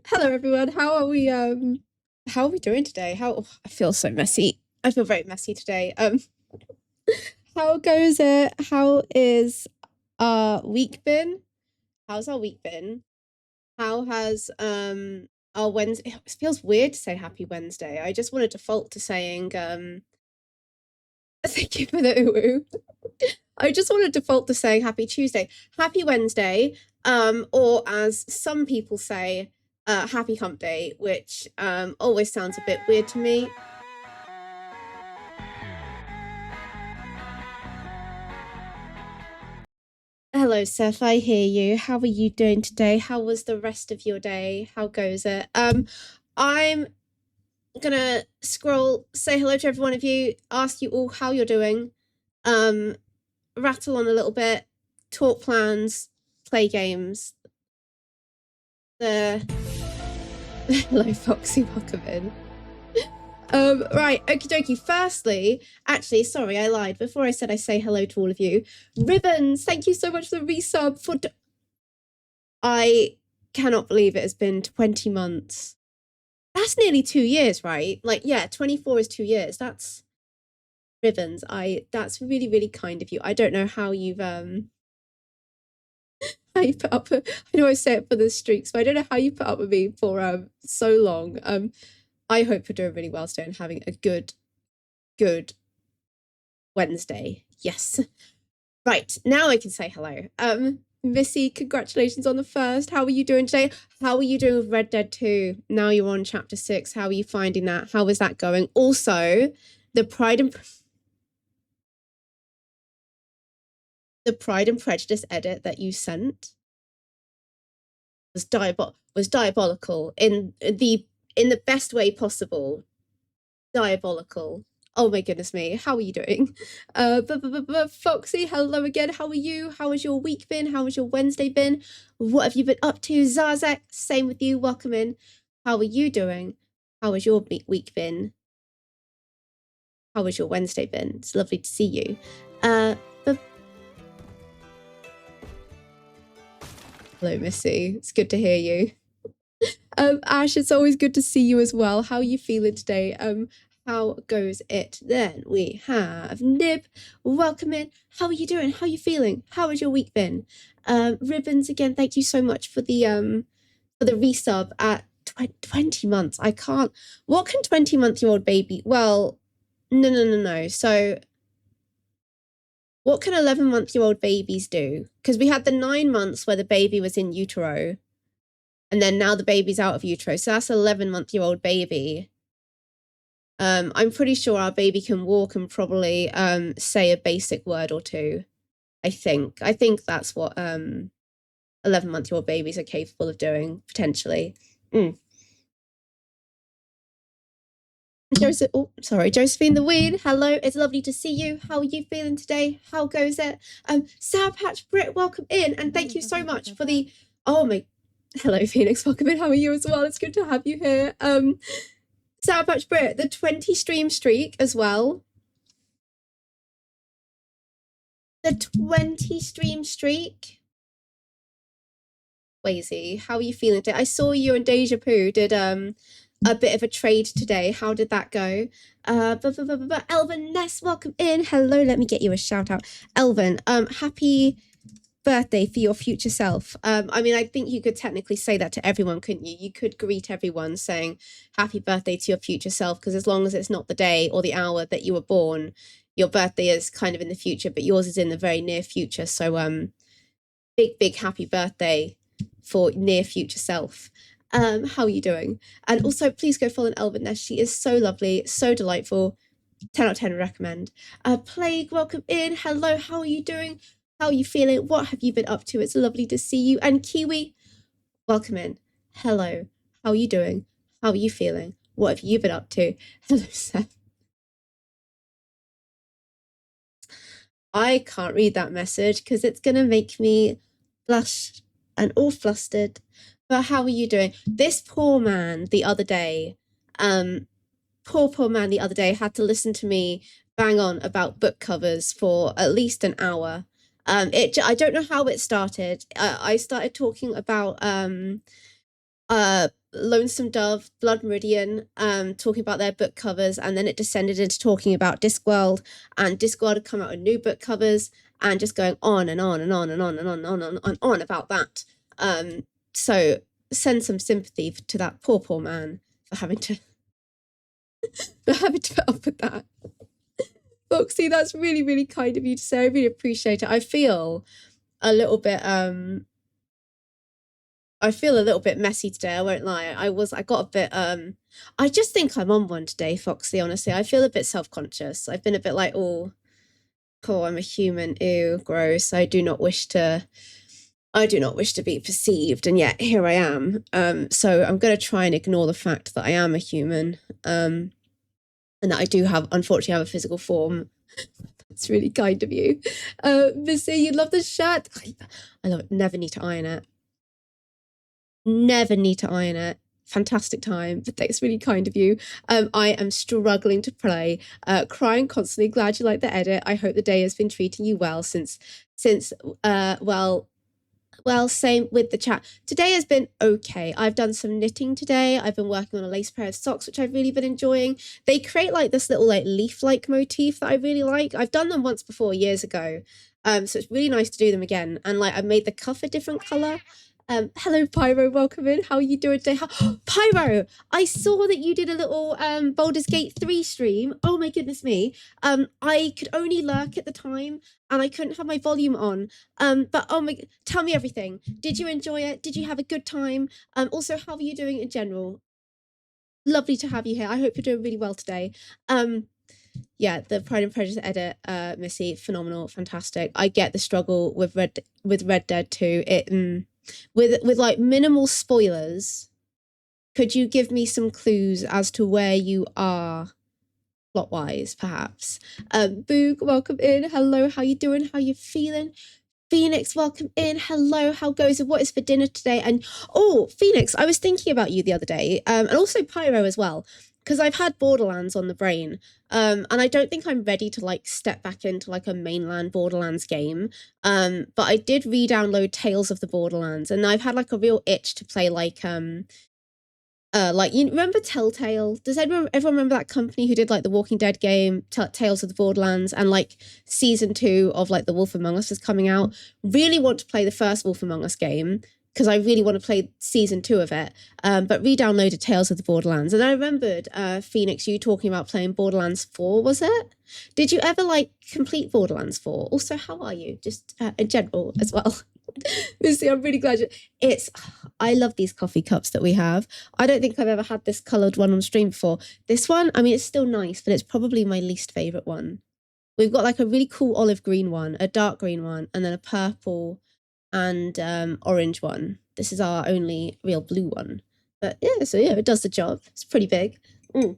Hello everyone. How are we doing today? I feel so messy. I feel very messy today. How goes it? How is our week been? How's our week been? How has our Wednesday, it feels weird to say happy Wednesday. I just want to default to saying thank you for the ooh. I just want to default to saying happy Tuesday, happy Wednesday, or as some people say, happy hump day, which always sounds a bit weird to me. Hello, Seth, I hear you. How are you doing today? How was the rest of your day? How goes it? I'm gonna scroll, say hello to every one of you, ask you all how you're doing, rattle on a little bit, talk plans, play games. Hello, Foxy, welcome in. Right, okie dokie. Firstly, actually, sorry, I lied. Before I said I say hello to all of you. Ribbons, thank you so much for the resub. I cannot believe it has been 20 months. That's nearly 2 years, right? Like, yeah, 24 is 2 years. That's Ribbons. That's really, really kind of you. I don't know how you've how you put up. I know I say it for the streaks, but I don't know how you put up with me for so long. I hope you're doing really well today and having a good Wednesday. Yes. Right, now I can say hello. Missy, congratulations on the first. How are you doing today? How are you doing with Red Dead 2? Now you're on chapter 6. How are you finding that? How is that going? Also, the Pride and Prejudice edit that you sent was diabolical in the best way possible. Diabolical. Oh my goodness me, how are you doing? Foxy, hello again. How are you? How has your week been? How has your Wednesday been? What have you been up to? Zazek, same with you. Welcome in. How are you doing? How has your week been? How has your Wednesday been? It's lovely to see you. Hello, Missy. It's good to hear you. Ash, it's always good to see you as well. How are you feeling today? How goes it? Then we have Nib. Welcome in. How are you doing? How are you feeling? How has your week been? Ribbons, again, thank you so much for the resub at 20 months. I can't. What can 20-month-old baby? Well, no. So what can 11-month-old babies do? Because we had the 9 months where the baby was in utero. And then now the baby's out of utero. So that's an 11-month-old baby. I'm pretty sure our baby can walk and probably say a basic word or two. I think that's what 11-month-old babies are capable of doing, potentially. Josephine the Weed, hello, it's lovely to see you. How are you feeling today? How goes it? Sour Patch Brit, welcome in, and thank you so much for the hello Phoenix, welcome in. How are you as well? It's good to have you here. Sour Patch Brit, the 20 stream streak as well. The 20 stream streak. Wazy, how are you feeling today? I saw you and Deja Poo did a bit of a trade today. How did that go? Elvin Ness, welcome in. Hello, let me get you a shout out. Elvin, happy birthday for your future self. I mean, I think you could technically say that to everyone, couldn't you? You could greet everyone saying happy birthday to your future self, because as long as it's not the day or the hour that you were born, your birthday is kind of in the future, but yours is in the very near future. So big happy birthday for near future self. How are you doing? And also, please go follow Elvin Ness. She is so lovely, so delightful. 10 out of 10 recommend. Plague, welcome in. Hello, how are you doing? How are you feeling? What have you been up to? It's lovely to see you. And Kiwi, welcome in. Hello, how are you doing? How are you feeling? What have you been up to? Hello, Seth. I can't read that message because it's going to make me blush and all flustered. But how are you doing? This poor man the other day, poor man the other day had to listen to me bang on about book covers for at least an hour. I don't know how it started. I started talking about Lonesome Dove, Blood Meridian, talking about their book covers, and then it descended into talking about Discworld, and Discworld had come out with new book covers, and just going on and on and on and on and on and on and on about that. So send some sympathy to that poor man for having to put up with that. Foxy, that's really, really kind of you to say. I really appreciate it. I feel a little bit messy today, I won't lie. I got a bit I just think I'm on one today, Foxy, honestly. I feel a bit self-conscious. I've been a bit like, oh, cool, I'm a human, ew, gross. I do not wish to be perceived, and yet here I am. So I'm gonna try and ignore the fact that I am a human. And that I do unfortunately have a physical form. It's really kind of you. Missy, you love the shirt. I love it. Never need to iron it. Never need to iron it. Fantastic time, but that's really kind of you. I am struggling to play, crying constantly. Glad you like the edit. I hope the day has been treating you well since well, same with the chat. Today has been okay. I've done some knitting today. I've been working on a lace pair of socks, which I've really been enjoying. They create like this little like leaf-like motif that I really like. I've done them once before, years ago. So it's really nice to do them again. And like I made the cuff a different color. Hello Pyro, welcome in. How are you doing today? Pyro, I saw that you did a little Baldur's Gate 3 stream. Oh my goodness me. I could only lurk at the time and I couldn't have my volume on. But oh my, tell me everything. Did you enjoy it? Did you have a good time? Also, how are you doing in general? Lovely to have you here. I hope you're doing really well today. Yeah, the Pride and Prejudice edit, Missy, phenomenal, fantastic. I get the struggle with Red Dead 2. It with like minimal spoilers, could you give me some clues as to where you are plot wise, perhaps? Boog, welcome in. Hello, how you doing? How you feeling? Phoenix, welcome in. Hello, how goes it? What is for dinner today? And oh, Phoenix, I was thinking about you the other day, and also Pyro as well, because I've had Borderlands on the brain, and I don't think I'm ready to like step back into like a mainland Borderlands game. But I did re-download Tales of the Borderlands, and I've had like a real itch to play like you remember Telltale? Does everyone remember that company who did like the Walking Dead game, Tales of the Borderlands, and like season 2 of like The Wolf Among Us is coming out? Really want to play the first Wolf Among Us game because I really want to play season 2 of it. But re-downloaded Tales of the Borderlands, and I remembered Phoenix, you talking about playing Borderlands 4, was it? Did you ever like complete Borderlands 4? Also, how are you? Just in general as well. Missy, I'm really glad I love these coffee cups that we have. I don't think I've ever had this coloured one on stream before. This one, I mean, it's still nice, but it's probably my least favourite one. We've got like a really cool olive green one, a dark green one, and then a purple and orange one. This is our only real blue one. But yeah, so yeah, it does the job. It's pretty big. All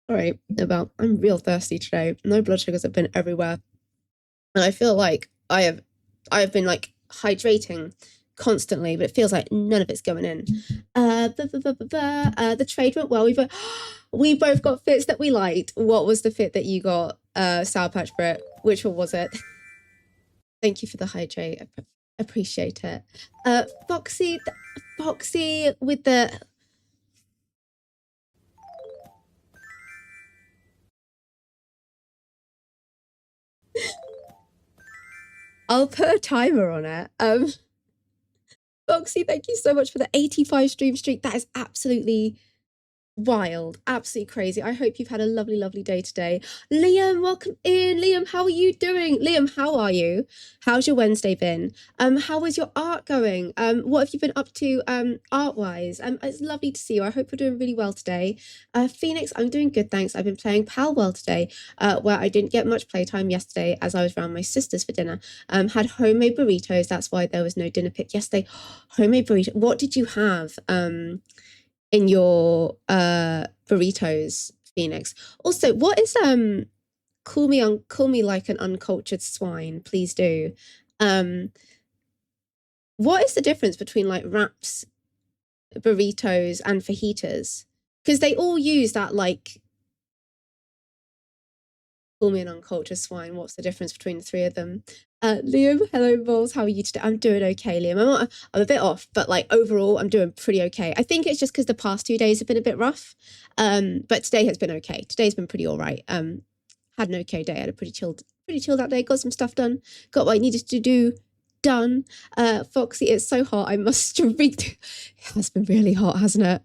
right, I'm real thirsty today. My blood sugars have been everywhere. And I feel like I have been like hydrating constantly, but it feels like none of it's going in. The trade went well. We both got fits that we liked. What was the fit that you got, Sour Patch Brit? Which one was it? Thank you for the hydrate. Appreciate it. Foxy with the... I'll put a timer on it. Foxy, thank you so much for the 85 stream streak. That is absolutely wild, absolutely crazy. I hope you've had a lovely, lovely day today. Liam, welcome in. Liam, how are you doing? Liam, how are you? How's your Wednesday been? How is your art going? What have you been up to art-wise? It's lovely to see you. I hope you're doing really well today. Phoenix, I'm doing good, thanks. I've been playing Pal World today, where I didn't get much playtime yesterday as I was around my sister's for dinner. Had homemade burritos. That's why there was no dinner pick yesterday. Homemade burrito. What did you have? In your burritos, Phoenix. Also, what is call me like an uncultured swine, please do. What is the difference between like wraps, burritos, and fajitas? Because they all use that like Call me an uncultured swine. What's the difference between the three of them? Liam, hello, Balls. How are you today? I'm doing okay, Liam. I'm a bit off, but like overall, I'm doing pretty okay. I think it's just because the past 2 days have been a bit rough. But today has been okay. Today's been pretty all right. Had an okay day. Had a pretty chilled out day. Got some stuff done. Got what I needed to do done. Foxy, it's so hot. I must drink. It has been really hot, hasn't it?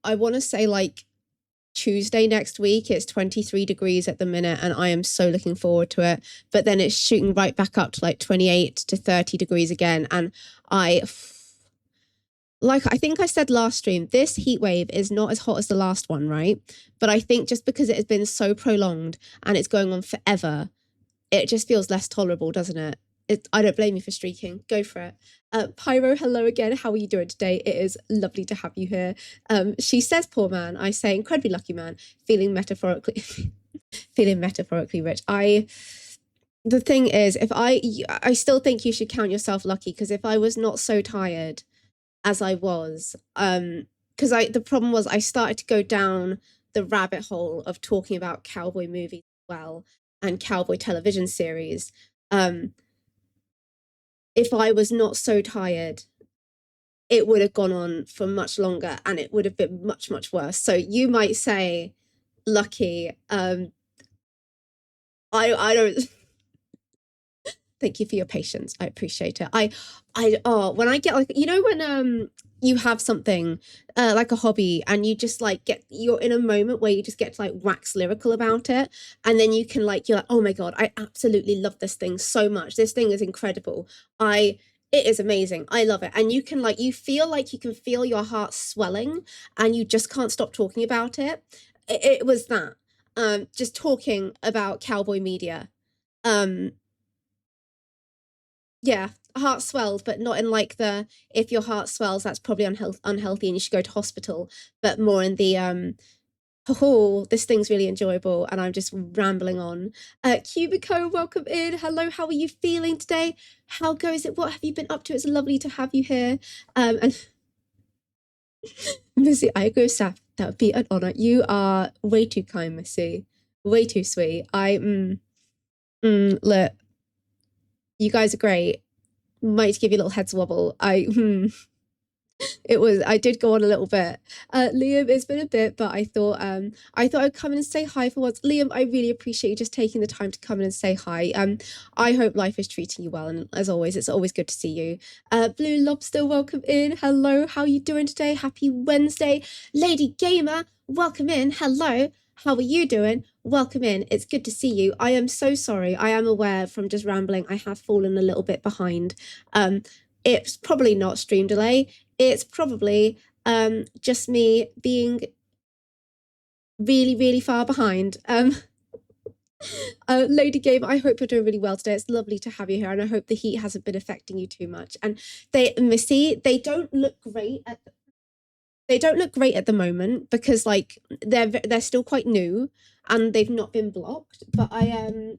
I want to say like Tuesday next week, it's 23 degrees at the minute, and I am so looking forward to it. But then it's shooting right back up to like 28 to 30 degrees again. And I think I said last stream, this heat wave is not as hot as the last one, right? But I think just because it has been so prolonged and it's going on forever, it just feels less tolerable, doesn't it? I don't blame you for streaking. Go for it. Pyro, hello again. How are you doing today? It is lovely to have you here. She says, poor man. I say, incredibly lucky man. Feeling metaphorically rich. The thing is, I still think you should count yourself lucky, because if I was not so tired as I was, because the problem was I started to go down the rabbit hole of talking about cowboy movies as well and cowboy television series. If I was not so tired, it would have gone on for much longer and it would have been much, much worse. So you might say lucky. I don't thank you for your patience. I appreciate it. When I get like, you know, when you have something like a hobby and you just like you're in a moment where you just get to like wax lyrical about it, and then you're like, oh my god, I absolutely love this thing so much. This thing is incredible. It is amazing. I love it. And you can you feel like you can feel your heart swelling and you just can't stop talking about it. It was that. Just talking about cowboy media. Yeah, heart swelled, but not in like the, if your heart swells, that's probably unhealthy and you should go to hospital, but more in the, oh, this thing's really enjoyable and I'm just rambling on. Cubico, welcome in. Hello, how are you feeling today? How goes it? What have you been up to? It's lovely to have you here. And Missy, I agree with Saf. That would be an honor. You are way too kind, Missy. Way too sweet. Look, you guys are great. Might give you a little head wobble. I did go on a little bit. Liam, it's been a bit, but I thought I'd come in and say hi for once. Liam, I really appreciate you just taking the time to come in and say hi. I hope life is treating you well, and as always, it's always good to see you. Blue Lobster, welcome in. Hello, how are you doing today? Happy Wednesday. Lady Gamer, welcome in. Hello. How are you doing? Welcome in. It's good to see you. I am so sorry. I am aware from just rambling, I have fallen a little bit behind. It's probably not stream delay. It's probably just me being really, really far behind. Lady Game, I hope you're doing really well today. It's lovely to have you here, and I hope the heat hasn't been affecting you too much. And Missy, they don't look great at the moment because like they're still quite new and they've not been blocked. But do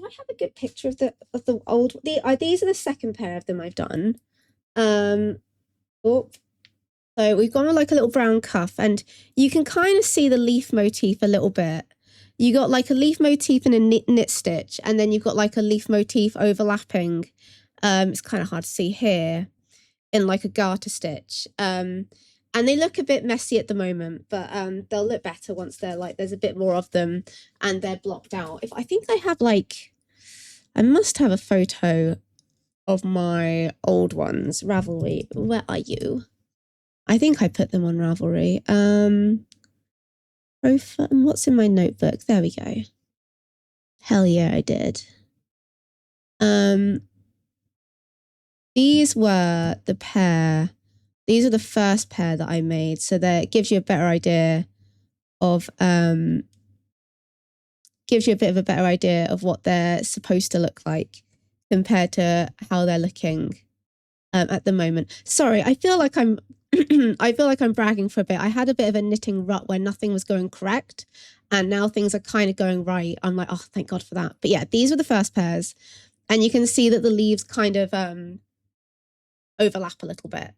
I have a good picture of the old? These are the second pair of them I've done. So we've gone with like a little brown cuff, and you can kind of see the leaf motif a little bit. You got like a leaf motif and a knit stitch, and then you've got like a leaf motif overlapping. It's kind of hard to see here in like a garter stitch. And they look a bit messy at the moment, but they'll look better once they're like, there's a bit more of them and they're blocked out. I think I have like, I must have a photo of my old ones. Ravelry, where are you? I think I put them on Ravelry. What's in my notebook? There we go. Hell yeah, I did. These were the pair. These are the first pair that I made. So that it gives you a better idea of, gives you a bit of a better idea of what they're supposed to look like compared to how they're looking at the moment. Sorry, I feel like I'm bragging for a bit. I had a bit of a knitting rut where nothing was going correct, and now things are kind of going right. I'm like, oh, thank God for that. But yeah, these were the first pairs, and you can see that the leaves kind of overlap a little bit.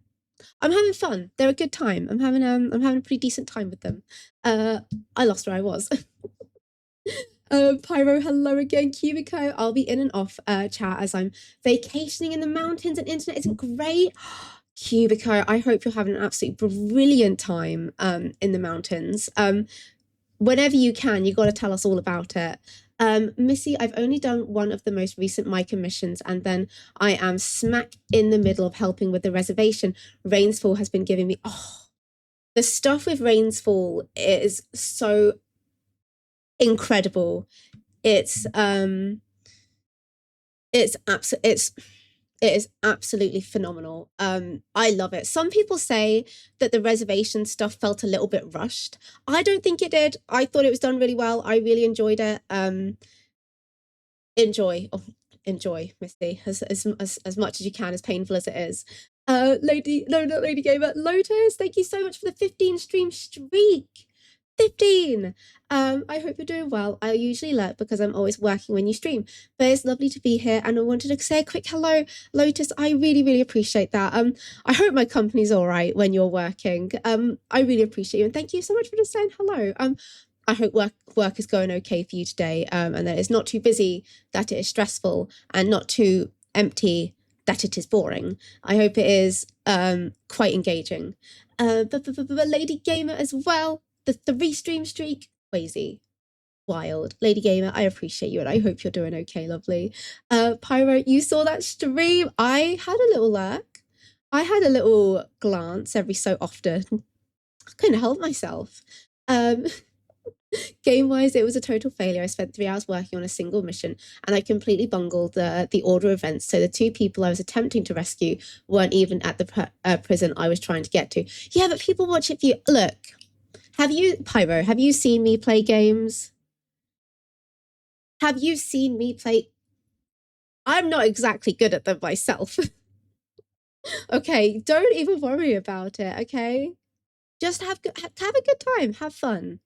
I'm having fun. They're a good time. I'm having a pretty decent time with them. I lost where I was. Pyro, hello again. Cubico, I'll be in and off chat as I'm vacationing in the mountains, and internet isn't great. Cubico, I hope you're having an absolutely brilliant time in the mountains. Whenever you can, you got to tell us all about it. Missy, I've only done one of the most recent Micah missions, and then I am smack in the middle of helping with the reservation. Rainsfall has been giving me the stuff with Rainsfall is so incredible. It is absolutely phenomenal. I love it. Some people say that the reservation stuff felt a little bit rushed. I don't think it did. I thought it was done really well. I really enjoyed it. Enjoy, Misty, as much as you can, as painful as it is. Not Lady Gamer, Lotus, thank you so much for the 15 stream streak. 15. I hope you're doing well. I usually lurk because I'm always working when you stream, but it's lovely to be here, and I wanted to say a quick hello, Lotus. I really appreciate that. I hope my company's all right when you're working. I really appreciate you, and thank you so much for just saying hello. I hope work is going okay for you today, and that it's not too busy, that it is stressful, and not too empty, that it is boring. I hope it is quite engaging. Lady Gamer as well, the 3 stream streak, crazy, wild. Lady Gamer, I appreciate you, and I hope you're doing okay, lovely. Pyro, you saw that stream. I had a little lurk. I had a little glance every so often. I couldn't help myself. Game-wise, it was a total failure. I spent 3 hours working on a single mission, and I completely bungled the order of events. So the 2 people I was attempting to rescue weren't even at the prison I was trying to get to. Yeah, but people watch it for you. Look, Pyro, have you seen me play games? Have you seen me play? I'm not exactly good at them myself. Okay, don't even worry about it, okay? Just have a good time. Have fun.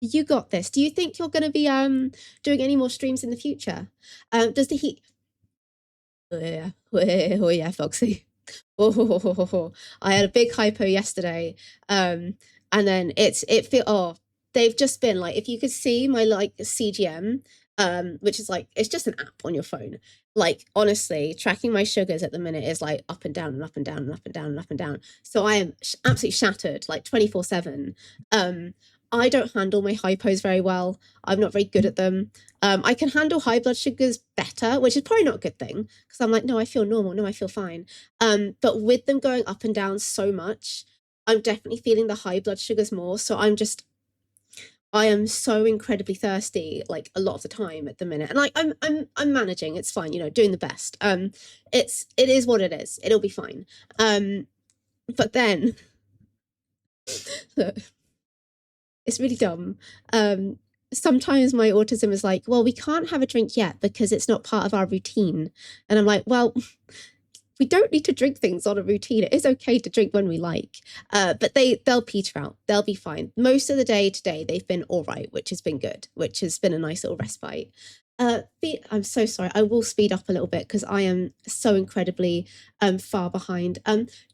You got this. Do you think you're going to be doing any more streams in the future? Does the heat? Oh yeah, Foxy. I had a big hypo yesterday, and then they've just been like, if you could see my like CGM, which is like, it's just an app on your phone. Like, honestly, tracking my sugars at the minute is like up and down and up and down and up and down and up and down. So I am absolutely shattered, like 24/7. I don't handle my hypos very well. I'm not very good at them. I can handle high blood sugars better, which is probably not a good thing, because I'm like, no, I feel normal. No, I feel fine. But with them going up and down so much, I'm definitely feeling the high blood sugars more. So I am so incredibly thirsty, like a lot of the time at the minute, and like I'm managing. It's fine, doing the best. It is what it is. It'll be fine. But then, it's really dumb. Sometimes my autism is like, well, we can't have a drink yet because it's not part of our routine, and I'm like, well, we don't need to drink things on a routine. It is okay to drink when we like, but they'll peter out. They'll be fine. Most of the day today, they've been all right, which has been good, which has been a nice little respite. I'm so sorry. I will speed up a little bit because I am so incredibly far behind.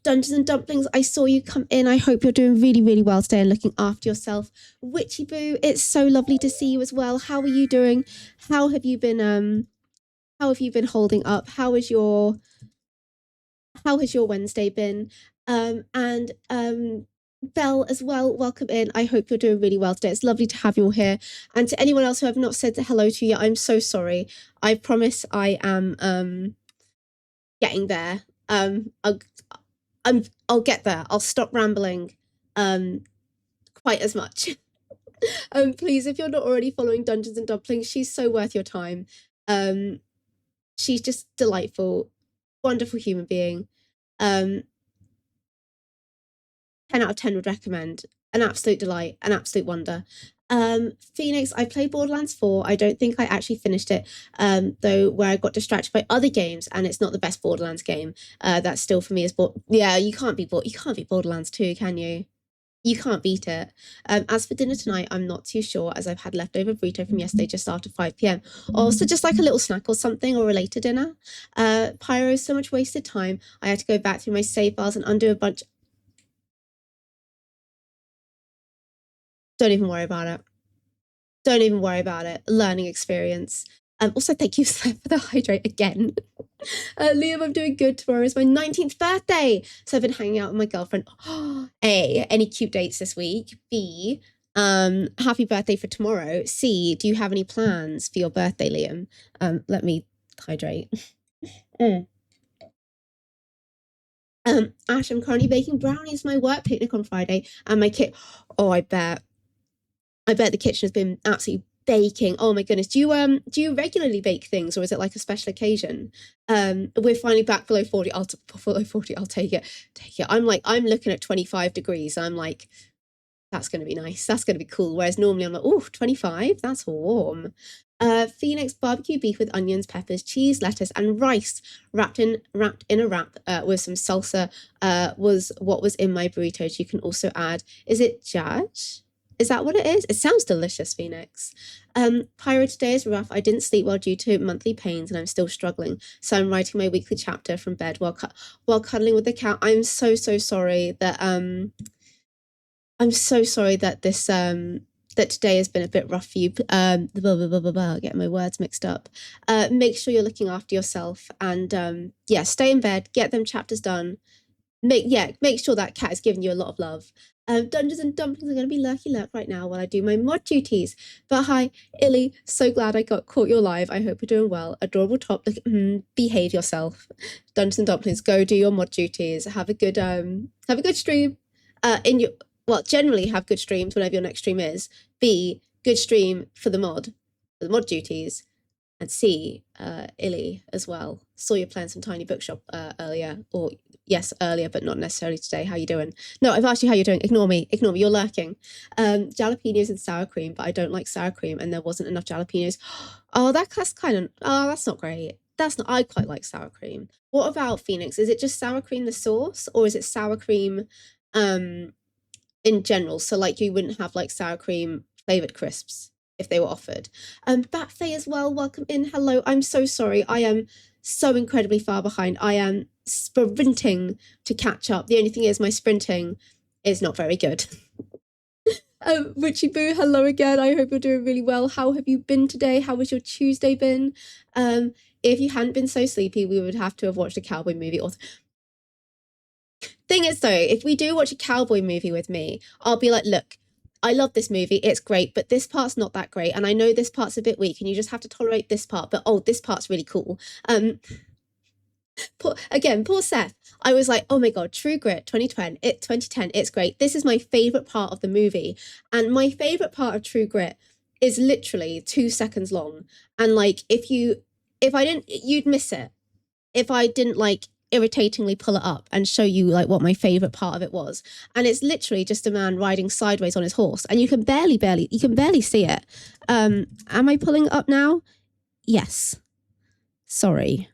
Dungeons and Dumplings, I saw you come in. I hope you're doing really well today and looking after yourself. Witchy Boo, it's so lovely to see you as well. How are you doing? How have you been holding up? How has your Wednesday been? Belle as well, welcome in. I hope you're doing really well today. It's lovely to have you all here. And to anyone else who I've not said hello to yet, I'm so sorry. I promise I am getting there. I'll get there. I'll stop rambling quite as much. Please, if you're not already following Dungeons and Dumplings, she's so worth your time. She's just delightful, wonderful human being. 10 out of 10 would recommend. An absolute delight, an absolute wonder. Phoenix, I played Borderlands 4. I don't think I actually finished it, though, where I got distracted by other games, and it's not the best Borderlands game. That still for me is yeah, you can't be Borderlands 2, can you? You can't beat it. As for dinner tonight, I'm not too sure as I've had leftover burrito from yesterday just after 5 p.m. Also, just like a little snack or something or a later dinner. Pyro, so much wasted time. I had to go back through my save files and undo a bunch. Don't even worry about it. Don't even worry about it. Learning experience. Also, thank you for the hydrate again. Liam, I'm doing good. Tomorrow is my 19th birthday. So I've been hanging out with my girlfriend. A, any cute dates this week? B, happy birthday for tomorrow. C, do you have any plans for your birthday, Liam? Let me hydrate. Ash, I'm currently baking brownies for my work picnic on Friday. And my kit, oh, I bet the kitchen has been absolutely baking. Oh my goodness. Do you regularly bake things, or is it like a special occasion? We're finally back below 40. Below 40, I'll take it. I'm looking at 25 degrees. I'm like, that's gonna be nice. That's gonna be cool. Whereas normally I'm like, oh, 25, that's warm. Phoenix barbecue beef with onions, peppers, cheese, lettuce, and rice wrapped in a wrap with some salsa was what was in my burritos. You can also add, is it judge? Is that what it is? It sounds delicious, Phoenix. Pyro, today is rough. I didn't sleep well due to monthly pains and I'm still struggling. So I'm writing my weekly chapter from bed while cuddling with the cat. I'm so sorry that this that today has been a bit rough for you. Getting my words mixed up. Make sure you're looking after yourself and yeah, stay in bed, get them chapters done. Make sure that cat is giving you a lot of love. Dungeons and Dumplings are going to be lurky lurk right now while I do my mod duties. But hi, Illy, so glad I caught you alive. I hope you're doing well. Adorable top, behave yourself. Dungeons and Dumplings, go do your mod duties. Have a good stream. Generally have good streams whenever your next stream is. B, good stream for the mod duties. And C, Illy as well. Saw you playing some tiny bookshop earlier, or yes, earlier, but not necessarily today. How you doing? No, I've asked you how you're doing. Ignore me. You're lurking. Jalapenos and sour cream, but I don't like sour cream, and there wasn't enough jalapenos. Oh, that's kind of. Oh, that's not great. That's not. I quite like sour cream. What about Phoenix? Is it just sour cream the sauce, or is it sour cream, in general? So like you wouldn't have like sour cream flavored crisps if they were offered. Batfay as well, welcome in. Hello, I'm so sorry. I am so incredibly far behind. I am sprinting to catch up. The only thing is my sprinting is not very good. Richie Boo, hello again. I hope you're doing really well. How have you been today? How was your Tuesday been? If you hadn't been so sleepy, we would have to have watched a cowboy movie. Thing is though, if we do watch a cowboy movie with me, I'll be like, look, I love this movie, it's great, but this part's not that great, and I know this part's a bit weak, and you just have to tolerate this part, but oh, this part's really cool. Poor Seth. I was like, oh my god, True Grit 2010, it's great. This is my favorite part of the movie, and my favorite part of True Grit is literally 2 seconds long, and like if I didn't, you'd miss it if I didn't like irritatingly pull it up and show you like what my favorite part of it was. And it's literally just a man riding sideways on his horse, and you can barely see it. Am I pulling it up now? Yes. Sorry.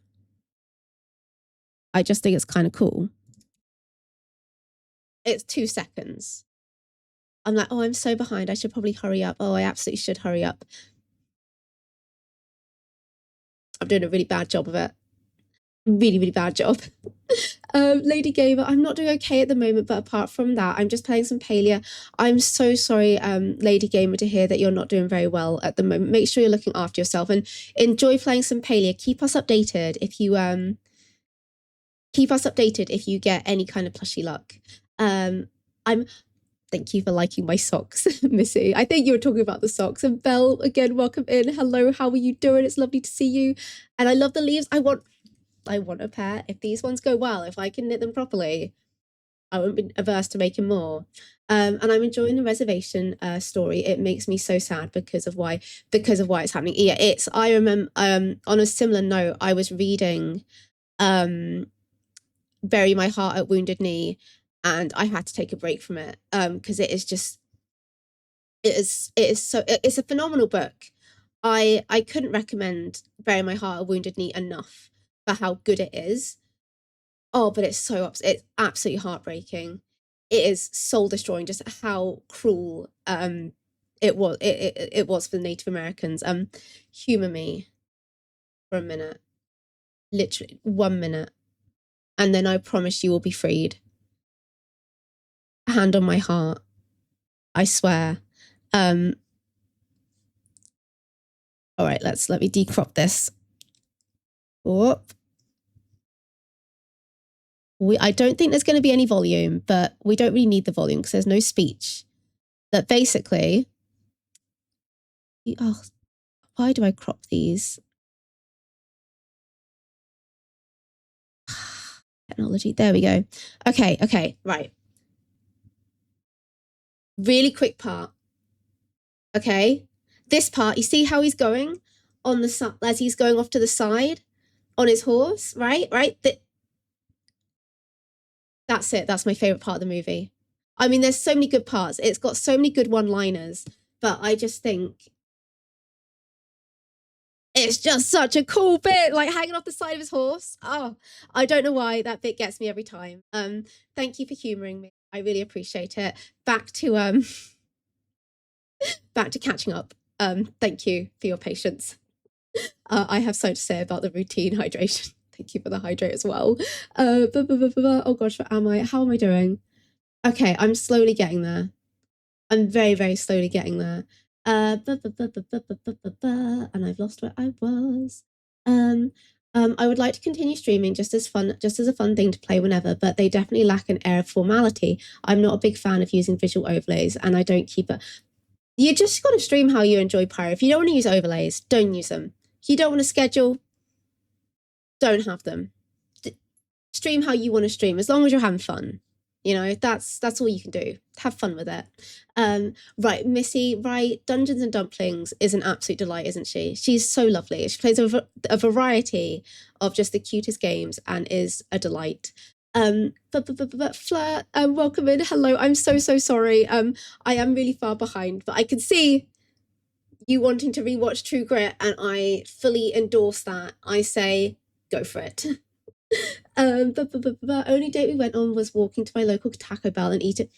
I just think it's kind of cool. It's 2 seconds. I'm like, oh, I'm so behind. I should probably hurry up. Oh, I absolutely should hurry up. I'm doing a really bad job of it. Really bad job. Lady Gamer, I'm not doing okay at the moment, but apart from that, I'm just playing some Palia. I'm so sorry, Lady Gamer, to hear that you're not doing very well at the moment. Make sure you're looking after yourself and enjoy playing some Palia. Keep us updated if you get any kind of plushy luck. Thank you for liking my socks, Missy. I think you were talking about the socks. And Belle, again, welcome in. Hello, how are you doing? It's lovely to see you. And I love the leaves. I want a pair. If these ones go well, if I can knit them properly, I won't be averse to making more. And I'm enjoying the reservation story. It makes me so sad because of why it's happening. Yeah, I remember on a similar note, I was reading Bury My Heart at Wounded Knee, and I had to take a break from it because it's a phenomenal book. I couldn't recommend Bury My Heart at Wounded Knee enough for how good it is. Oh, but it's absolutely heartbreaking. it is soul destroying just how cruel it was for the Native Americans. Humor me for a minute, literally 1 minute, and then I promise you will be freed. Hand on my heart, I swear. All right, let me decrop this. Whoop. I don't think there's going to be any volume, but we don't really need the volume because there's no speech. But basically, oh, why do I crop these? Technology, there we go. Okay, right. Really quick part. Okay, this part, you see how he's going on the side as he's going off to the side on his horse, right? That's it. That's my favorite part of the movie. I mean, there's so many good parts. It's got so many good one-liners, but I just think it's just such a cool bit, like hanging off the side of his horse. Oh, I don't know why that bit gets me every time. Thank you for humoring me. I really appreciate it. Back to catching up. Thank you for your patience. I have so to say about the routine hydration. Thank you for the hydrate as well. Oh gosh, what am I? How am I doing? Okay, I'm slowly getting there. I'm very, very slowly getting there. And I've lost where I was. I would like to continue streaming just as a fun thing to play whenever, but they definitely lack an air of formality. I'm not a big fan of using visual overlays, and I don't keep it. You just got to stream how you enjoy Pyro. If you don't want to use overlays, don't use them. If you don't want to schedule, don't have them. Stream how you want to stream, as long as you're having fun. You know, that's all you can do. Have fun with it. Right, Missy, right, Dungeons and Dumplings is an absolute delight, isn't she? She's so lovely. She plays a variety of just the cutest games and is a delight. Fleur, welcome in. Hello, I'm so sorry. I am really far behind, but I can see you wanting to rewatch True Grit, and I fully endorse that. I say, go for it. Only date we went on was walking to my local Taco Bell and eat it.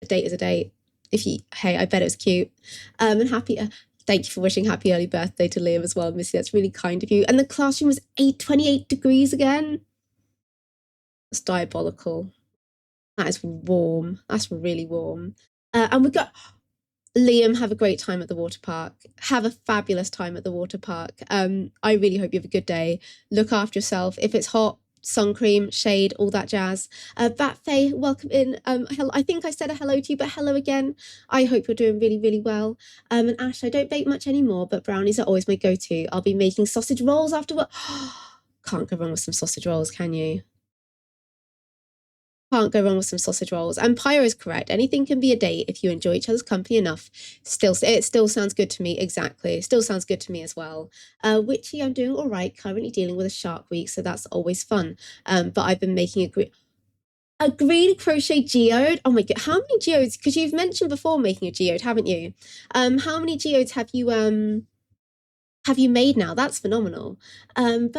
A date is a date. Hey, I bet it was cute. And happy. Thank you for wishing happy early birthday to Liam as well, Missy. That's really kind of you. And the classroom was 28 degrees again. That's diabolical. That is warm. That's really warm. And we got Liam, have a great time at the water park. Have a fabulous time at the water park. I really hope you have a good day. Look after yourself. If it's hot, sun cream, shade, all that jazz. Batfaye, welcome in. Hello. I think I said a hello to you, but hello again. I hope you're doing really, really well. And Ash, I don't bake much anymore, but brownies are always my go-to. I'll be making sausage rolls after work. Can't go wrong with some sausage rolls, can you? Can't go wrong with some sausage rolls. And Pyro is correct. Anything can be a date if you enjoy each other's company enough. It still sounds good to me. Exactly. It still sounds good to me as well. Witchy, I'm doing all right. Currently dealing with a shark week, so that's always fun. But I've been making a green crochet geode. Oh my god, how many geodes? Because you've mentioned before making a geode, haven't you? How many geodes have you made now? That's phenomenal. I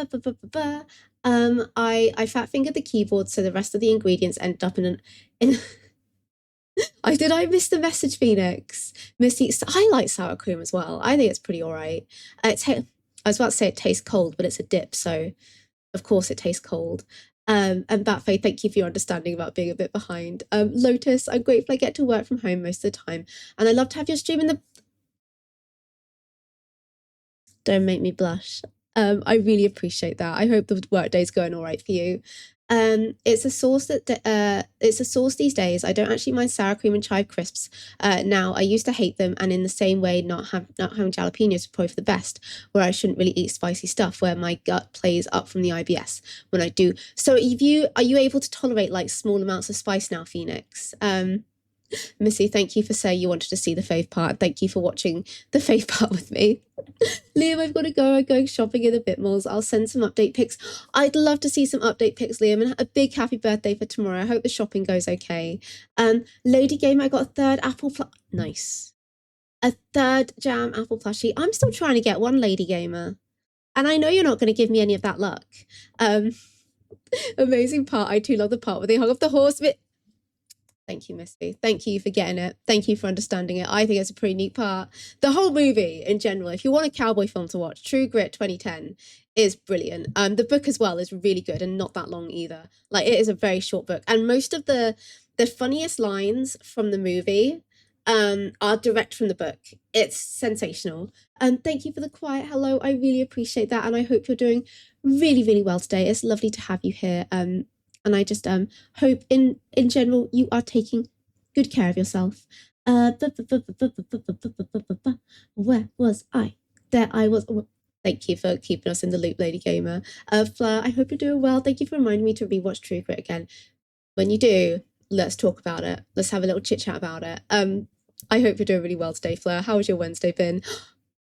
fat fingered the keyboard so the rest of the ingredients ended up in I miss the message, Phoenix? Missy, I like sour cream as well. I think it's pretty all right. I was about to say it tastes cold, but it's a dip, so of course it tastes cold. And Batfaye, thank you for your understanding about being a bit behind. Lotus, I'm grateful I get to work from home most of the time, and I love to have your stream in the... Don't make me blush. I really appreciate that. I hope the work day's going all right for you. It's a sauce these days. I don't actually mind sour cream and chive crisps. Now I used to hate them, and in the same way, not having jalapenos is probably for the best. Where I shouldn't really eat spicy stuff. Where my gut plays up from the IBS when I do. So, are you able to tolerate like small amounts of spice now, Phoenix? Missy, thank you for saying you wanted to see the fave part. Thank you for watching the fave part with me. Liam, I've got to go. I'm going shopping in a bit more. I'll send some update pics. I'd love to see some update pics, Liam, and a big happy birthday for tomorrow. I hope the shopping goes okay. Lady Gamer, I got a third apple nice. A third jam apple plushie. I'm still trying to get one, Lady Gamer. And I know you're not going to give me any of that luck. Amazing part. I too love the part where they hung off the horse. Thank you, Missy. Thank you for getting it. Thank you for understanding it. I think it's a pretty neat part. The whole movie in general, if you want a cowboy film to watch, True Grit 2010 is brilliant. The book as well is really good and not that long either. Like, it is a very short book. And most of the funniest lines from the movie are direct from the book. It's sensational. Thank you for the quiet hello. I really appreciate that. And I hope you're doing really, really well today. It's lovely to have you here. And I just hope in general you are taking good care of yourself. Where was I? There I was. Oh, thank you for keeping us in the loop, Lady Gamer. Fleur, I hope you're doing well. Thank you for reminding me to rewatch True Grit again. When you do, let's talk about it. Let's have a little chit chat about it. I hope you're doing really well today, Fleur. How has your Wednesday been?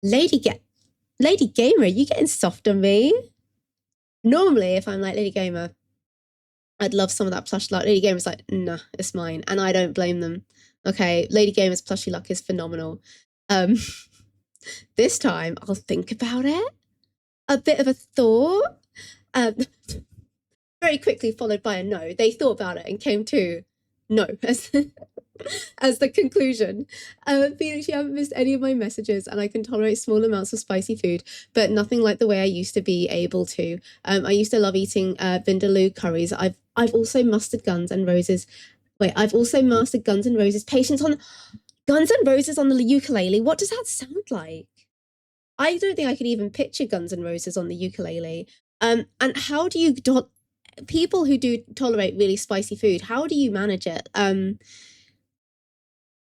Lady Gamer, you getting soft on me? Normally, if I'm like Lady Gamer, I'd love some of that plush luck. Lady Gamer's like, nah, it's mine. And I don't blame them. Okay, Lady Gamer's plushy luck is phenomenal. This time, I'll think about it. A bit of a thought. Very quickly followed by a no. They thought about it and came to no as the conclusion. Phoenix, you haven't missed any of my messages, and I can tolerate small amounts of spicy food, but nothing like the way I used to be able to. I used to love eating vindaloo curries. I've also mastered Guns and Roses. Wait, I've also mastered Guns and Roses. Patience on Guns and Roses on the ukulele. What does that sound like? I don't think I could even picture Guns and Roses on the ukulele. And how do you people who do tolerate really spicy food, how do you manage it?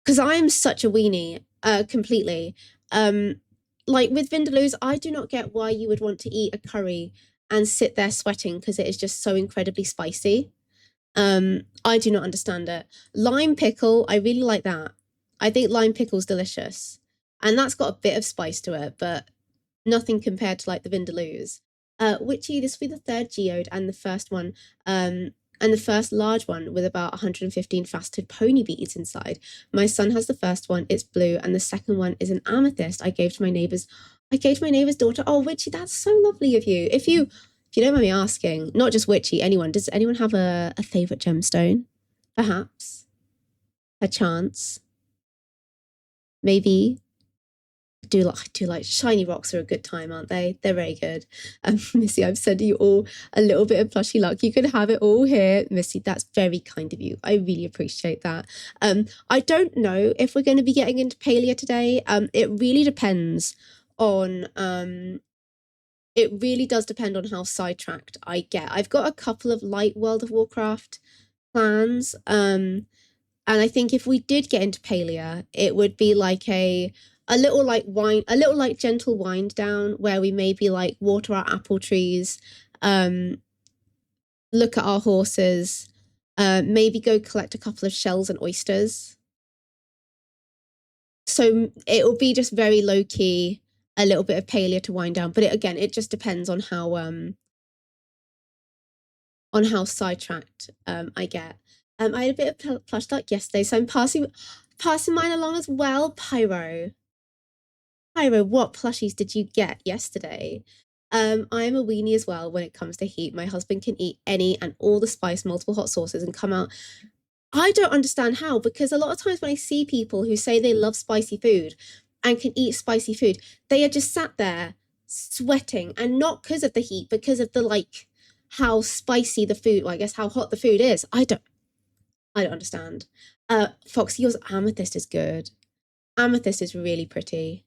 Because I am such a weenie, completely. Like with vindaloos, I do not get why you would want to eat a curry and sit there sweating because it is just so incredibly spicy. I do not understand it. Lime pickle, I really like that. I think lime pickle's delicious. And that's got a bit of spice to it, but nothing compared to like the vindaloos. Witchy, this will be the third geode and the first one, and the first large one with about 115 faceted pony beads inside. My son has the first one, it's blue, and the second one is an amethyst I gave to my neighbor's daughter. Oh, Witchy, that's so lovely of you. If you don't mind me asking, not just Witchy, anyone, does anyone have a favorite gemstone? Perhaps? A chance? Maybe? I do like shiny rocks are a good time, aren't they? They're very good. Missy, I've sent you all a little bit of plushy luck. You can have it all here, Missy. That's very kind of you. I really appreciate that. I don't know if we're going to be getting into Palia today. It really depends on it really does depend on how sidetracked I get. I've got a couple of light World of Warcraft plans. And I think if we did get into Palia, it would be like a little like gentle wind down where we maybe like water our apple trees, look at our horses, maybe go collect a couple of shells and oysters. So it will be just very low key, a little bit of Palia to wind down. But it just depends on how sidetracked I get. I had a bit of plush luck yesterday, so I'm passing mine along as well. Pyro, what plushies did you get yesterday? I am a weenie as well when it comes to heat. My husband can eat any and all the spice, multiple hot sauces, and come out. I don't understand how, because a lot of times when I see people who say they love spicy food and can eat spicy food, they are just sat there sweating, and not because of the heat, because of the like how spicy the food, well, I guess how hot the food is. I don't understand. Foxy, yours amethyst is good. Amethyst is really pretty.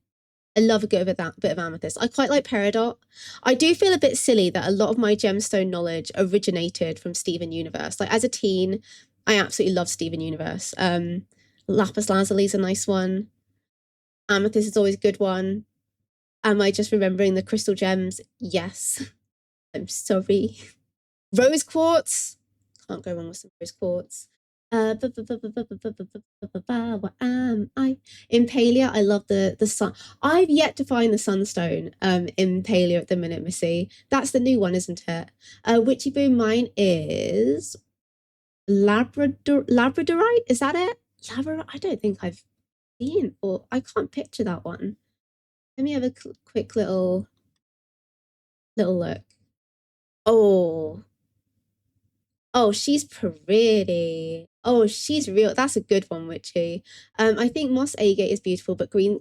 I love a good bit of amethyst. I quite like peridot. I do feel a bit silly that a lot of my gemstone knowledge originated from Steven Universe. Like as a teen, I absolutely love Steven Universe. Lapis lazuli is a nice one. Amethyst is always a good one. Am I just remembering the crystal gems? Yes. I'm sorry. Rose quartz. Can't go wrong with some rose quartz. What am I? In Palia, I love the sun. I've yet to find the sunstone in Palia at the minute, Missy. That's the new one, isn't it? Witchy Boom, mine is Labradorite. Is that it? Labradorite? I don't think I've seen, or I can't picture that one. Let me have a quick little look. Oh, she's pretty. Oh, she's real. That's a good one, Witchy. I think moss agate is beautiful, but green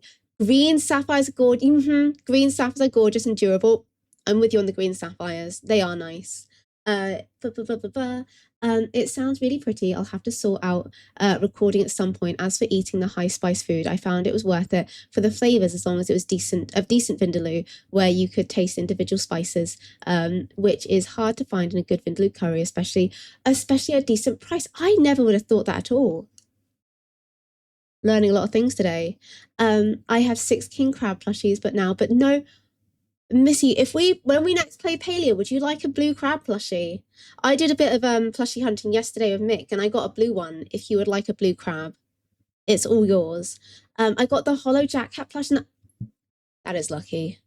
sapphires are gorgeous. Green sapphires are gorgeous and durable. I'm with you on the green sapphires. They are nice. Blah, blah, blah, blah, blah. It sounds really pretty. I'll have to sort out recording at some point. As for eating the high spice food, I found it was worth it for the flavors as long as it was decent vindaloo, where you could taste individual spices, which is hard to find in a good vindaloo curry, especially at a decent price. I never would have thought that at all. Learning a lot of things today. I have 6 king crab plushies, but no, Missy, when we next play Paleo, would you like a blue crab plushie? I did a bit of plushie hunting yesterday with Mick, and I got a blue one. If you would like a blue crab, it's all yours. I got the hollow Jack Cat plush, and that is lucky.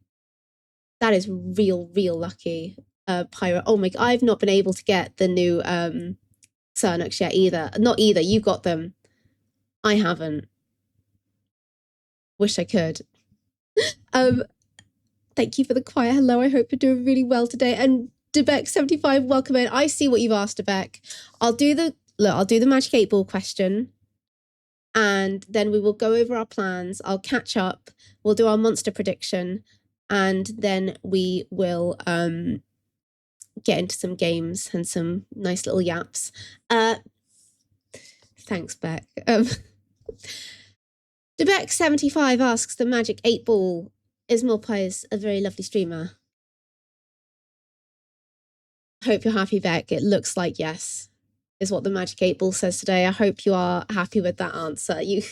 That is real lucky. Pyro. Oh my! I've not been able to get the new Cernux yet either. Not either. You got them. I haven't. Wish I could. Thank you for the quiet hello. I hope you're doing really well today. And Debek75, welcome in. I see what you've asked, Debek. I'll do the Magic 8 Ball question. And then we will go over our plans. I'll catch up. We'll do our monster prediction. And then we will get into some games and some nice little yaps. Thanks, Beck. Debek75 asks, the Magic 8 Ball is Morpie is a very lovely streamer. Hope you're happy, Beck. It looks like yes, is what the Magic 8 Ball says today. I hope you are happy with that answer. I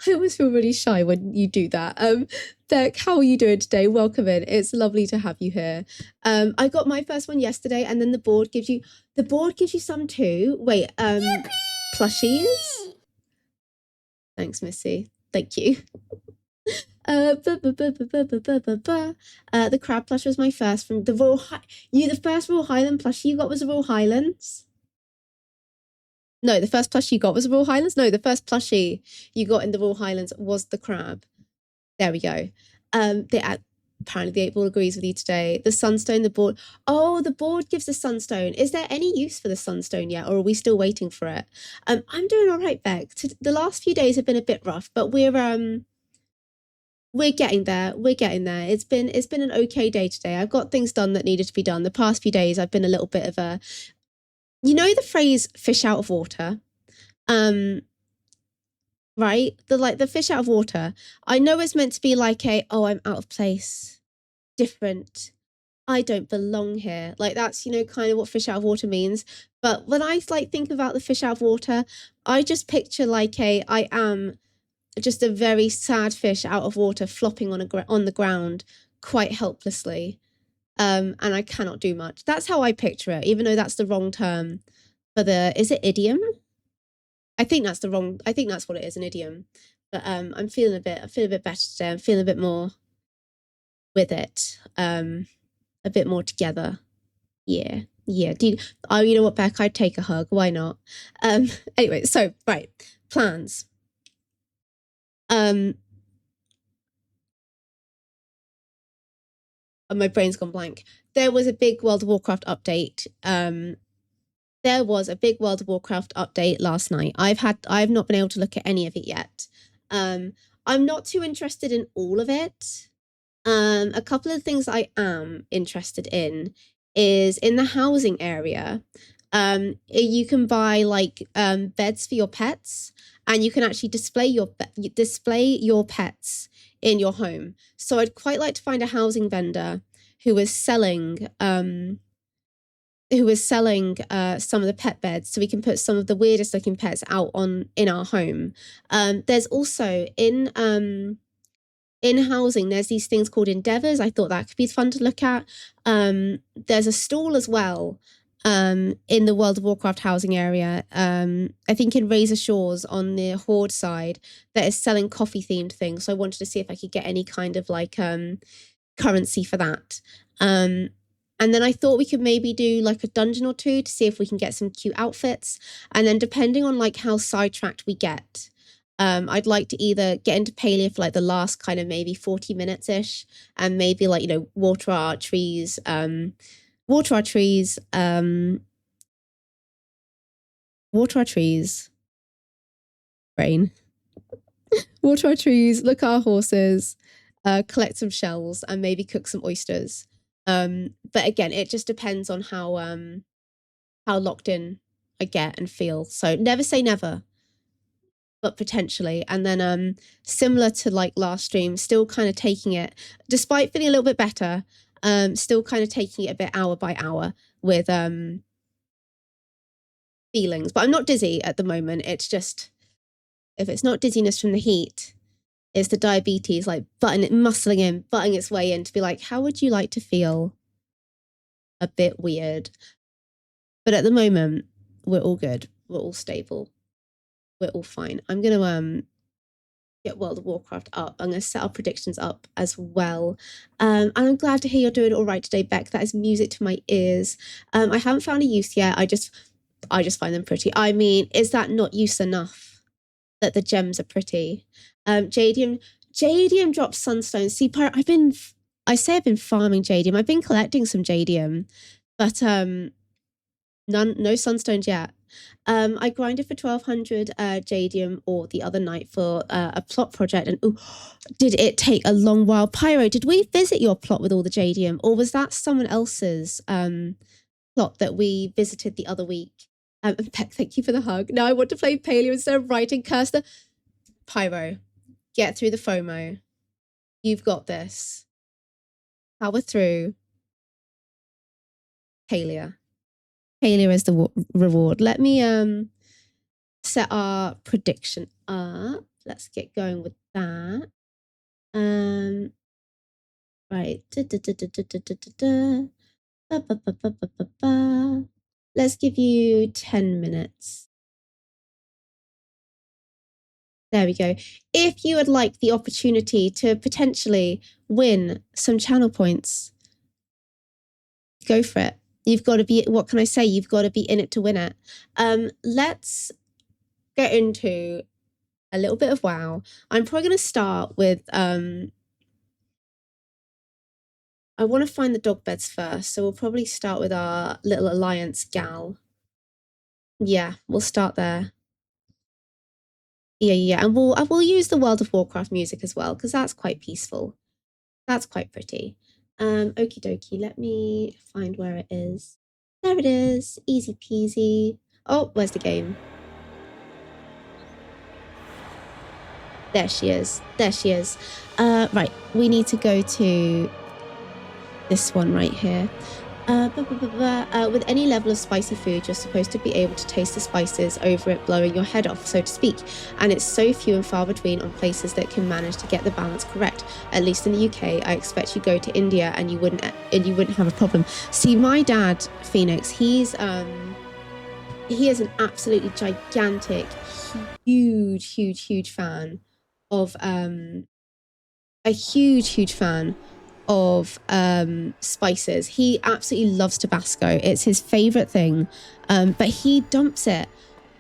always feel really shy when you do that. Beck, how are you doing today? Welcome in. It's lovely to have you here. I got my first one yesterday, and then the board gives you some too. Wait, plushies? Thanks, Missy. Thank you. The crab plush was my first from the Royal the first Royal Highland plush you got was the Royal Highlands? No, the first plush you got was the Royal Highlands? No, the first plushie you got in the Royal Highlands was the crab. There we go. Apparently the 8 Ball agrees with you today. The sunstone, the board. Oh, the board gives the sunstone. Is there any use for the sunstone yet, or are we still waiting for it? I'm doing all right, Beck. The last few days have been a bit rough, but we're getting there. It's been an okay day today. I've got things done that needed to be done. The past few days I've been a little bit of a, you know, the phrase fish out of water, right? The fish out of water. I know it's meant to be like I'm out of place, different, I don't belong here. Like that's, you know, kind of what fish out of water means. But when I think about the fish out of water, I just picture I am just a very sad fish out of water flopping on the ground quite helplessly, and I cannot do much. That's how I picture it, even though that's the wrong term for is it idiom? I think that's what it is, an idiom. But I'm feeling a bit better today. I'm feeling a bit more with it, a bit more together. Yeah. You know what, Beck, I'd take a hug, why not? Anyway, so right, plans. My brain's gone blank. There was a big World of Warcraft update. Last night. I've not been able to look at any of it yet. I'm not too interested in all of it. A couple of things I am interested in is in the housing area. You can buy beds for your pets, and you can actually display your pets in your home. So I'd quite like to find a housing vendor who is selling some of the pet beds, so we can put some of the weirdest looking pets out in our home. There's also in housing, there's these things called endeavors. I thought that could be fun to look at. There's a stall as well in the World of Warcraft housing area, I think in Razor Shores on the Horde side, that is selling coffee themed things. So I wanted to see if I could get any kind of currency for that. And then I thought we could maybe do a dungeon or two to see if we can get some cute outfits. And then depending on how sidetracked we get, I'd like to either get into Paleo for the last kind of maybe 40 minutes ish, and maybe water our trees, Water our trees. Rain. Water our trees, look at our horses, collect some shells, and maybe cook some oysters. But again, it just depends on how locked in I get and feel. So never say never, but potentially. And then similar to like last stream, still kind of taking it, despite feeling a little bit better, still kind of taking it a bit hour by hour with feelings. But I'm not dizzy at the moment. It's just, if it's not dizziness from the heat, it's the diabetes like butting its way in to be like, how would you like to feel? A bit weird. But at the moment, we're all good. We're all stable. We're all fine. I'm going to get World of Warcraft up. I'm going to set our predictions up as well. And I'm glad to hear you're doing all right today, Beck. That is music to my ears. I haven't found a use yet. I just find them pretty. I mean, is that not use enough that the gems are pretty? Jadium drops sunstone. See, I've been farming Jadium. I've been collecting some Jadium, but no sunstones yet. I grinded for 1200 Jadium ore the other night for a plot project, and ooh, did it take a long while. Pyro, did we visit your plot with all the Jadium, or was that someone else's plot that we visited the other week? Peck, thank you for the hug. Now I want to play Paleo instead of writing. Curse the Pyro. Get through the FOMO. You've got this. Power through. Paleo. Paleo is the reward. Let me set our prediction up. Let's get going with that. Right. Let's give you 10 minutes. There we go. If you would like the opportunity to potentially win some channel points, go for it. You've got to be, what can I say? You've got to be in it to win it. Let's get into a little bit of WoW. I'm probably going to start with, I want to find the dog beds first. So we'll probably start with our little alliance gal. Yeah, we'll start there. Yeah. And we'll use the World of Warcraft music as well, because that's quite peaceful. That's quite pretty. Okie dokie, let me find where it is. There it is, easy peasy. Oh, where's the game? There she is. Right, we need to go to this one right here. With any level of spicy food, you're supposed to be able to taste the spices over it blowing your head off, so to speak. And it's so few and far between on places that can manage to get the balance correct. At least in the UK, I expect you go to India and you wouldn't have a problem. See, my dad, Phoenix, he is an absolutely gigantic, huge fan of a huge fan of spices. He absolutely loves Tabasco. It's his favorite thing, but he dumps it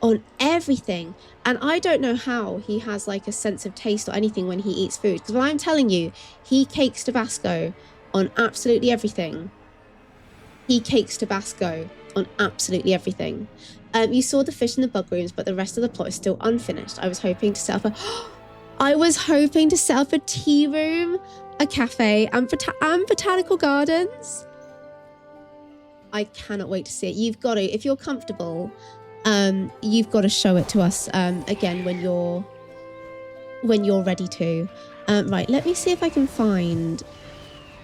on everything, and I don't know how he has like a sense of taste or anything when he eats food, because when I'm telling you, he cakes Tabasco on absolutely everything. You saw the fish in the bug rooms, but the rest of the plot is still unfinished. I was hoping to set up a tea room, a cafe, and botanical gardens. I cannot wait to see it. You've got to, if you're comfortable, you've got to show it to us again when you're ready to. Right, let me see if I can find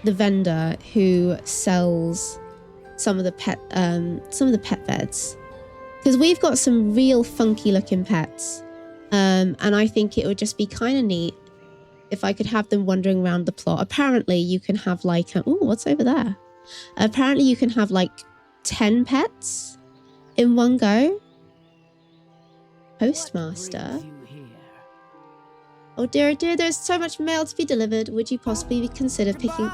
the vendor who sells some of the pet beds, because we've got some real funky looking pets, and I think it would just be kind of neat if I could have them wandering around the plot. Apparently you can have like what's over there? Apparently you can have like 10 pets in one go. Postmaster. Oh dear, there's so much mail to be delivered. Would you possibly consider picking...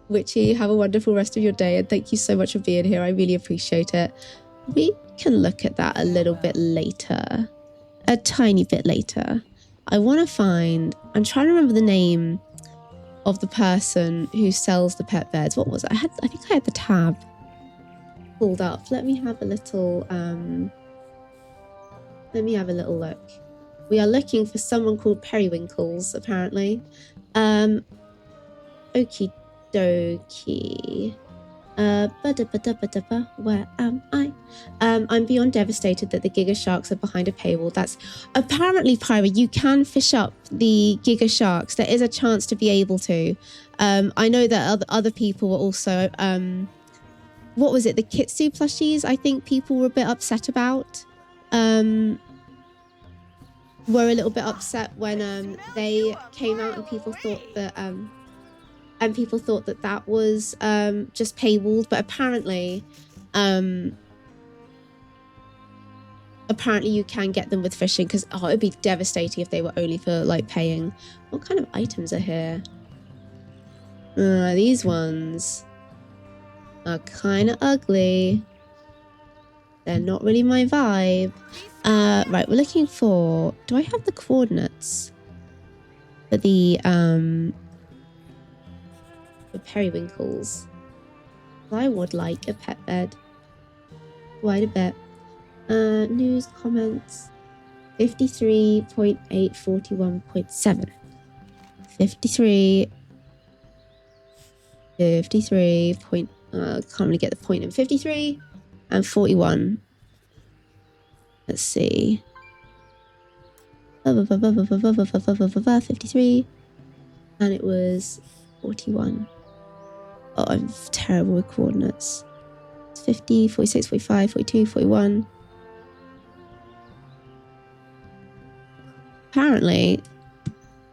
Witchy, have a wonderful rest of your day, and thank you so much for being here. I really appreciate it. We can look at that a little bit later. A tiny bit later. I want to find... I'm trying to remember the name of the person who sells the pet beds. What was it? I think I had the tab pulled up. Let me have a little look. We are looking for someone called Periwinkles, apparently. Okie dokie. Where am I? I'm beyond devastated that the Giga Sharks are behind a paywall. That's apparently, Pyra, you can fish up the Giga Sharks. There is a chance to be able to. I know that other people were also, what was it? The Kitsu plushies, I think people were a bit upset about. Were a little bit upset when they came out and people thought that that was just paywalled, but apparently you can get them with fishing, because it'd be devastating if they were only for like paying. What kind of items are here? These ones are kind of ugly. They're not really my vibe. Right, we're looking for, do I have the coordinates for the periwinkles? I would like a pet bed quite a bit. News, comments, 53.841.7. 53 point, can't really get the point in 53 and 41. Let's see. 53 and it was 41. Oh, I'm terrible with coordinates. It's 50, 46, 45, 42, 41. Apparently,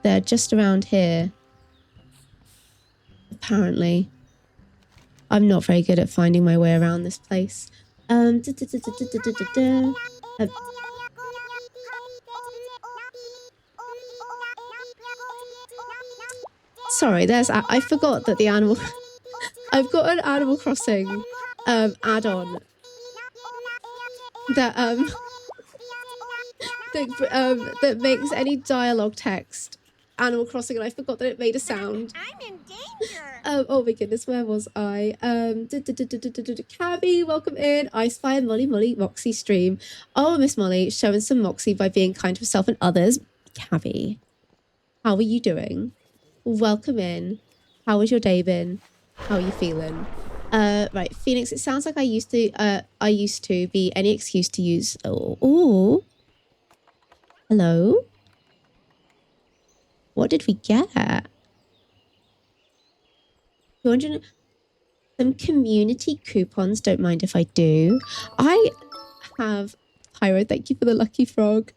they're just around here. Apparently. I'm not very good at finding my way around this place. Sorry, I forgot that the animal... I've got an Animal Crossing add-on that that makes any dialogue text Animal Crossing, and I forgot that it made a sound. I'm in danger. Oh my goodness, where was I? Cabby, welcome in. I spy Molly Moxie stream. Oh, Miss Molly, showing some Moxie by being kind to herself and others. Cabby, how are you doing? Welcome in. How has your day been? How are you feeling? Right, Phoenix, it sounds like I used to be any excuse to use. Oh. Hello? What did we get? 200, some community coupons. Don't mind if I do. I have, Pyro, thank you for the lucky frog.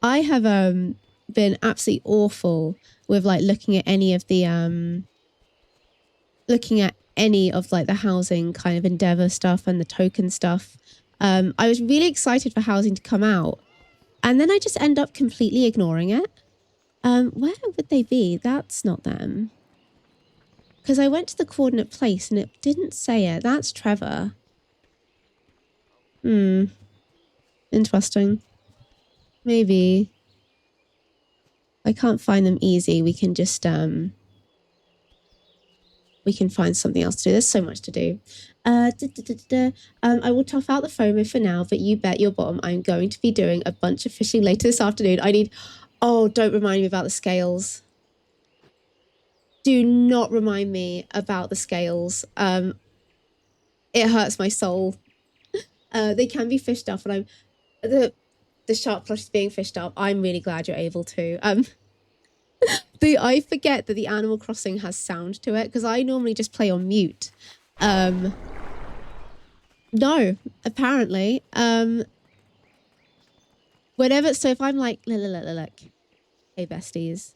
I have been absolutely awful with like looking at any of the the housing kind of endeavor stuff and the token stuff. I was really excited for housing to come out, and then I just end up completely ignoring it. Where would they be? That's not them. Because I went to the coordinate place and it didn't say it. That's Trevor. Interesting. Maybe. I can't find them easy. We can just, we can find something else to do. There's so much to do. I will tough out the FOMO for now, but you bet your bottom I'm going to be doing a bunch of fishing later this afternoon. Oh, don't remind me about the scales. Do not remind me about the scales. It hurts my soul. They can be fished up, and the shark plush is being fished up. I'm really glad you're able to. I forget that the Animal Crossing has sound to it, because I normally just play on mute. No, apparently. Whenever, so if I'm like, look. Hey, besties.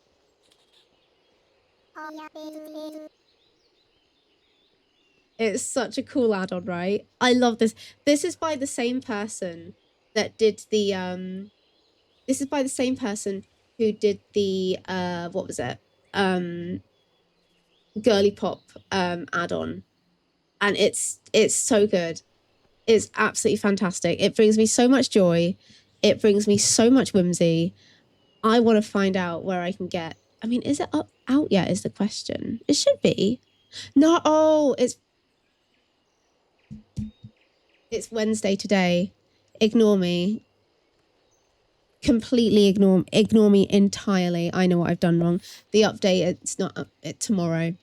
It's such a cool add-on, right? I love this. This is by the same person that did the this is by the same person who did the what was it? Girly Pop add-on. And it's so good. It's absolutely fantastic. It brings me so much joy. It brings me so much whimsy. I want to find out where I can get I mean, is it out yet is the question. It should be. No, oh, it's Wednesday today. Ignore me. Completely ignore me entirely. I know what I've done wrong. The update, it's not tomorrow.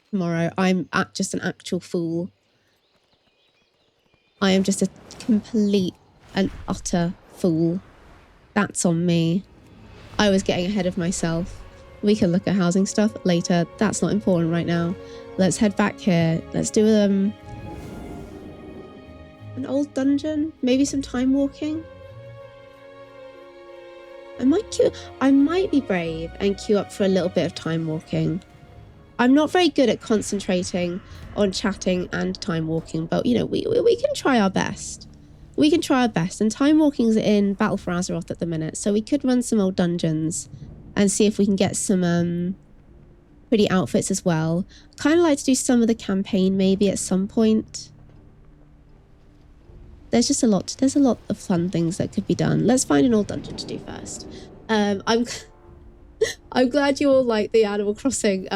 Tomorrow. I'm just an actual fool. I am just a complete and utter fool. That's on me. I was getting ahead of myself. We can look at housing stuff later. That's not important right now. Let's head back here. Let's do an old dungeon. Maybe some time walking. I might be brave and queue up for a little bit of time walking. I'm not very good at concentrating on chatting and time walking, but you know, we can try our best. We can try our best, and time walking's in Battle for Azeroth at the minute, so we could run some old dungeons and see if we can get some pretty outfits as well. Kind of like to do some of the campaign maybe at some point. There's a lot of fun things that could be done. Let's find an old dungeon to do first. I'm glad you all like the Animal Crossing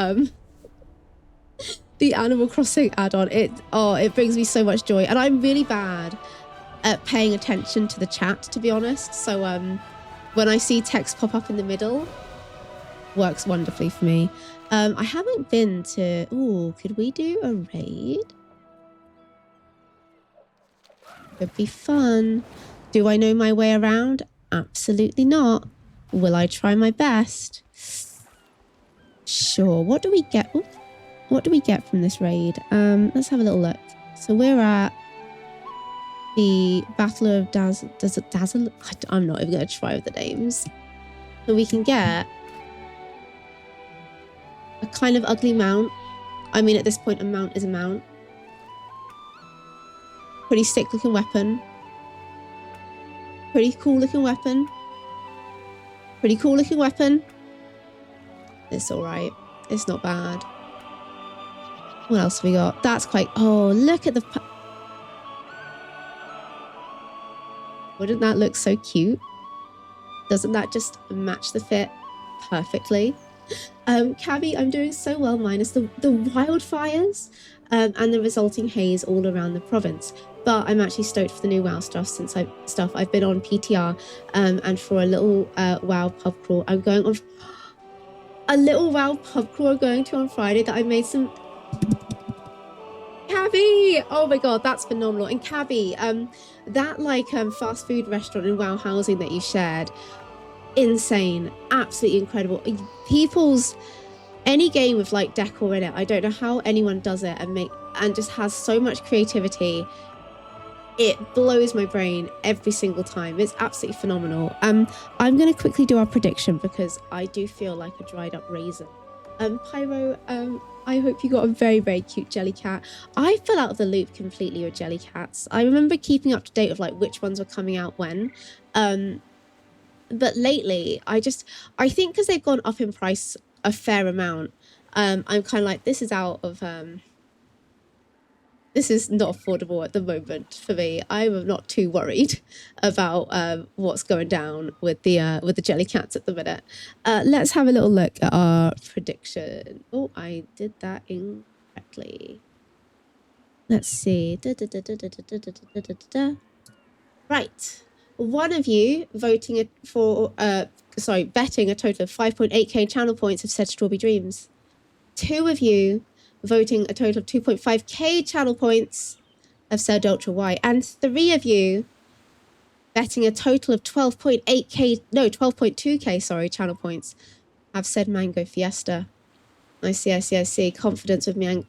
the Animal Crossing add-on. It brings me so much joy, and I'm really bad at paying attention to the chat, to be honest. So when I see text pop up in the middle, works wonderfully for me. I haven't been to... Ooh, could we do a raid? Could be fun. Do I know my way around? Absolutely not. Will I try my best? Sure. What do we get? Ooh, what do we get from this raid? Let's have a little look. So we're at the Battle of Dazzle. I'm not even going to try with the names. So we can get a kind of ugly mount. I mean, at this point, a mount is a mount. Pretty sick looking weapon. Pretty cool looking weapon. Pretty cool looking weapon. It's all right. It's not bad. What else have we got? That's quite... Oh, look at the... Wouldn't that look so cute? Doesn't that just match the fit perfectly? Cabby, I'm doing so well minus the wildfires and the resulting haze all around the province. But I'm actually stoked for the new WoW stuff I've been on PTR and for a little WoW pub crawl. I'm going on a little WoW pub crawl I'm going to on Friday that I made some... Cabby! Oh my god, that's phenomenal. And Cabby, that like fast food restaurant in WoW Housing that you shared, insane, absolutely incredible. Any game with like decor in it, I don't know how anyone does it and just has so much creativity. It blows my brain every single time. It's absolutely phenomenal. I'm gonna quickly do our prediction because I do feel like a dried up raisin. Pyro, I hope you got a very, very cute jelly cat. I fell out of the loop completely with jelly cats. I remember keeping up to date with like which ones were coming out when. But lately, I think because they've gone up in price a fair amount, I'm kind of like, this is out of... this is not affordable at the moment for me. I'm not too worried about what's going down with the jelly cats at the minute. Let's have a little look at our prediction. Oh, I did that incorrectly. Let's see. Right. One of you betting a total of 5.8k channel points have said Strawberry Dreams. Two of you voting a total of 2.5k channel points have said Ultra White, and three of you betting a total of 12.2k channel points have said Mango Fiesta. I see. Confidence with Mango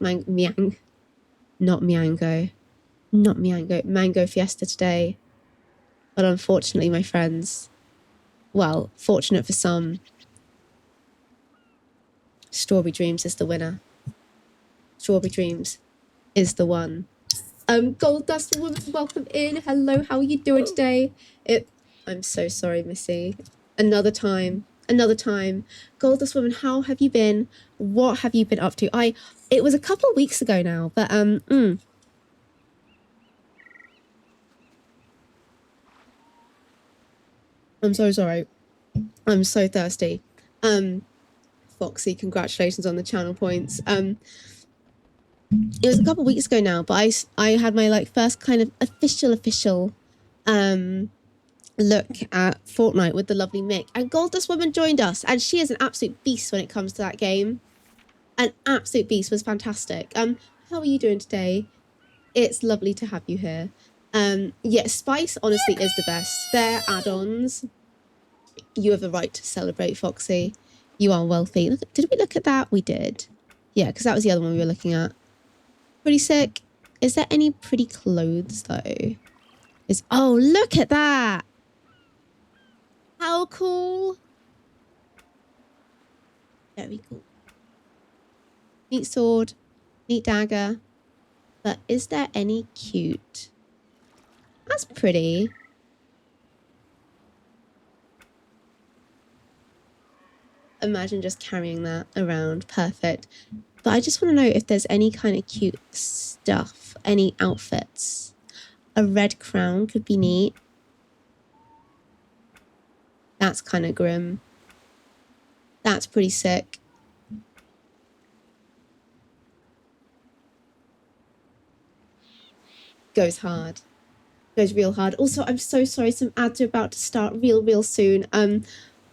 Fiesta today. But unfortunately, my friends, well, fortunate for some, Strawberry Dreams is the winner. Strawberry Dreams is the one. Gold Dust Woman, welcome in. Hello, how are you doing today? I'm so sorry, Missy. Another time. Gold Dust Woman, how have you been? What have you been up to? It was a couple of weeks ago now, but I'm so sorry. I'm so thirsty. For Foxy, congratulations on the channel points. It was a couple weeks ago now, but I had my like first kind of official look at Fortnite with the lovely Mick, and Goldust Woman joined us, and she is an absolute beast when it comes to that game. An absolute beast, was fantastic. How are you doing today? It's lovely to have you here. Yeah, Spice honestly is the best. Their add-ons, you have a right to celebrate, Foxy. You are wealthy. Look, did we look at that? We did. Yeah, because that was the other one we were looking at. Pretty sick. Is there any pretty clothes though? Oh, look at that. How cool. Very cool. Neat sword, neat dagger. But is there any cute? That's pretty. Imagine just carrying that around. Perfect. But I just want to know if there's any kind of cute stuff, any outfits. A red crown could be neat. That's kind of grim. That's pretty sick. Goes hard. Goes real hard. Also, I'm so sorry. Some ads are about to start real soon.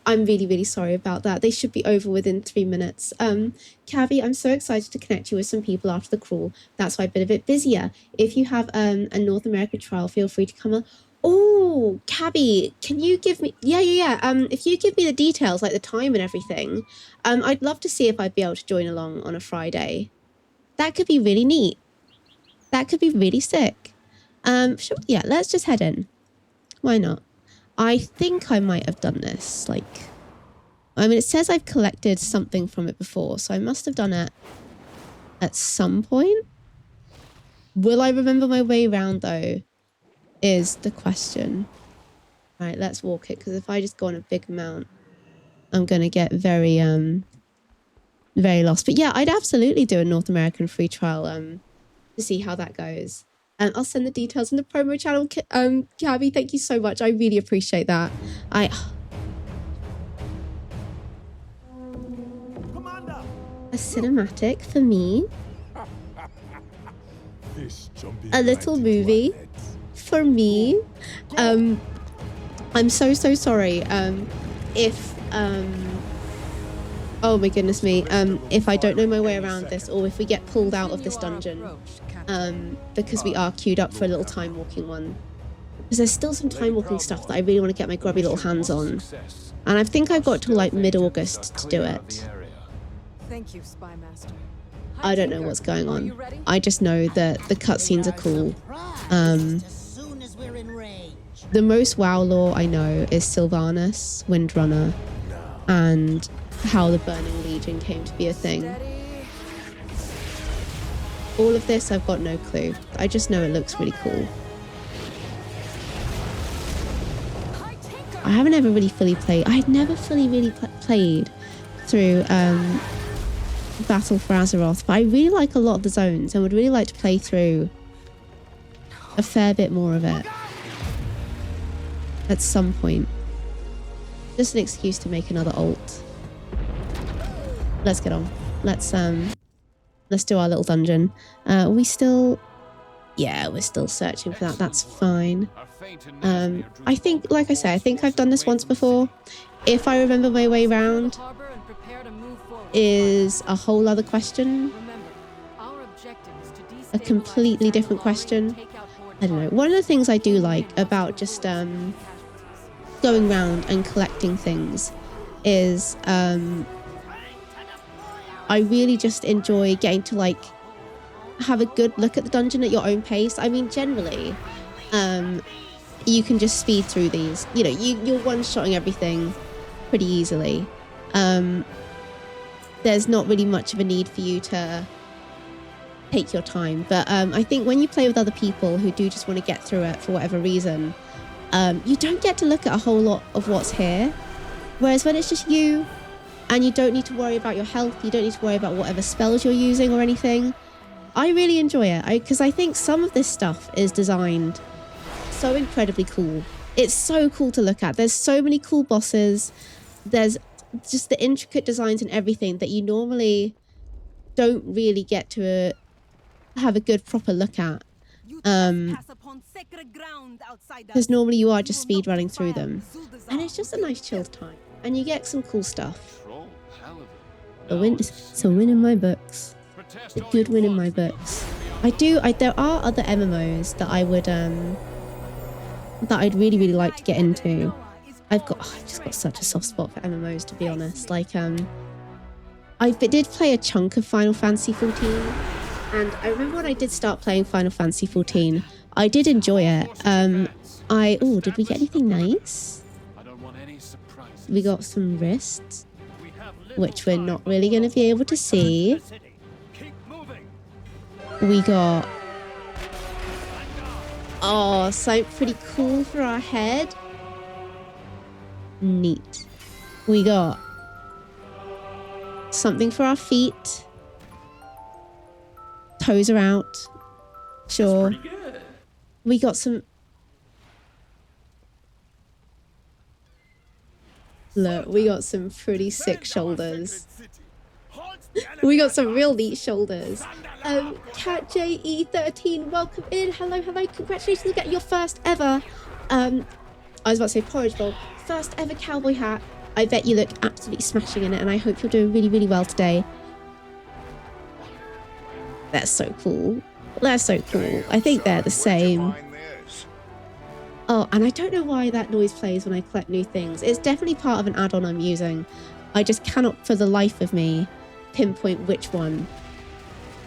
I'm really sorry about that. They should be over within 3 minutes. Cavi, I'm so excited to connect you with some people after the crawl. That's why I've been a bit busier. If you have a North America trial, feel free to come on. Oh, Cavi, can you give me... Yeah. If you give me the details, like the time and everything, I'd love to see if I'd be able to join along on a Friday. That could be really neat. That could be really sick. Sure, yeah, let's just head in. Why not? I think I might have done this, like... I mean, it says I've collected something from it before, so I must have done it at some point. Will I remember my way around, though, is the question. Right, let's walk it, because if I just go on a big amount, I'm going to get very lost. But yeah, I'd absolutely do a North American free trial to see how that goes. I'll send the details in the promo channel. Gabby, thank you so much. I really appreciate that. Commander. A cinematic for me. A little movie for me. I'm so sorry. If oh my goodness me. If I don't know my way around this, or if we get pulled out of this dungeon. Because we are queued up for a little time walking one. Because there's still some time walking stuff that I really want to get my grubby little hands on. And I think I've got till like mid-August to do it. Thank you, Spy Master. I don't know what's going on. I just know that the cutscenes are cool. The most WoW lore I know is Sylvanas, Windrunner, and how the Burning Legion came to be a thing. All of this, I've got no clue. I just know it looks really cool. I haven't ever really fully played. I'd never fully really played through Battle for Azeroth, but I really like a lot of the zones and would really like to play through a fair bit more of it at some point. Just an excuse to make another ult. Let's get on. Let's do our little dungeon. We still... Yeah, we're still searching for that. That's fine. I think, like I say, I think I've done this once before. If I remember my way around is a whole other question. A completely different question. I don't know. One of the things I do like about just going around and collecting things is... I really just enjoy getting to like have a good look at the dungeon at your own pace. I mean, generally, you can just speed through these. You know, you're one-shotting everything pretty easily. There's not really much of a need for you to take your time. But I think when you play with other people who do just want to get through it for whatever reason, you don't get to look at a whole lot of what's here. Whereas when it's just you, and you don't need to worry about your health, you don't need to worry about whatever spells you're using or anything. I really enjoy it, because I think some of this stuff is designed so incredibly cool. It's so cool to look at. There's so many cool bosses. There's just the intricate designs and everything that you normally don't really get to have a good proper look at. Because normally you are just speed running through them, and it's just a nice chilled time, and you get some cool stuff. It's a win in my books. A good win in my books. There are other MMOs that I would that I'd really like to get into. I've just got such a soft spot for MMOs, to be honest. Like I did play a chunk of Final Fantasy 14, and I remember when I did start playing Final Fantasy 14, I did enjoy it. Did we get anything nice? We got some wrists, which we're not really going to be able to see. We got something pretty cool for our head. Neat. We got something for our feet. Toes are out. Sure. We got some... Look, we got some pretty sick shoulders. We got some real neat shoulders. Cat JE13, welcome in. Hello. Congratulations on getting your first ever... I was about to say porridge bowl. First ever cowboy hat. I bet you look absolutely smashing in it, and I hope you're doing really well today. That's so cool. That's so cool. I think they're the same. Oh, and I don't know why that noise plays when I collect new things. It's definitely part of an add-on I'm using. I just cannot for the life of me pinpoint which one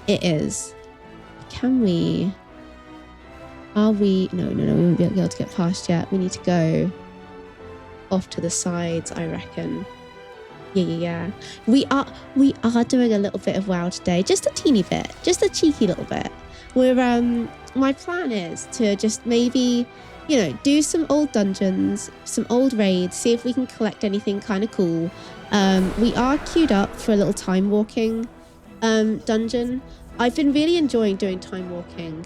it is. Can we... Are we... No, we won't be able to get past yet. We need to go off to the sides, I reckon. Yeah. We are doing a little bit of WoW today. Just a teeny bit. Just a cheeky little bit. We're, my plan is to just maybe... do some old dungeons, some old raids, see if we can collect anything kind of cool. We are queued up for a little time walking dungeon. I've been really enjoying doing time walking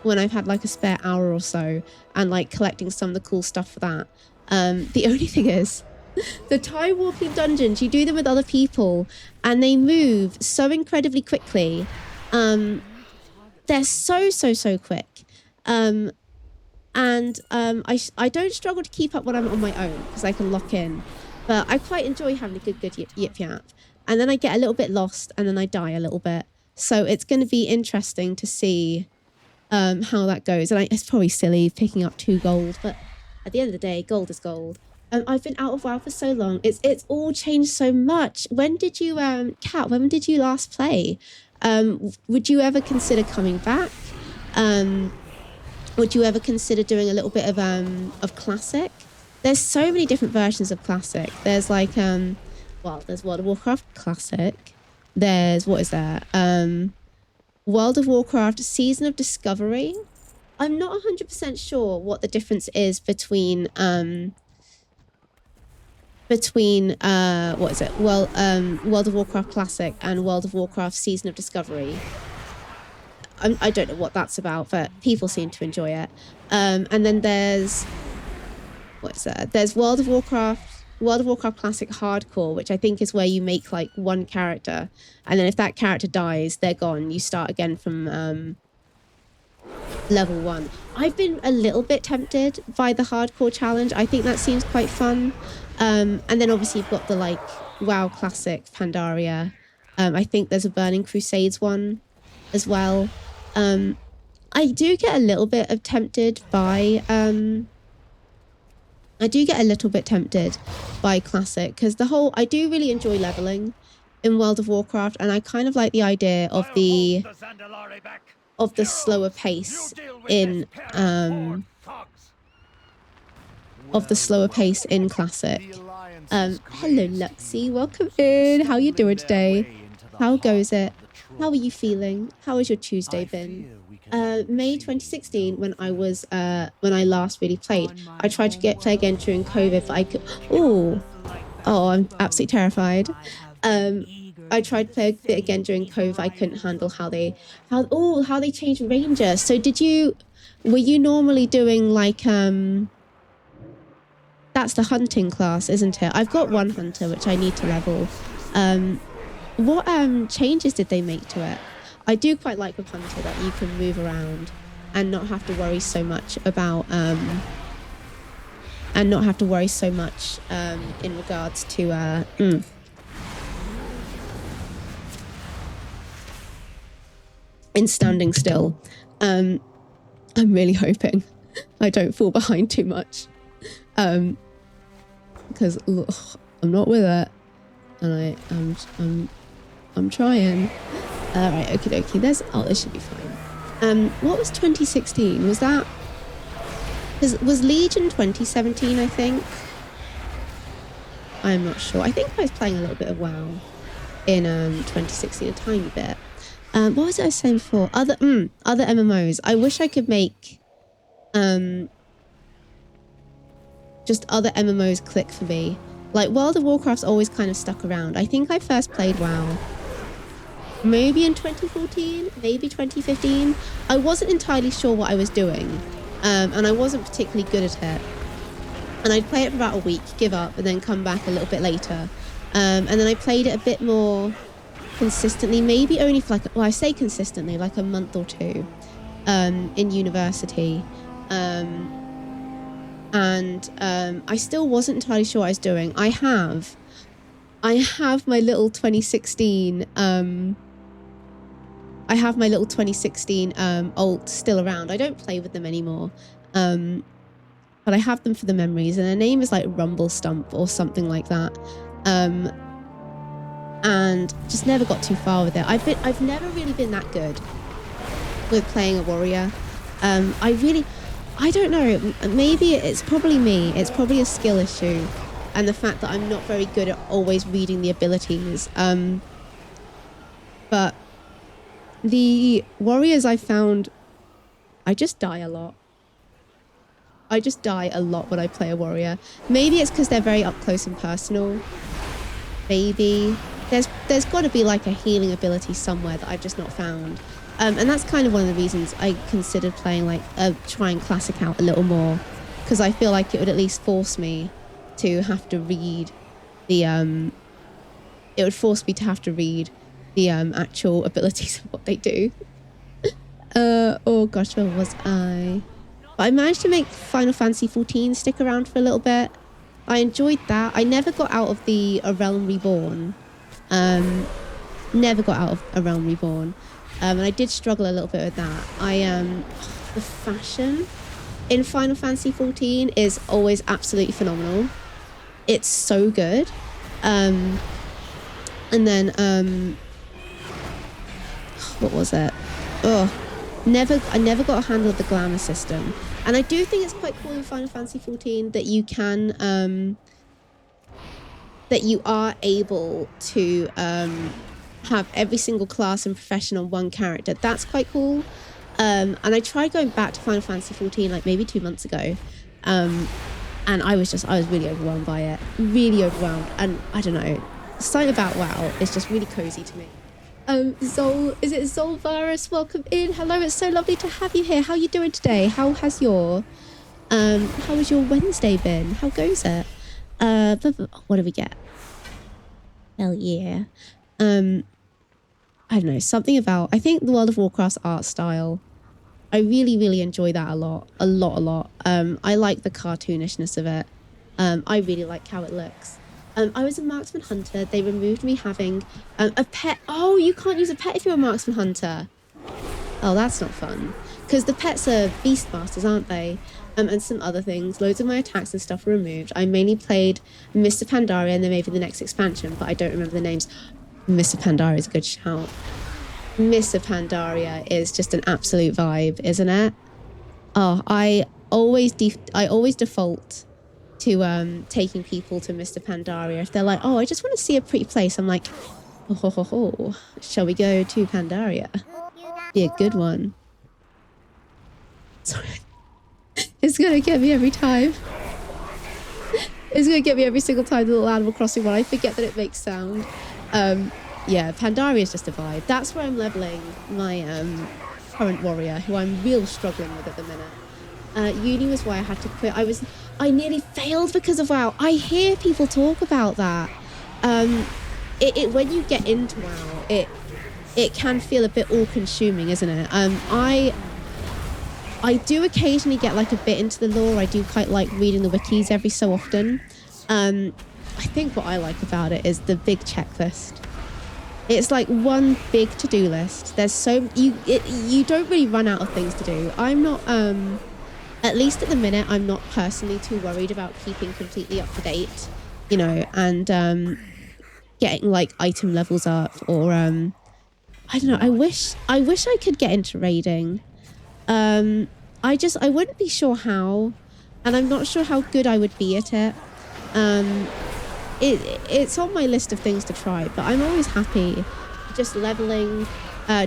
when I've had like a spare hour or so, and like collecting some of the cool stuff for that. The only thing is, the time walking dungeons, you do them with other people and they move so incredibly quickly. They're so quick. I don't struggle to keep up when I'm on my own because I can lock in, but I quite enjoy having a good yip yap, and then I get a little bit lost and then I die a little bit, so it's going to be interesting to see how that goes. And it's probably silly picking up 2 gold, but at the end of the day, gold is gold. I've been out of WoW for so long. It's all changed so much. When did you Kat, when did you last play? Would you ever consider coming back? Would you ever consider doing a little bit of classic? There's so many different versions of classic. There's like there's World of Warcraft classic. There's World of Warcraft Season of Discovery. I'm not 100% sure what the difference is between World of Warcraft Classic and World of Warcraft Season of Discovery. I don't know what that's about, but people seem to enjoy it. And then there's there's World of Warcraft Classic Hardcore, which I think is where you make like one character, and then if that character dies, they're gone. You start again from level 1. I've been a little bit tempted by the hardcore challenge. I think that seems quite fun. And then obviously you've got the like WoW Classic Pandaria. I think there's a Burning Crusades one as well. I do get a little bit tempted by Classic, because I do really enjoy leveling in World of Warcraft, and I kind of like the idea of the slower pace in Classic. Hello Luxie, welcome in. How you doing today? How goes it? How are you feeling? How has your Tuesday been? May 2016, when I last really played. I tried to play again during COVID, but I could. Oh, I'm absolutely terrified. I tried to play a bit again during COVID. I couldn't handle how they changed Ranger. So were you normally doing like that That's the hunting class, isn't it? I've got one hunter, which I need to level. What changes did they make to it? I do quite like with hunter that you can move around and not have to worry so much about in regards to in standing still. I'm really hoping I don't fall behind too much, because I'm not with it, and I'm trying. Right, okie dokie. This should be fine. What was 2016? Was that? Was Legion 2017? I think. I'm not sure. I think I was playing a little bit of WoW in 2016, a tiny bit. What was I saying before? Other MMOs. I wish I could make just other MMOs click for me. Like World of Warcraft's always kind of stuck around. I think I first played WoW maybe in 2014, maybe 2015. I wasn't entirely sure what I was doing, and I wasn't particularly good at it. And I'd play it for about a week, give up, and then come back a little bit later. And then I played it a bit more consistently, maybe only for like, well, I say consistently, like a month or two, in university. And I still wasn't entirely sure what I was doing. I have my little 2016 ult still around. I don't play with them anymore, but I have them for the memories, and their name is like Rumble Stump or something like that, and just never got too far with it. I've never really been that good with playing a warrior. I don't know, maybe it's probably me, it's probably a skill issue, and the fact that I'm not very good at always reading the abilities, but the warriors I found, I just die a lot. I just die a lot when I play a warrior. Maybe it's because they're very up close and personal. Maybe. There's got to be like a healing ability somewhere that I've just not found. And that's kind of one of the reasons I considered playing like trying classic out a little more, because I feel like it would at least force me to have to read the it would force me to have to read the actual abilities of what they do. Oh gosh, where was I? But I managed to make Final Fantasy XIV stick around for a little bit. I enjoyed that. I never got out of the A Realm Reborn. Never got out of A Realm Reborn. And I did struggle a little bit with that. The fashion in Final Fantasy XIV is always absolutely phenomenal. It's so good. And then what was it? I never got a handle of the glamour system. And I do think it's quite cool in Final Fantasy XIV that you can that you are able to have every single class and profession on one character. That's quite cool. And I tried going back to Final Fantasy XIV like maybe 2 months ago, and I was really overwhelmed by it, really overwhelmed. And I don't know, something about WoW is just really cozy to me. Is it Zolvarus? Welcome in. Hello, it's so lovely to have you here. How are you doing today? How has your Wednesday been? How goes it? What do we get? Hell yeah. I don't know, something about, I think the World of Warcraft's art style, I really, really enjoy that a lot. I like the cartoonishness of it. I really like how it looks. I was a marksman hunter. They removed me having a pet. Oh, you can't use a pet if you're a marksman hunter. Oh, that's not fun. Because the pets are beastmasters, aren't they? And some other things. Loads of my attacks and stuff were removed. I mainly played Mr. Pandaria and then maybe the next expansion, but I don't remember the names. Mr. Pandaria is a good shout. Mr. Pandaria is just an absolute vibe, isn't it? Oh, I always default to taking people to Mr. Pandaria. If they're like, oh, I just want to see a pretty place, I'm like, oh, shall we go to Pandaria? Be a good one. Sorry. It's gonna get me every time. It's gonna get me every single time the little Animal Crossing one. I forget that it makes sound. Yeah, Pandaria is just a vibe. That's where I'm leveling my current warrior, who I'm real struggling with at the minute. Uni was why I had to quit. I nearly failed because of WoW. I hear people talk about that. When you get into WoW, it can feel a bit all-consuming, isn't it? I do occasionally get like a bit into the lore. I do quite like reading the wikis every so often. I think what I like about it is the big checklist. It's like one big to-do list. There's you don't really run out of things to do. I'm not at least at the minute, I'm not personally too worried about keeping completely up to date, you know, and getting like item levels up or I don't know. I wish I could get into raiding. I wouldn't be sure how, and I'm not sure how good I would be at it. It's on my list of things to try, but I'm always happy just leveling,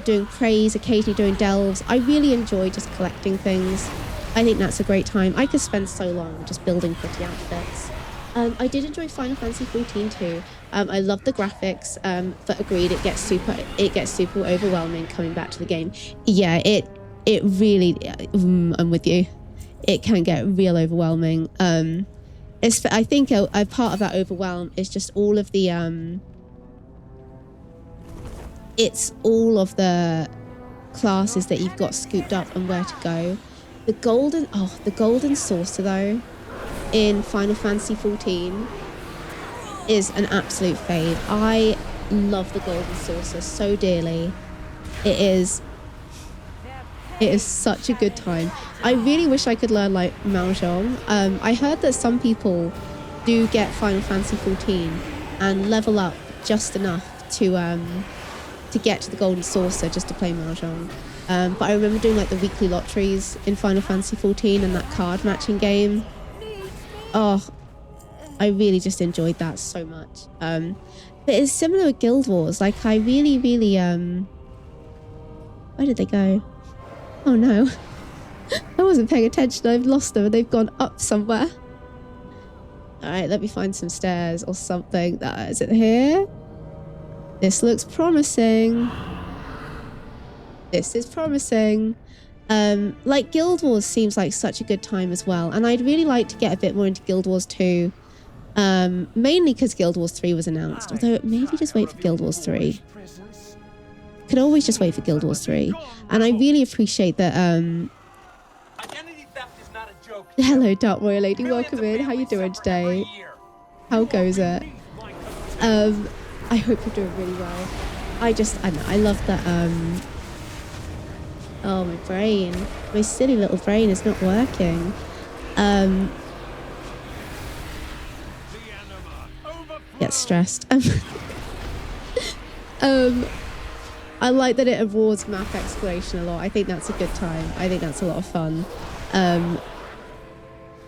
doing praise, occasionally doing delves. I really enjoy just collecting things. I think that's a great time. I could spend so long just building pretty outfits. I did enjoy Final Fantasy 14 too. I love the graphics, but agreed, it gets super overwhelming coming back to the game. Yeah, it really, I'm with you. It can get real overwhelming. I think a part of that overwhelm is just all of the it's all of the classes that you've got scooped up and where to go. The golden saucer though in Final Fantasy 14 is an absolute fave. I love the golden saucer so dearly. It is such a good time. I really wish I could learn like Mahjong. I heard that some people do get Final Fantasy 14 and level up just enough to get to the golden saucer just to play Mahjong. But I remember doing like the weekly lotteries in Final Fantasy 14 and that card matching game. Oh, I really just enjoyed that so much. But it's similar with Guild Wars. Like I really, where did they go? Oh no, I wasn't paying attention. I've lost them and they've gone up somewhere. All right, let me find some stairs or something. Is it here? This looks promising. This is promising. Like Guild Wars seems like such a good time as well. And I'd really like to get a bit more into Guild Wars 2. Mainly because Guild Wars 3 was announced. Although maybe just wait for Guild Wars 3. Could always just wait for Guild Wars 3. And I really appreciate that. Identity theft is not a joke. Hello, Dark Royal Lady. Welcome in. How you doing today? How goes it? I hope you're doing really well. I know, I love that. Oh, my brain. My silly little brain is not working. Get stressed. I like that it awards map exploration a lot. I think that's a good time. I think that's a lot of fun. And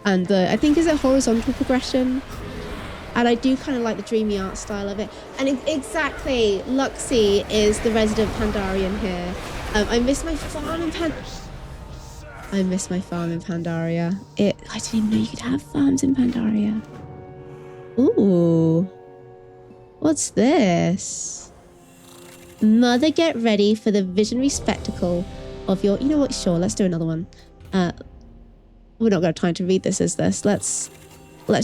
I think is it horizontal progression? And I do kind of like the dreamy art style of it. And exactly, Luxie is the resident Pandarian here. I miss my farm in Pandaria. I didn't even know you could have farms in Pandaria. Ooh. What's this? Mother, get ready for the visionary spectacle of your... You know what? Sure, let's do another one. We're not going to have time to read this as this. Let's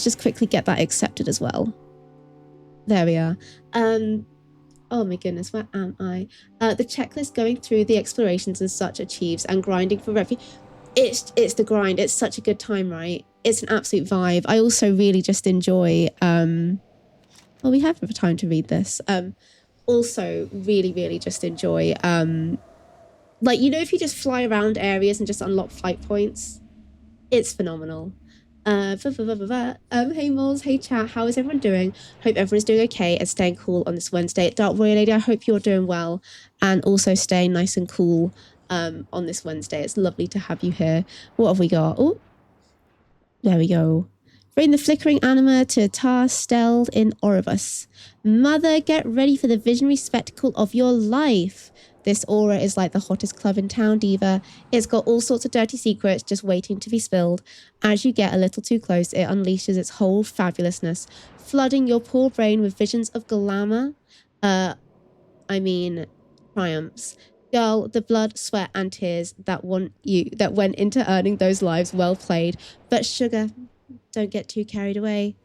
just quickly get that accepted as well. There we are. Oh my goodness, where am I? The checklist going through the explorations and such achieves and grinding for refuge. It's the grind. It's such a good time, right? It's an absolute vibe. I also really just enjoy... well, we have time to read this. Also really just enjoy... like, you know, if you just fly around areas and just unlock fight points, it's phenomenal. Hey Moles, hey chat, how is everyone doing? Hope everyone's doing okay and staying cool on this Wednesday. Dark Royal Lady, I hope you're doing well and also staying nice and cool on this Wednesday. It's lovely to have you here. What have we got? Oh, there we go. Bring the flickering anima to Tar Steld in Oribus. Mother, get ready for the visionary spectacle of your life. This aura is like the hottest club in town, Diva. It's got all sorts of dirty secrets just waiting to be spilled. As you get a little too close, it unleashes its whole fabulousness, flooding your poor brain with visions of glamour. Triumphs. Girl, the blood, sweat, and tears that went into earning those lives, well played. But sugar, Don't get too carried away.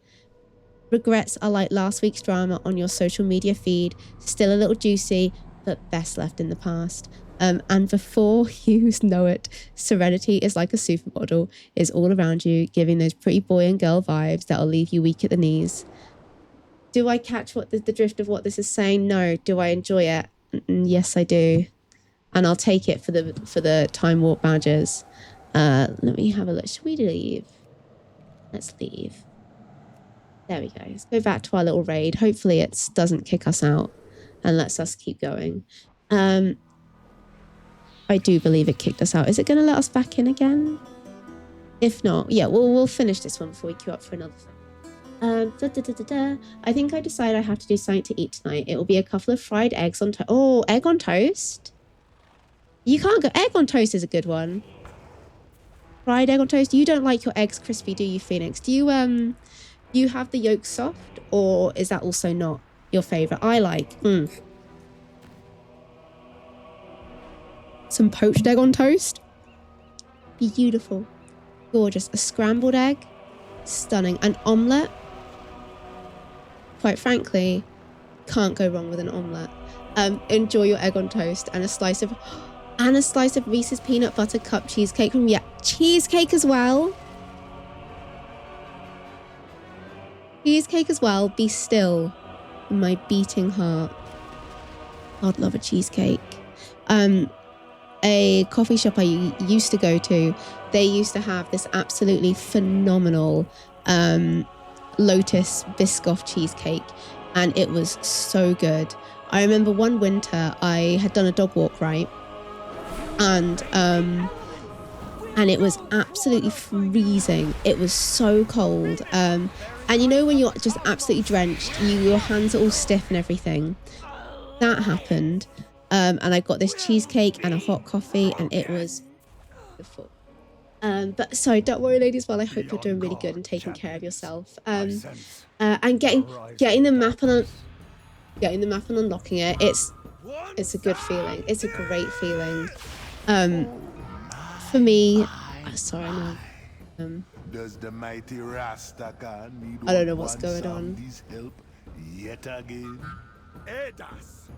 Regrets are like last week's drama on your social media feed. Still a little juicy, but best left in the past. And before you know it, Serenity is like a supermodel, is all around you, giving those pretty boy and girl vibes that'll leave you weak at the knees. Do I catch what the drift of what this is saying? No. Do I enjoy it? Yes, I do. And I'll take it for the time warp badges. Let me have a look. Should we leave? Let's leave. There we go. Let's go back to our little raid. Hopefully it doesn't kick us out and lets us keep going. I do believe it kicked us out. Is it going to let us back in again? If not, yeah, we'll finish this one before we queue up for another thing. I think I decided I have to do something to eat tonight. It will be a couple of fried eggs on toast. Oh, egg on toast? You can't go. Egg on toast is a good one. Fried egg on toast. You don't like your eggs crispy, do you, Phoenix? Do you have the yolk soft, or is that also not your favorite? I like some poached egg on toast. Beautiful. Gorgeous. A scrambled egg. Stunning. An omelette. Quite frankly, can't go wrong with an omelette. Enjoy your egg on toast and a slice of Reese's peanut butter cup cheesecake. Yeah, cheesecake as well. Cheesecake as well. Be still in my beating heart. I'd love a cheesecake. A coffee shop I used to go to, they used to have this absolutely phenomenal Lotus Biscoff cheesecake, and it was so good. I remember one winter I had done a dog walk, right? And it was absolutely freezing. It was so cold. And you know when you're just absolutely drenched, your hands are all stiff and everything. That happened. And I got this cheesecake and a hot coffee, and it was beautiful. But sorry, don't worry, ladies. Well, I hope you're doing really good and taking care of yourself. And getting the map and unlocking it. It's a good feeling. It's a great feeling. For me, sorry, no. Does the mighty Rastaka need I don't know what's going on. help yet again? Aid us,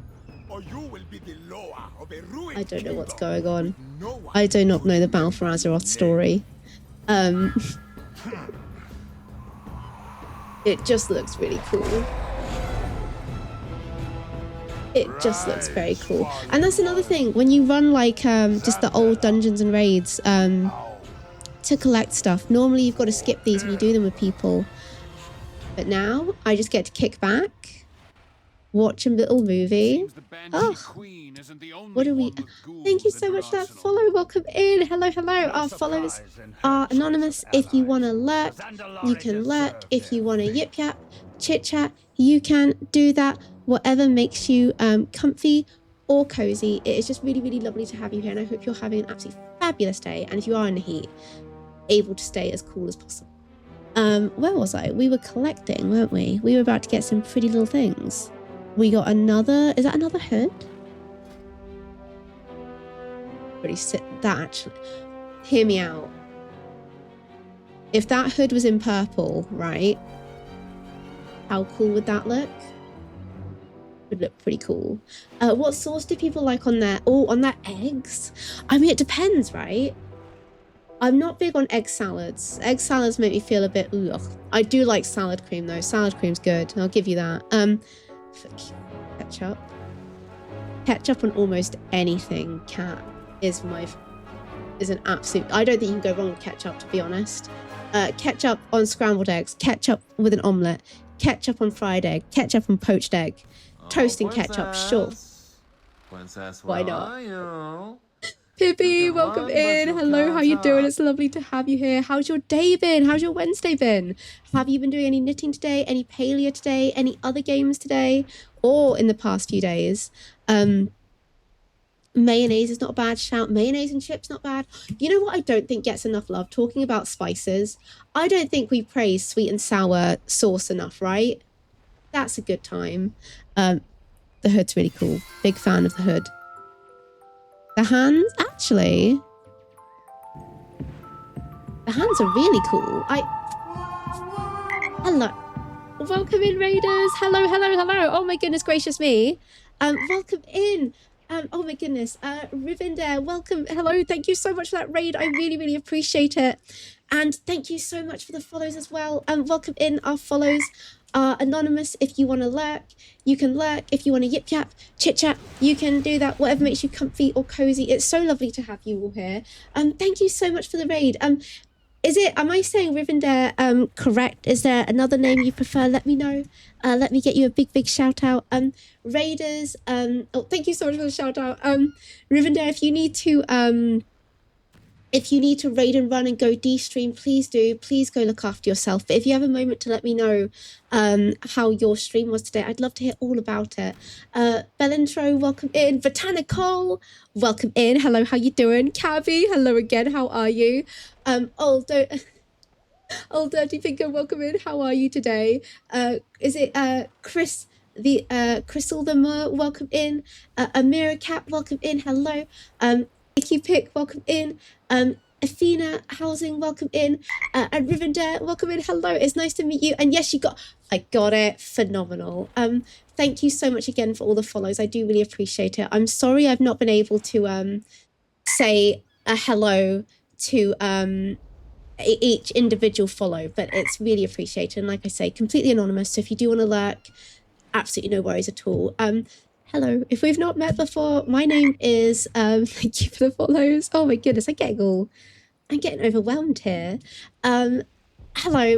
or you will be the lower of a ruined I don't know what's kingdom. going on. No one I do not know the Battle for Azeroth story. It just looks really cool. It just looks very cool. And that's another thing. When you run like just the old dungeons and raids to collect stuff, normally you've got to skip these when you do them with people. But now I just get to kick back, watch a little movie. Oh, what are we? Thank you so much for that follow. Welcome in. Hello, hello. Our followers are anonymous. If you want to lurk, you can lurk. If you want to yip yap, chit chat, you can do that. Whatever makes you comfy or cozy. It is just really, really lovely to have you here, and I hope you're having an absolutely fabulous day. And if you are in the heat, able to stay as cool as possible. Where was I? We were collecting, weren't we? We were about to get some pretty little things. We got another. Is that another hood? Pretty sick. That actually. Hear me out. If that hood was in purple, right? How cool would that look? Would look pretty cool. What sauce do people like on their eggs? I mean, it depends, right? I'm not big on egg salads. Egg salads make me feel a bit ugh. I do like salad cream though. Salad cream's good. I'll give you that. Ketchup. Ketchup on almost anything is an absolute. I don't think you can go wrong with ketchup, to be honest. Ketchup on scrambled eggs. Ketchup with an omelette. Ketchup on fried egg. Ketchup on poached egg. Toasting ketchup, sure. Why not? Pippi, welcome in. Hello, how you doing? It's lovely to have you here. How's your day been? How's your Wednesday been? Have you been doing any knitting today? Any paleo today? Any other games today? Or in the past few days? Mayonnaise is not a bad shout. Mayonnaise and chips, not bad. You know what I don't think gets enough love? Talking about spices. I don't think we praise sweet and sour sauce enough, right? That's a good time. The hood's really cool. Big fan of the hood. The hands, actually. The hands are really cool. Hello. Welcome in, Raiders. Hello, hello, hello. Oh my goodness gracious me. Welcome in. Oh my goodness. Rivendare, welcome. Hello. Thank you so much for that raid. I really, really appreciate it. And thank you so much for the follows as well. Welcome in. Our follows are anonymous. If you want to lurk, you can lurk. If you want to yip yap, chit chat, you can do that. Whatever makes you comfy or cozy. It's so lovely to have you all here. Thank you so much for the raid. Am I saying Rivendare correct? Is there another name you prefer? Let me know. Let me get you a big, big shout out. Raiders, oh, thank you so much for the shout out. Rivendare, if you need to raid and run and go de-stream, please do. Please go look after yourself. But if you have a moment to let me know how your stream was today, I'd love to hear all about it. Belintro, welcome in. Botanical, welcome in. Hello, how you doing? Cabby, hello again. How are you? Old Dirty Finger, welcome in. How are you today? Is it Chris, Crystal the Mer, welcome in. Amira Cat, welcome in. Hello. Icky Pick, welcome in. Athena Housing, welcome in. And Rivendare, welcome in. Hello, it's nice to meet you. And yes, I got it. Phenomenal. Thank you so much again for all the follows. I do really appreciate it. I'm sorry I've not been able to say a hello to each individual follow, but it's really appreciated. And like I say, completely anonymous. So if you do want to lurk, absolutely no worries at all. Hello, if we've not met before, my name is, thank you for the follows. Oh my goodness, I'm getting overwhelmed here. Hello,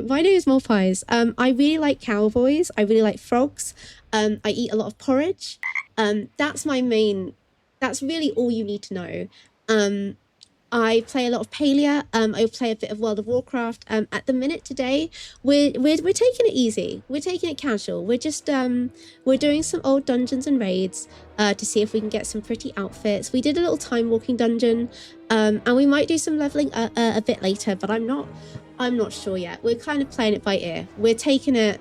my name is Morpies. I really like cowboys. I really like frogs. I eat a lot of porridge. That's really all you need to know. I play a lot of Palia. I play a bit of World of Warcraft. At the minute today, we're taking it easy. We're taking it casual. We're just we're doing some old dungeons and raids to see if we can get some pretty outfits. We did a little time walking dungeon, and we might do some leveling a bit later. But I'm not sure yet. We're kind of playing it by ear. We're taking it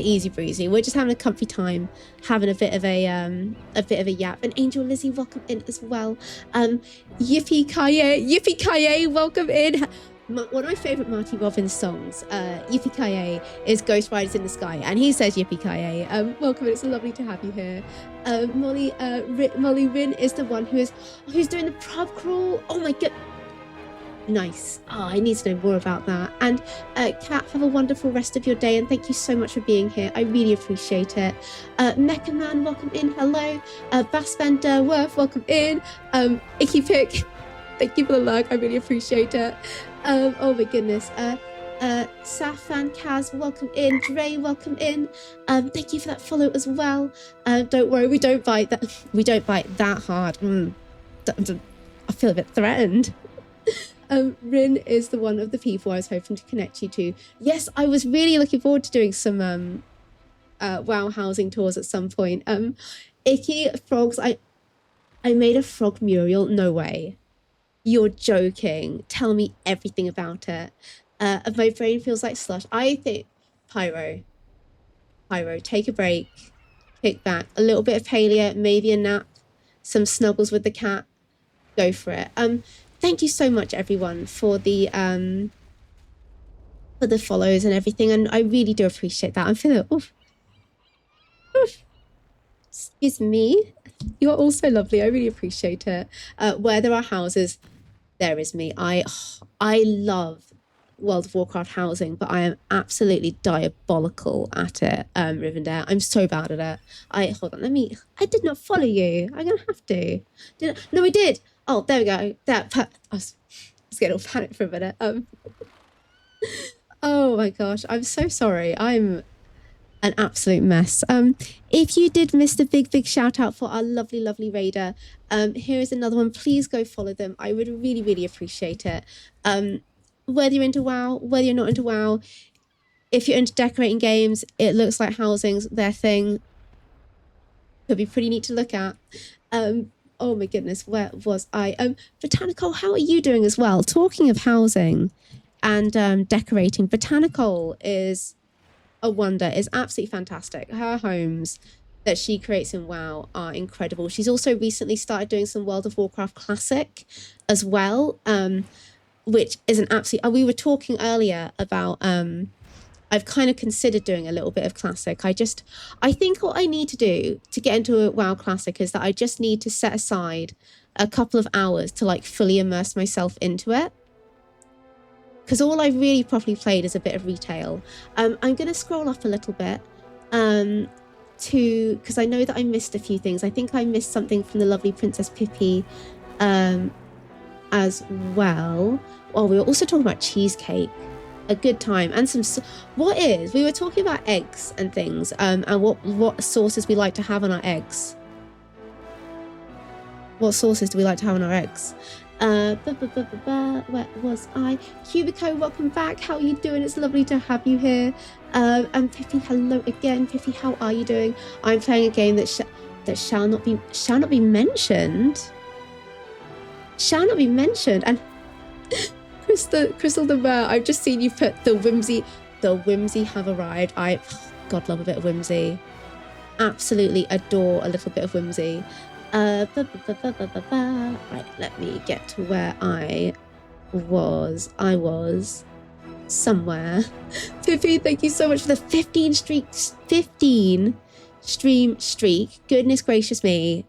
easy breezy. We're just having a comfy time, having a bit of a yap. And Angel Lizzie, welcome in as well. Yippee Kaye, welcome in. One of my favorite Marty Robbins songs, Yippee Kaye, is Ghost Riders in the Sky, and he says Yippee Kaye. Welcome in. It's lovely to have you here. Molly Rin is the one who's doing the pub crawl. Oh my god. Nice. Oh, I need to know more about that. And Kat, have a wonderful rest of your day, and thank you so much for being here. I really appreciate it. Mecha Man, welcome in. Hello. Bassbender Worth, welcome in. Icky Pick, thank you for the lurk. I really appreciate it. Oh my goodness. Safan Kaz, welcome in. Dre, welcome in. Thank you for that follow as well. Don't worry, we don't bite that hard. I feel a bit threatened. Rin is the one of the people I was hoping to connect you to. Yes, I was really looking forward to doing some WoW housing tours at some point. Icky Frogs, I made a frog mural. No way. You're joking. Tell me everything about it. My brain feels like slush. I think Pyro, take a break, kick back, a little bit of Palia, maybe a nap, some snuggles with the cat. Go for it. Thank you so much, everyone, for the follows and everything, and I really do appreciate that. I'm feeling oof. Excuse me. You're also lovely. I really appreciate it. Where there are houses, there is me. I love World of Warcraft housing, but I am absolutely diabolical at it. Rivendare, I'm so bad at it. Hold on. I did not follow you. I'm gonna have to. No, I did. Oh, there we go. I was getting all panicked for a minute. Oh my gosh, I'm so sorry. I'm an absolute mess. If you did miss the big shout out for our lovely raider, here is another one. Please go follow them. I would really appreciate it. Whether you're into WoW, whether you're not into WoW, if you're into decorating games, it looks like housing's their thing. Could be pretty neat to look at. Oh my goodness, where was I? Botanical, how are you doing as well? Talking of housing and decorating, Botanical is a wonder, is absolutely fantastic. Her homes that she creates in WoW are incredible. She's also recently started doing some World of Warcraft Classic as well, which is an absolute... we were talking earlier about I've kind of considered doing a little bit of Classic. I think what I need to do to get into a WoW Classic is that I just need to set aside a couple of hours to like fully immerse myself into it. Because all I've really properly played is a bit of retail. I'm going to scroll up a little bit because I know that I missed a few things. I think I missed something from the lovely Princess Pippi as well. Oh, we were also talking about cheesecake. A good time. And some... we were talking about eggs and things and what sauces we like to have on our eggs. What sauces do we like to have on our eggs? Where was I? Cubico, welcome back. How are you doing? It's lovely to have you here. And Pippi, hello again. Pippi, how are you doing? I'm playing a game that shall not be mentioned. Shall not be mentioned. And Crystal the Bear, I've just seen you put the whimsy have arrived. God love a bit of whimsy. Absolutely adore a little bit of whimsy. Right, let me get to where I was. I was somewhere. Pippi, thank you so much for the 15 stream streak. Goodness gracious me.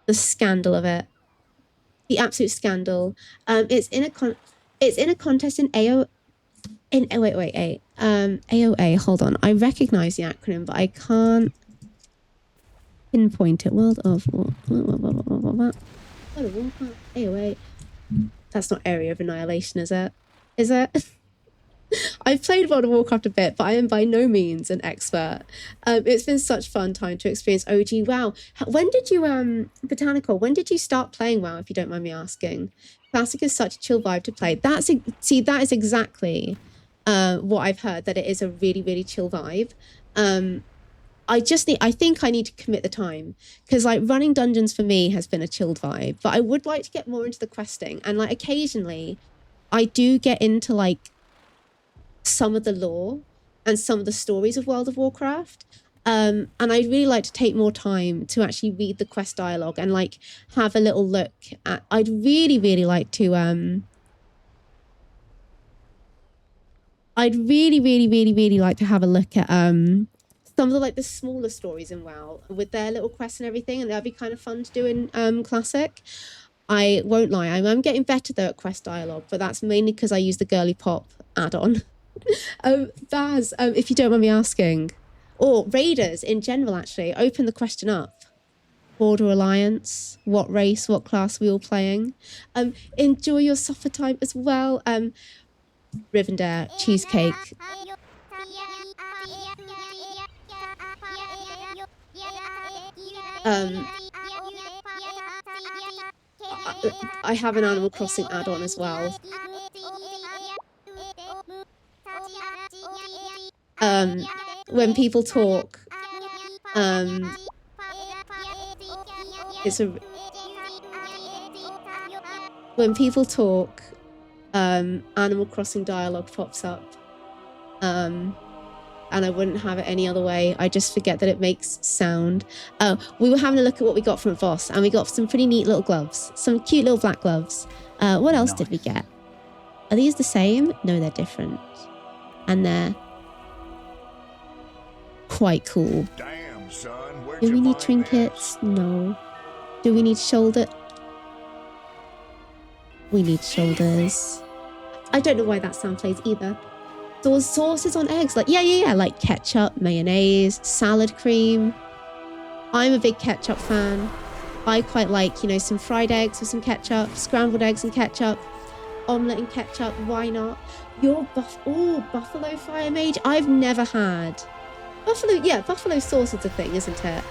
The scandal of it. The absolute scandal. It's in a contest in AOA. Hold on. I recognize the acronym, but I can't pinpoint it. World of AOA. That's not Area of Annihilation, is it? Is it? I've played World of Warcraft a bit, but I am by no means an expert. It's been such fun time to experience OG WoW. When did you, Botanical, when did you start playing WoW, if you don't mind me asking? Classic is such a chill vibe to play. That is exactly what I've heard, that it is a really, really chill vibe. I think I need to commit the time, because like running dungeons for me has been a chilled vibe, but I would like to get more into the questing, and like occasionally I do get into like some of the lore and some of the stories of World of Warcraft. And I'd really like to take more time to actually read the quest dialogue and like have a little look at, I'd really, really like to, I'd really, really, really, really like to have a look at some of the like the smaller stories in WoW with their little quests and everything, and that'd be kind of fun to do in Classic. I won't lie, I'm getting better though at quest dialogue, but that's mainly because I use the Girly Pop add-on. Baz, if you don't mind me asking, or Raiders in general, actually, open the question up. Border Alliance, what race, what class are we all playing? Enjoy your suffer time as well. Rivendare, cheesecake. I have an Animal Crossing add-on as well. When people talk, when people talk, Animal Crossing dialogue pops up, and I wouldn't have it any other way. I just forget that it makes sound. We were having a look at what we got from Voss, and we got some pretty neat little gloves, some cute little black gloves. What else did we get? Are these the same? No, they're different. And they're quite cool. Damn, son, Do we need trinkets? No. Do we need shoulder? We need shoulders. I don't know why that sound plays either. Those sauces on eggs, like yeah, like ketchup, mayonnaise, salad cream. I'm a big ketchup fan. I quite like, you know, some fried eggs with some ketchup, scrambled eggs and ketchup, omelette and ketchup. Why not? Your buffalo fire mage. I've never had buffalo. Yeah, buffalo sauce is a thing, isn't it?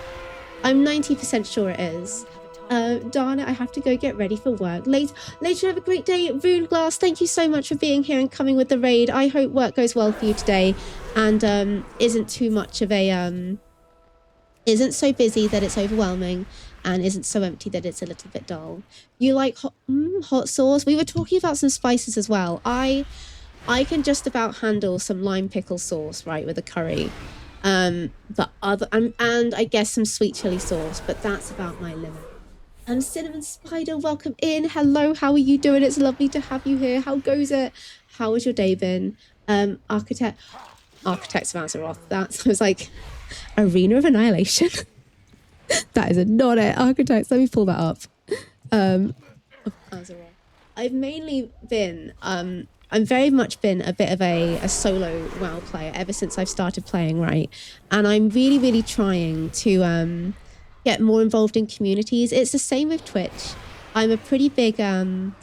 I'm 90% sure it is. Dana, I have to go get ready for work. Later, have a great day. Rune Glass, thank you so much for being here and coming with the raid. I hope work goes well for you today and isn't too much of a isn't so busy that it's overwhelming and isn't so empty that it's a little bit dull. You like hot sauce? We were talking about some spices as well. I can just about handle some lime pickle sauce, right, with a curry. But and I guess some sweet chili sauce, but that's about my limit. Cinnamon Spider, welcome in. Hello, how are you doing? It's lovely to have you here. How goes it? How has your day been? Architect. Architects of Azeroth. That's, I was like, Arena of Annihilation. That is not it. Architects. Let me pull that up. Of Azeroth. I've mainly been, I'm very much been a bit of a solo WoW player ever since I've started playing, right? And I'm really, really trying to get more involved in communities. It's the same with Twitch. I'm a pretty big, I'm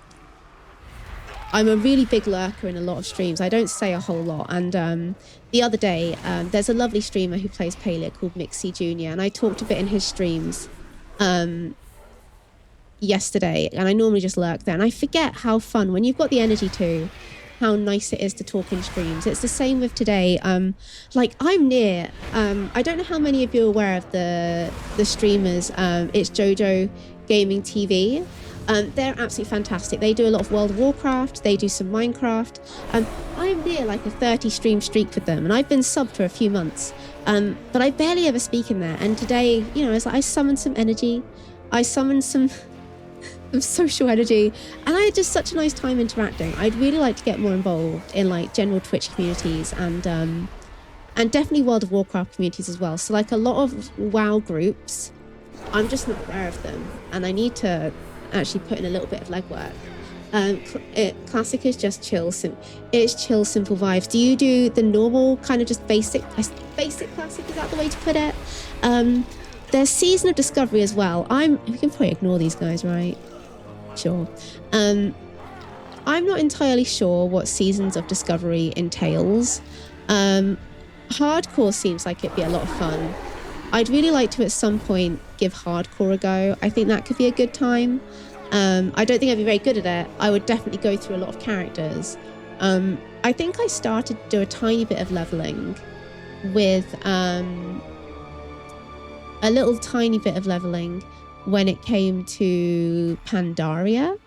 a really big lurker in a lot of streams. I don't say a whole lot. And the other day, there's a lovely streamer who plays Palia called Mixie Jr. And I talked a bit in his streams yesterday. And I normally just lurk there. And I forget how fun, when you've got the energy to, how nice it is to talk in streams. It's the same with today. Like, I'm near, I don't know how many of you are aware of the streamers. It's JoJo Gaming TV. They're absolutely fantastic. They do a lot of World of Warcraft. They do some Minecraft. I'm near like a 30 stream streak with them, and I've been subbed for a few months. But I barely ever speak in there. And today, you know, it's like I summoned some energy. I summoned some social energy, and I had just such a nice time interacting. I'd really like to get more involved in like general Twitch communities and definitely World of Warcraft communities as well. So like a lot of WoW groups, I'm just not aware of them, and I need to actually put in a little bit of legwork. Classic is just chill. It's chill, simple vibes. Do you do the normal kind of just basic classic? Is that the way to put it? There's Season of Discovery as well. We can probably ignore these guys, right? Sure. I'm not entirely sure what Seasons of Discovery entails. Hardcore seems like it'd be a lot of fun. I'd really like to at some point give hardcore a go. I think that could be a good time. I don't think I'd be very good at it. I would definitely go through a lot of characters. I think I started to do a tiny bit of leveling with a little tiny bit of leveling when it came to Pandaria.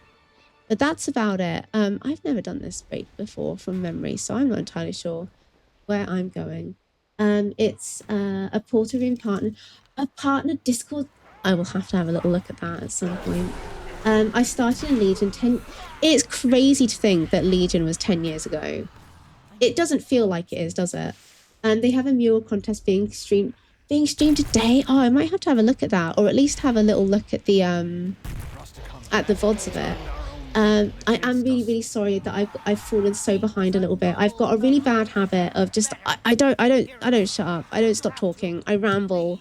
But that's about it. I've never done this raid before from memory, so I'm not entirely sure where I'm going. It's a Portal Room partner Discord. I will have to have a little look at that at some point. I started in Legion it's crazy to think that Legion was 10 years ago. It doesn't feel like it is, does it? And they have a mural contest being streamed today. Oh, I might have to have a look at that, or at least have a little look at the VODs of it. I am really, really sorry that I've fallen so behind a little bit. I've got a really bad habit of just I don't shut up. I don't stop talking. I ramble,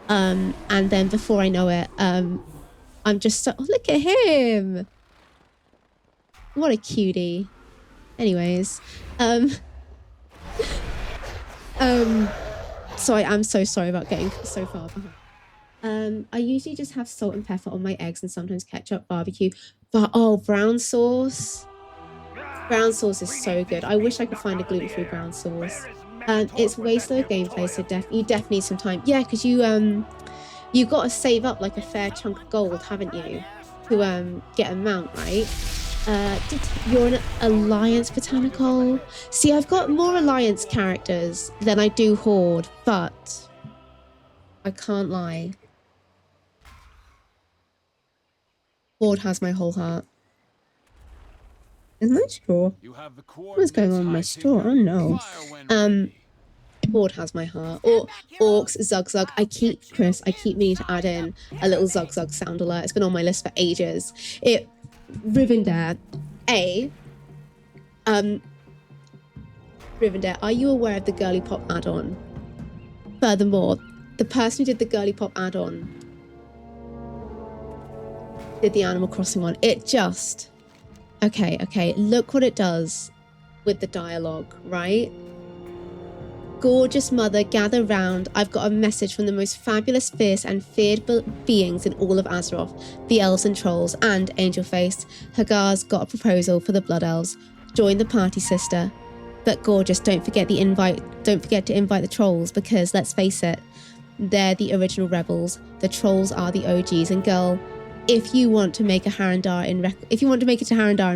and then before I know it, I'm just so, oh, look at him. What a cutie. Anyways, so I am so sorry about getting so far behind. I usually just have salt and pepper on my eggs and sometimes ketchup, barbecue. But oh, brown sauce. Brown sauce is so good. I wish I could find a gluten-free brown sauce. It's way slower gameplay, so you definitely need some time. Yeah, because you've got to save up like a fair chunk of gold, haven't you, to get a mount, right? You're an Alliance Botanical. See, I've got more Alliance characters than I do Horde, but I can't lie. Horde has my whole heart. Isn't that sure? What's going on in my store? Oh no. Horde has my heart. Or Orcs, Zug Zug. I keep meaning to add in a little Zug Zug sound alert. It's been on my list for ages. Rivendare. Rivendare, are you aware of the Girly Pop add-on? Furthermore, the person who did the Girly Pop add-on did the Animal Crossing one. It just... Okay, look what it does with the dialogue, right? Gorgeous mother, gather round. I've got a message from the most fabulous, fierce, and feared beings in all of Azeroth, the elves and trolls, and Angel Face. Hagar's got a proposal for the Blood Elves. Join the party, sister. But gorgeous, don't forget to invite the trolls, because let's face it, they're the original rebels. The trolls are the OGs, and girl, if you want to make it to Harandar in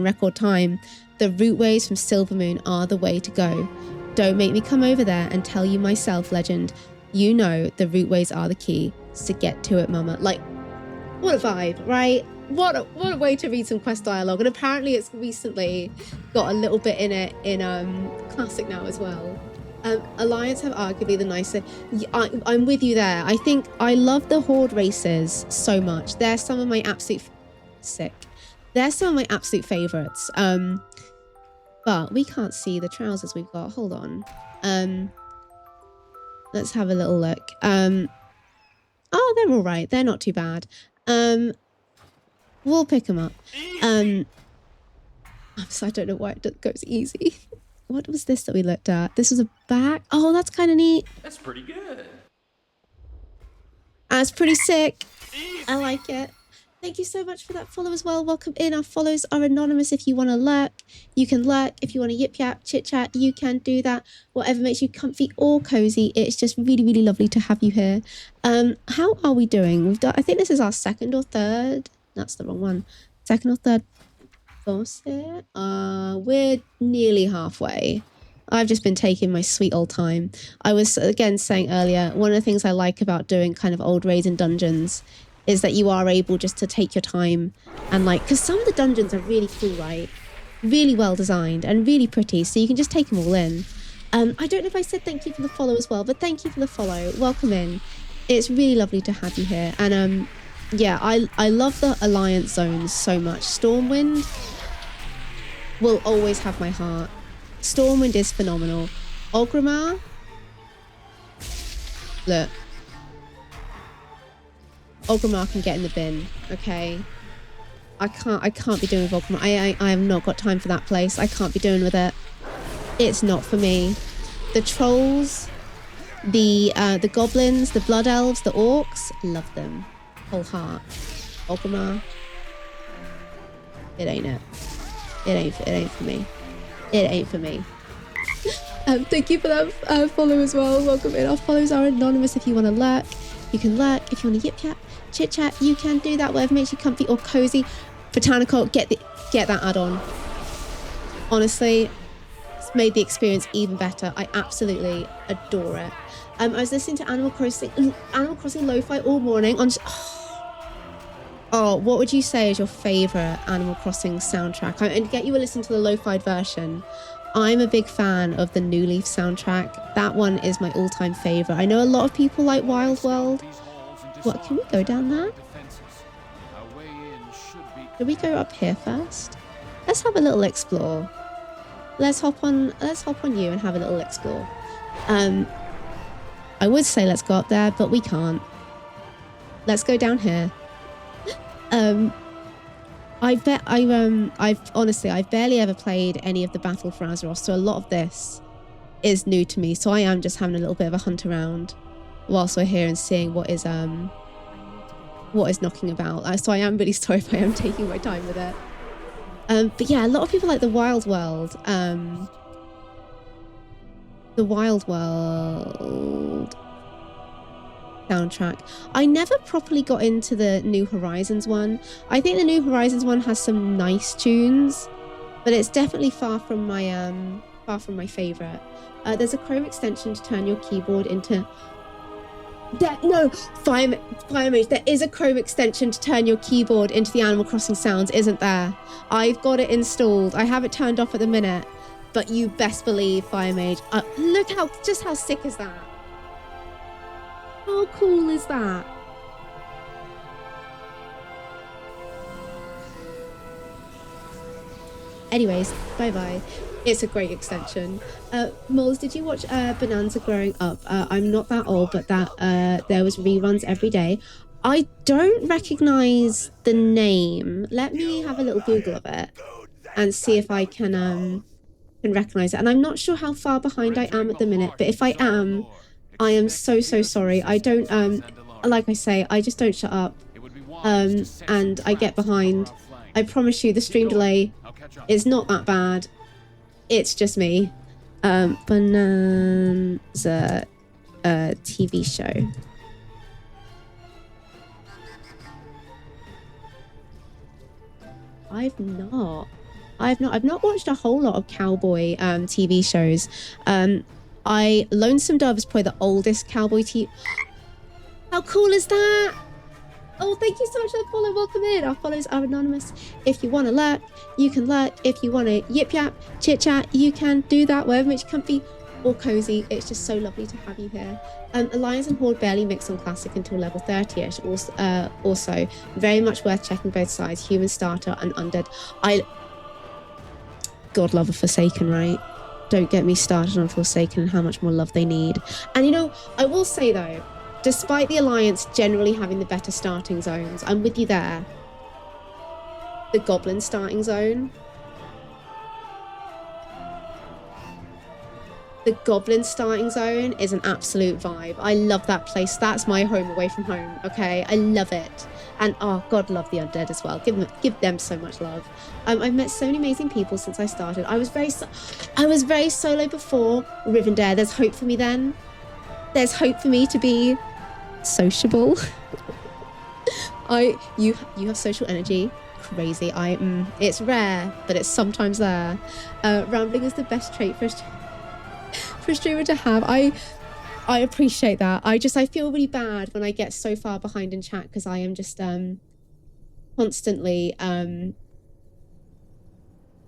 record time, the routeways from Silvermoon are the way to go. Don't make me come over there and tell you myself, legend. You know the routeways are the key. So get to it, mama. Like, what a vibe, right? What a way to read some quest dialogue. And apparently it's recently got a little bit in it in Classic now as well. Alliance have arguably the nicer. I'm with you there. I think I love the Horde races so much. They're some of my absolute They're some of my absolute favorites. But we can't see the trousers we've got. Hold on. Let's have a little look. Oh, they're all right. They're not too bad. We'll pick them up. So I don't know why it goes easy. What was this that we looked at? This was a bag. Oh, that's kind of neat. That's pretty good. That's pretty sick. I like it. Thank you so much for that follow as well. Welcome in. Our follows are anonymous. If you want to lurk, you can lurk. If you want to yip yap, chit chat, you can do that. Whatever makes you comfy or cozy. It's just really, really lovely to have you here. How are we doing? We've done, I think this is our second or third. That's the wrong one. Second or third boss here. We're nearly halfway. I've just been taking my sweet old time. I was again saying earlier, one of the things I like about doing kind of old raids and dungeons is that you are able just to take your time and like, because some of the dungeons are really cool, right? Really well designed and really pretty, so you can just take them all in. I don't know if I said thank you for the follow as well, but thank you for the follow. Welcome in. It's really lovely to have you here. And yeah, I love the Alliance zones so much. Stormwind will always have my heart. Stormwind is phenomenal. Orgrimmar, look. Orgrimmar can get in the bin, okay? I can't be doing with Orgrimmar. I have not got time for that place. I can't be doing with it. It's not for me. The trolls, the goblins, the blood elves, the orcs, love them. Whole heart. Orgrimmar, it ain't it. It ain't for me. It ain't for me. Thank you for that follow as well. Welcome in. Our follows are anonymous. If you want to lurk, you can lurk. If you want to yip yap, chit chat, you can do that. Whatever makes you comfy or cozy. Botanical, get that add-on. Honestly, it's made the experience even better. I absolutely adore it. I was listening to Animal Crossing Lo-Fi all morning on. Oh, what would you say is your favorite Animal Crossing soundtrack? And get you a listen to the lo-fi version. I'm a big fan of the New Leaf soundtrack. That one is my all-time favorite. I know a lot of people like Wild World. What, can we go down there? Do we go up here first? Let's have a little explore. Let's hop on you and have a little explore. I would say let's go up there, but we can't. Let's go down here. I've barely ever played any of the Battle for Azeroth, so a lot of this is new to me. So I am just having a little bit of a hunt around whilst we're here and seeing what is knocking about. So I am really sorry if I am taking my time with it. But yeah, a lot of people like the Wild World. The Wild World soundtrack. I never properly got into the New Horizons one. I think the New Horizons one has some nice tunes, but it's definitely far from my favorite. There's a Chrome extension to turn your keyboard into Fire Mage. There is a Chrome extension to turn your keyboard into the Animal Crossing sounds, isn't there? I've got it installed. I have it turned off at the minute, but you best believe Fire Mage. Look how sick is that? How cool is that? Anyways, bye-bye. It's a great extension. Moles, did you watch Bonanza growing up? I'm not that old, but there was reruns every day. I don't recognize the name. Let me have a little Google of it and see if I can recognize it. And I'm not sure how far behind I am at the minute, but if I am, I am so sorry. I don't like I say, I just don't shut up. And I get behind. I promise you the stream delay is not that bad. It's just me. Bonanza TV show. I've not watched a whole lot of cowboy TV shows. Lonesome Dove is probably the oldest cowboy TV. How cool is that? Oh, thank you so much for the follow. Welcome in. Our follows are anonymous. If you want to lurk, you can lurk. If you want to yip yap, chit chat, you can do that. Wherever makes you comfy or Cozy, it's just so lovely to have you here. Alliance and Horde barely mix on Classic until level 30ish. Also, very much worth checking both sides, Human Starter and Undead. God love a Forsaken, right? Don't get me started on Forsaken and how much more love they need. And you know, I will say though, despite the Alliance generally having the better starting zones, I'm with you there. The Goblin starting zone. The Goblin starting zone is an absolute vibe. I love that place. That's my home away from home, okay? I love it. And oh, God love the Undead as well. Give them so much love. I've met so many amazing people since I started. I was very solo before Rivendare. There's hope for me then. There's hope for me to be sociable. You have social energy. Crazy. It's rare, but it's sometimes there. Rambling is the best trait for a streamer to have. I appreciate that. I feel really bad when I get so far behind in chat because I am just constantly going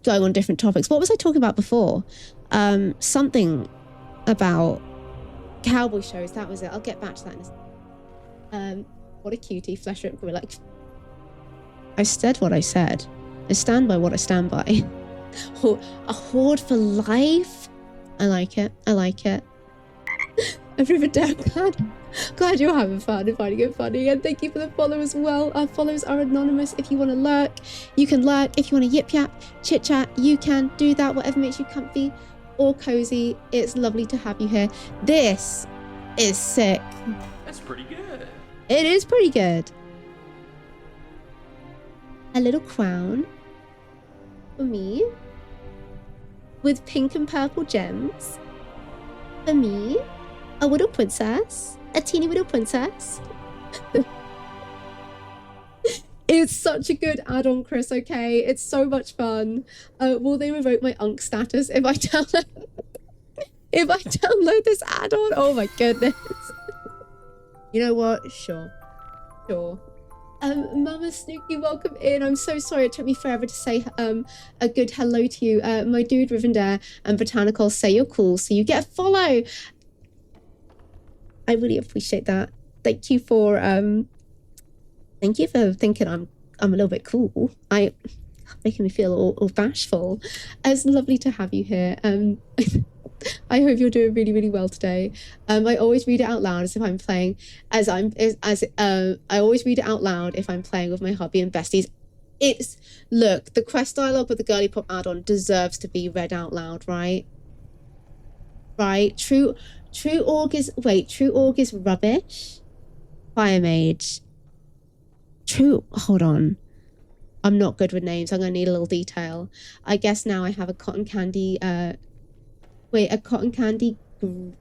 on different topics. What was I talking about before? Something about cowboy shows. That was it. I'll get back to that in a second. What a cutie. Flesh rip gorilla. I said what I said. I stand by what I stand by. A horde for life. I like it. I like it. Glad you're having fun and finding it funny. And thank you for the follow as well. Our follows are anonymous. If you want to lurk, you can lurk. If you want to yip yap, chit chat, you can do that. Whatever makes you comfy or cozy. It's lovely to have you here. This is sick. That's pretty good. It is pretty good. A little crown for me with pink and purple gems. For me, a little princess, a teeny little princess. It's such a good add-on, Chris, okay? It's so much fun. Will they revoke my UNC status if I download this add-on? Oh my goodness. You know what? Sure. Mama Snooky, welcome in. I'm so sorry it took me forever to say a good hello to you. My dude Rivendare and Botanical say you're cool, so you get a follow. I really appreciate that. Thank you for thinking I'm a little bit cool. Making me feel all bashful. It's lovely to have you here. I hope you're doing really, really well today. I always read it out loud as if I'm playing, I always read it out loud if I'm playing with my hubby and besties. Look, the quest dialogue with the girly pop add-on deserves to be read out loud, right? Right? True Org is rubbish. Fire Mage. Hold on. I'm not good with names. I'm gonna need a little detail. I guess now I have a cotton candy, a cotton candy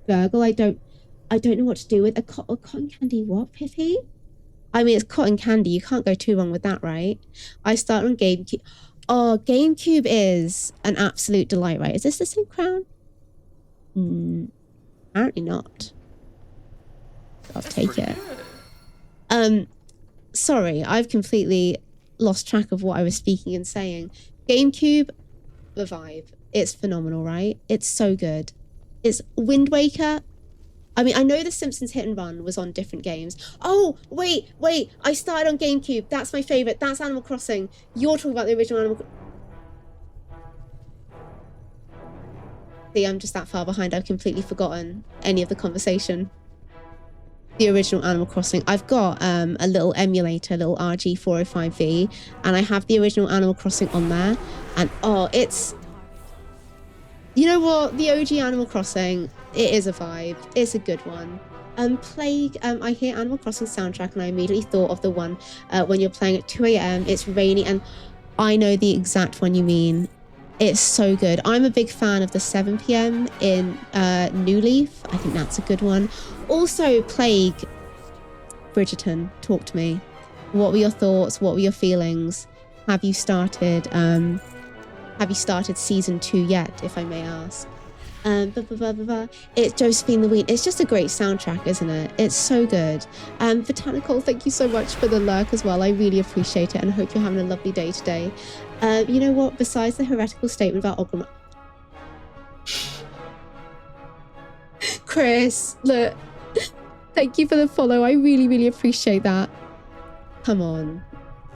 gurgle. I don't know what to do with a cotton candy what, Piffy? I mean, it's cotton candy. You can't go too wrong with that, right? I start on GameCube. Oh, GameCube is an absolute delight, right? Is this the same crown? Apparently not. I'll take it. Sorry, I've completely lost track of what I was speaking and saying. GameCube, the vibe. It's phenomenal, right? It's so good. It's Wind Waker. I mean, I know The Simpsons Hit and Run was on different games. Oh, wait. I started on GameCube. That's my favorite. That's Animal Crossing. You're talking about the original Animal Crossing. See, I'm just that far behind. I've completely forgotten any of the conversation. The original Animal Crossing. I've got a little emulator, a little RG405V, and I have the original Animal Crossing on there. And oh, it's... You know what? The OG Animal Crossing, it is a vibe. It's a good one. Plague, I hear Animal Crossing soundtrack and I immediately thought of the one when you're playing at 2 a.m. It's rainy, and I know the exact one you mean. It's so good. I'm a big fan of the 7 p.m. in New Leaf. I think that's a good one. Also, Plague, Bridgerton, talk to me. What were your thoughts? What were your feelings? Have you started season 2 yet, if I may ask? It's Josephine the Ween. It's just a great soundtrack, isn't it? It's so good. Botanical, thank you so much for the lurk as well. I really appreciate it and hope you're having a lovely day today. You know what? Besides the heretical statement about Ogrim... Chris, look. Thank you for the follow. I really, really appreciate that. Come on.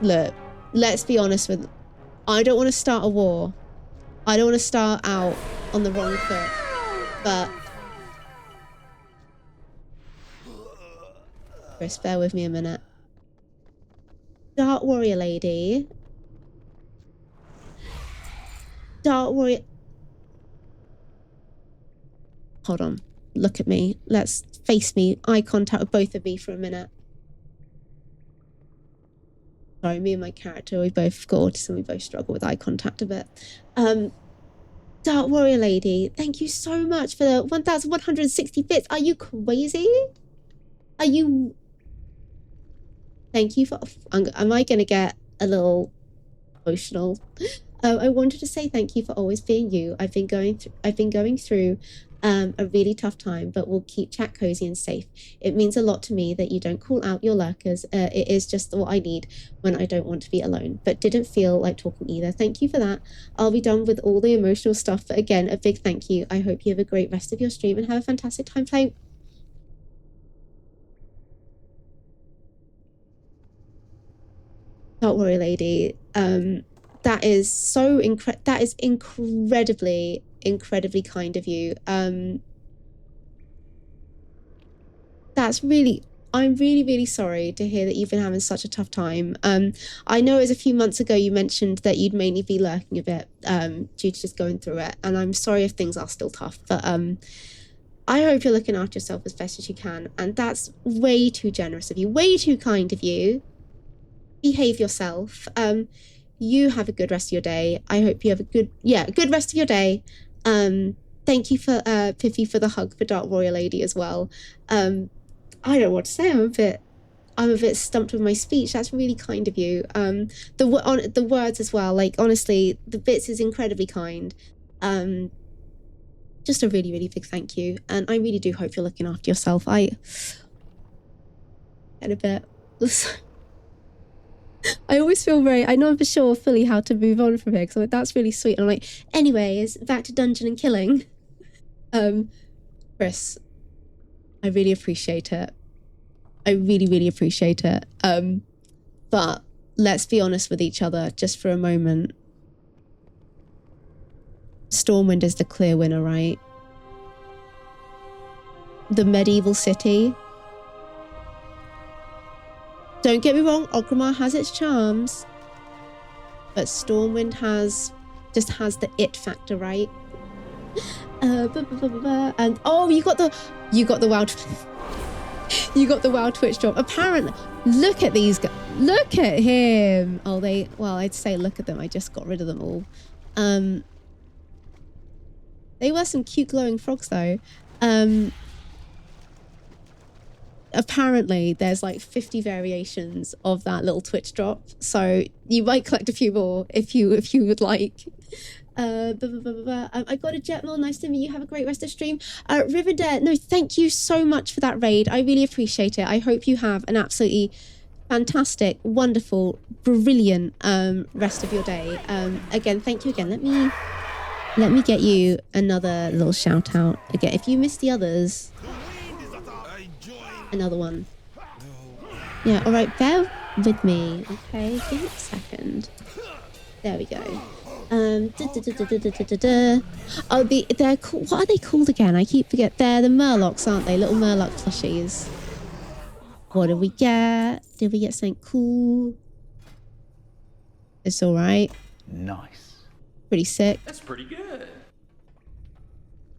Look, let's be honest with... I don't want to start a war. I don't want to start out on the wrong foot. But... Chris, bear with me a minute. Dark Warrior Lady. Dark Warrior... Hold on. Look at me. Let's face me. Eye contact with both of me for a minute. Sorry, me and my character, we both got autism, we both struggle with eye contact a bit. Dark Warrior Lady, thank you so much for the 1,160 bits. Are you crazy? Are you... Thank you for... Am I going to get a little emotional? I wanted to say thank you for always being you. I've been going through a really tough time, but we'll keep chat cozy and safe. It means a lot to me that you don't call out your lurkers. It is just what I need when I don't want to be alone, but didn't feel like talking either. Thank you for that. I'll be done with all the emotional stuff, but again, a big thank you. I hope you have a great rest of your stream and have a fantastic time playing. Don't worry, lady. That is so incredibly kind of you. That's really... I'm really sorry to hear that you've been having such a tough time. I know it was a few months ago you mentioned that you'd mainly be lurking a bit due to just going through it, and I'm sorry if things are still tough, but I hope you're looking after yourself as best as you can, and that's way too generous of you, way too kind of you. Behave yourself. You have a good rest of your day. I hope you have a good rest of your day. Thank you for Piffy for the hug for Dark Warrior Lady as well. I don't know what to say. I'm a bit stumped with my speech. That's really kind of you. The words as well. Like, honestly, the bits is incredibly kind. Just a really big thank you. And I really do hope you're looking after yourself. I get a bit... I always feel I'm not for sure fully how to move on from here, because that's really sweet. And I'm like, anyways, back to dungeon and killing. Chris, I really appreciate it. I really appreciate it. But let's be honest with each other just for a moment. Stormwind is the clear winner, right? The medieval city. Don't get me wrong, Orgrimmar has its charms, but Stormwind just has the it factor, right? And oh, you got the WoW Twitch drop. Apparently, look at these guys. Look at him. Oh, well, I'd say look at them. I just got rid of them all. They were some cute glowing frogs though. Apparently there's like 50 variations of that little Twitch drop, so you might collect a few more if you would like. I got a Jetmill. Nice to meet you. Have a great rest of the stream. Riverdale, no, thank you so much for that raid. I really appreciate it. I hope you have an absolutely fantastic, wonderful, brilliant rest of your day. Again, thank you again. Let me get you another little shout out again. If you missed the others, another one. Yeah, all right, bear with me. Okay, give me a second. There we go. Oh, they're called, what are they called again? I keep forgetting. They're the Murlocs, aren't they? Little Murloc plushies. What did we get? Did we get something cool? It's all right. Nice. Pretty sick. That's pretty good.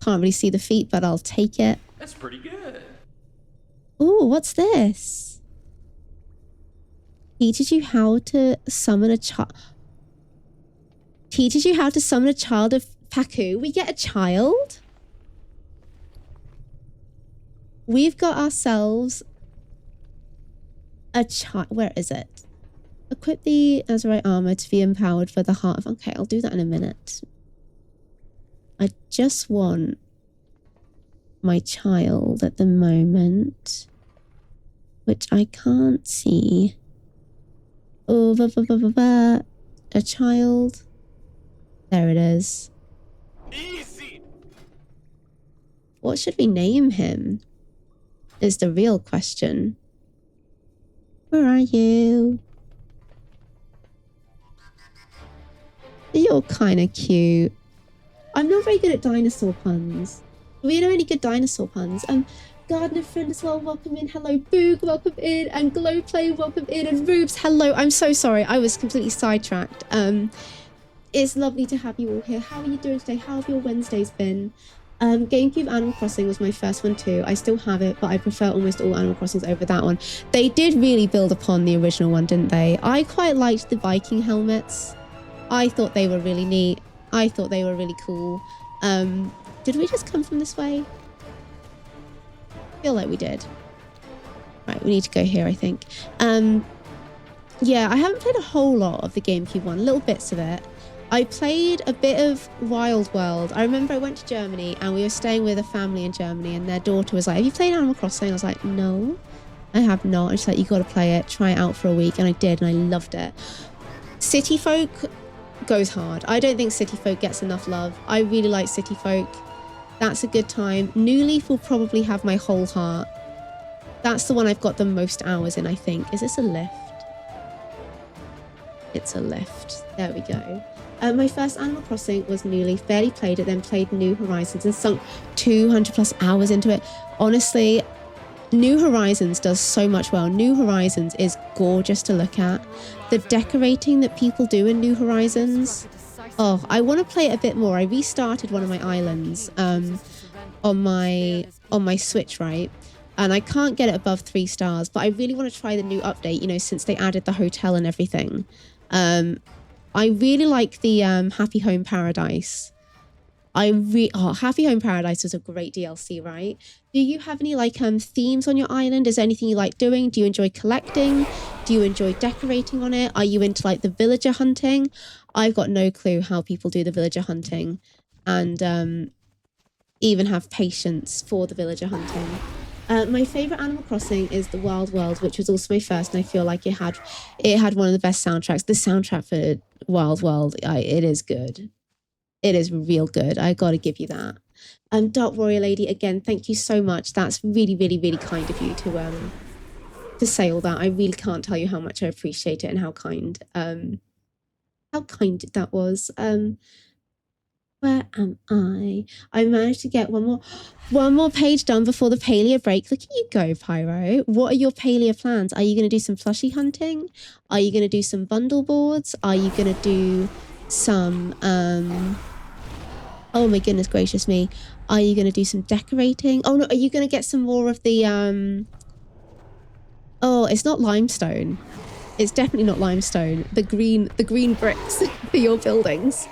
Can't really see the feet, but I'll take it. That's pretty good. Ooh, what's this? Teaches you how to summon a child. Teaches you how to summon a child of Paku. We get a child? We've got ourselves a child. Where is it? Equip the Azeroth armor to be empowered for the heart of... Okay, I'll do that in a minute. I just want my child at the moment, which I can't see. Oh, a child. There it is. Easy. What should we name him? Is the real question. Where are you? You're kind of cute. I'm not very good at dinosaur puns. Do we know any good dinosaur puns? Gardener friend as well, welcome in. Hello, Boog, welcome in. And Glowplay, welcome in. And Rubes, hello. I'm so sorry. I was completely sidetracked. It's lovely to have you all here. How are you doing today? How have your Wednesdays been? GameCube Animal Crossing was my first one too. I still have it, but I prefer almost all Animal Crossings over that one. They did really build upon the original one, didn't they? I quite liked the Viking helmets. I thought they were really neat. I thought they were really cool. Did we just come from this way? I feel like we did. Right, we need to go here, I think. Yeah, I haven't played a whole lot of the GameCube one, little bits of it. I played a bit of Wild World. I remember I went to Germany and we were staying with a family in Germany and their daughter was like, have you played Animal Crossing? I was like, no, I have not. And she's like, you got to play it, try it out for a week. And I did, and I loved it. City Folk goes hard. I don't think City Folk gets enough love. I really like City Folk. That's a good time. New Leaf will probably have my whole heart. That's the one I've got the most hours in, I think. Is this a lift? It's a lift. There we go. My first Animal Crossing was New Leaf. Barely played it, then played New Horizons and sunk 200 plus hours into it. Honestly, New Horizons does so much well. New Horizons is gorgeous to look at. The decorating that people do in New Horizons. Oh, I want to play it a bit more. I restarted one of my islands on my Switch, right? And I can't get it above 3 stars, but I really want to try the new update, you know, since they added the hotel and everything. I really like the Happy Home Paradise. Happy Home Paradise was a great DLC, right? Do you have any like themes on your island? Is there anything you like doing? Do you enjoy collecting? Do you enjoy decorating on it? Are you into like the villager hunting? I've got no clue how people do the villager hunting and even have patience for the villager hunting. My favorite Animal Crossing is the Wild World, which was also my first, and I feel like it had one of the best soundtracks. The soundtrack for Wild World, it is good. It is real good. I got to give you that. Dark Warrior Lady, again, thank you so much. That's really, really, really kind of you to say all that. I really can't tell you how much I appreciate it and how kind that was. Where am I? I managed to get one more page done before the paleo break. Look at you go, Pyro. What are your paleo plans? Are you going to do some plushie hunting? Are you going to do some bundle boards? Are you going to do some, oh my goodness gracious me. Are you going to do some decorating? Oh no, are you going to get some more of the, oh, it's not limestone. It's definitely not limestone. The green bricks for your buildings.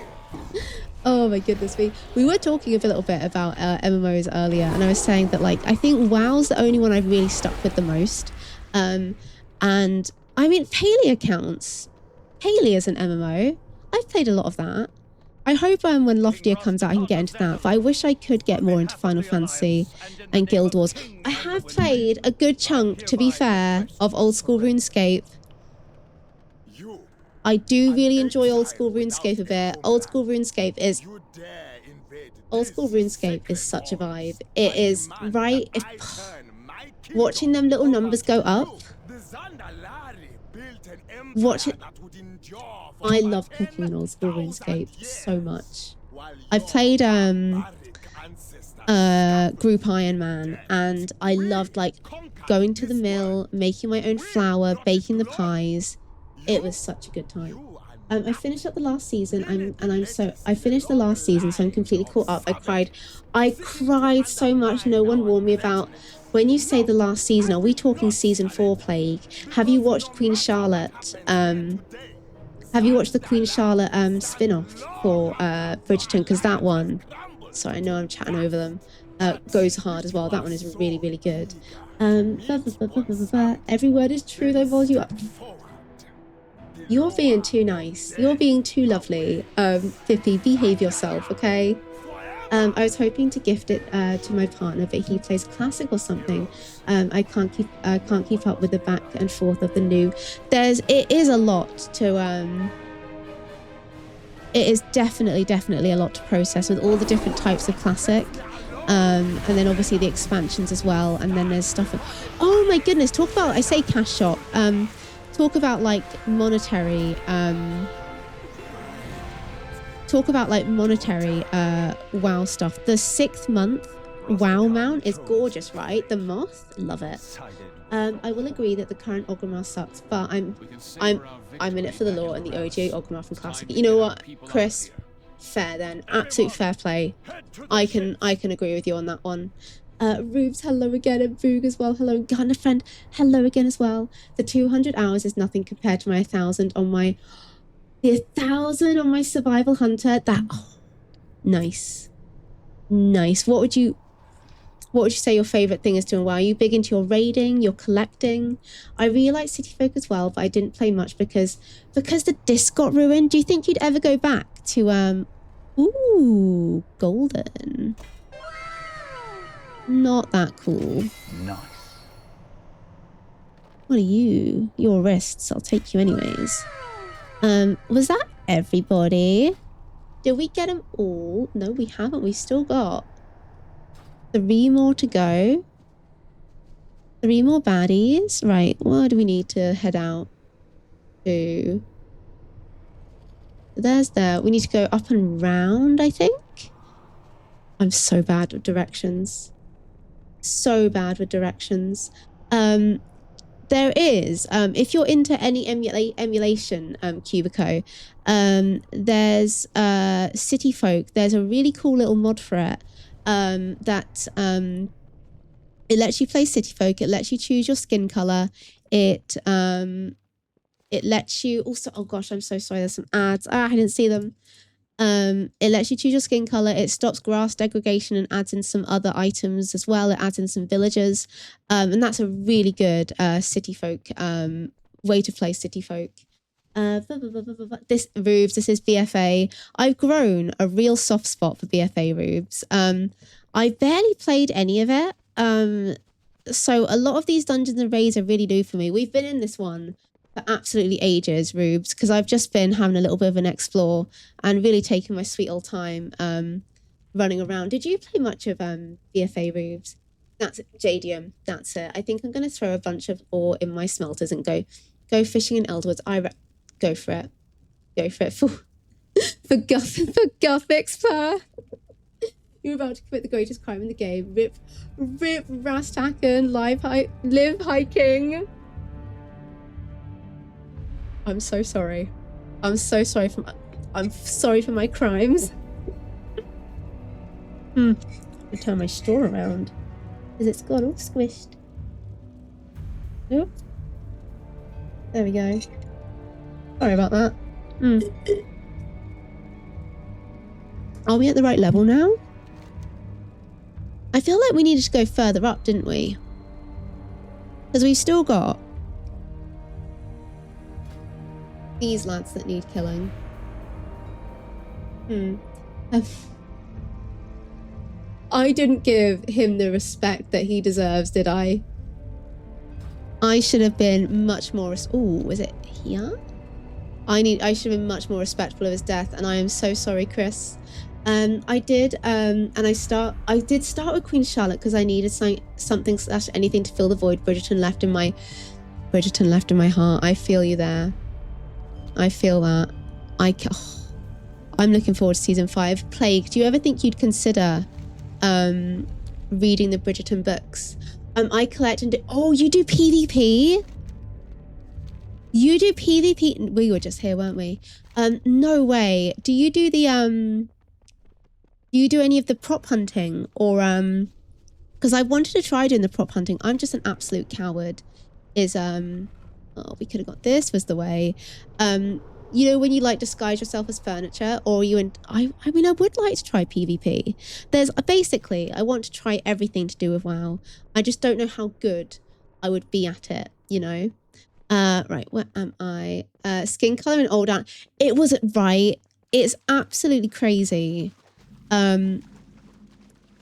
Oh my goodness me. We were talking a little bit about MMOs earlier, and I was saying that like I think WoW's the only one I've really stuck with the most. And I mean Palia counts. Palia is an MMO. I've played a lot of that. I hope when Loftier comes out I can get into that, but I wish I could get more into Final Fantasy and Guild Wars. I have played a good chunk, to be fair, of old school RuneScape. I do really enjoy old school RuneScape a bit. Old school RuneScape is such a vibe. It is right. Watching them little numbers go up. I love cooking in old school RuneScape so much. I've played Group Iron Man, and I loved like going to the mill, making my own flour, baking the pies. It was such a good time. I finished up the last season, I finished the last season, so I'm completely caught up. I cried so much. No one warned me about. When you say the last season, are we talking season 4, Plague? Have you watched Queen Charlotte? Have you watched the Queen Charlotte spin-off for Bridgerton? Because that one, sorry, I know I'm chatting over them, goes hard as well. That one is really, really good. Every word is true, though, Vol, you up. You're being too nice. You're being too lovely. Fippy, behave yourself, okay? I was hoping to gift it to my partner, but he plays classic or something. I can't keep up with the back and forth of the new. It is a lot to it is definitely a lot to process with all the different types of classic. And then obviously the expansions as well. And then there's stuff. Oh my goodness! Talk about, I say cash shop. Talk about like monetary. Talk about like monetary WoW stuff. The 6th month WoW mount is gorgeous, right? The moth, love it. I will agree that the current Orgrimmar sucks, but I'm in it for the lore and the OG Orgrimmar from Classic. You know what, Chris? Fair then, absolute fair play. I can agree with you on that one. Rubes, hello again, and Boog as well. Hello, Gunner friend, hello again as well. The 200 hours is nothing compared to my 1,000 on my 1,000 on my survival hunter. That nice. What would you say your favorite thing is to WoW? Are you big into your raiding, your collecting? I really like City Folk as well, but I didn't play much because the disc got ruined. Do you think you'd ever go back to ooh, golden? Not that cool. Nice. What are you? Your wrists. I'll take you anyways. Was that everybody? Did we get them all? No, we haven't. We still got 3 more to go. 3 more baddies. Right, where do we need to head out to? There's there. We need to go up and round, I think. I'm so bad with directions. So bad with directions. There is, if you're into any emulation, Cubico, there's City Folk. There's a really cool little mod for it. That it lets you play City Folk. It lets you choose your skin color. It lets you also, oh gosh, I'm so sorry, there's some ads. I didn't see them. It lets you choose your skin color. It stops grass degradation and adds in some other items as well. It adds in some villagers, and that's a really good City Folk way to play City Folk. This Rubes, this is BFA. I've grown a real soft spot for BFA, Rubes. I barely played any of it. So a lot of these dungeons and raids are really new for me. We've been in this one for absolutely ages, Rubes, because I've just been having a little bit of an explore and really taking my sweet old time running around. Did you play much of BFA, Rubes? That's Jadium. That's it. I think I'm going to throw a bunch of ore in my smelters and go fishing in Eldwoods. Go for it. Go for it. For Guffix per. You're about to commit the greatest crime in the game. Rip Rastaken, live hiking. I'm so sorry. I'm so sorry I'm sorry for my crimes. I turn my store around because it's got all squished. Oop. There we go. Sorry about that. Are we at the right level now? I feel like we needed to go further up, didn't we? Because we've still got these lads that need killing. I didn't give him the respect that he deserves, did I? I should have been much more... Ooh, was it here? I should have been much more respectful of his death, and I am so sorry, Chris. I did start with Queen Charlotte because I needed something / anything to fill the void Bridgerton left in my heart. I feel you there. I feel that. I'm looking forward to season 5. Plague, do you ever think you'd consider reading the Bridgerton books? I collect and do... Oh, you do PvP? You do PvP? We were just here, weren't we? No way. Do you do the do you do any of the prop hunting, or because I wanted to try doing the prop hunting. I'm just an absolute coward. Oh, we could have got this was the way. You know, when you like disguise yourself as furniture, or I mean, I would like to try PvP. There's basically, I want to try everything to do with WoW. I just don't know how good I would be at it, you know? Right, where am I? Skin color and old down. It was right. It's absolutely crazy.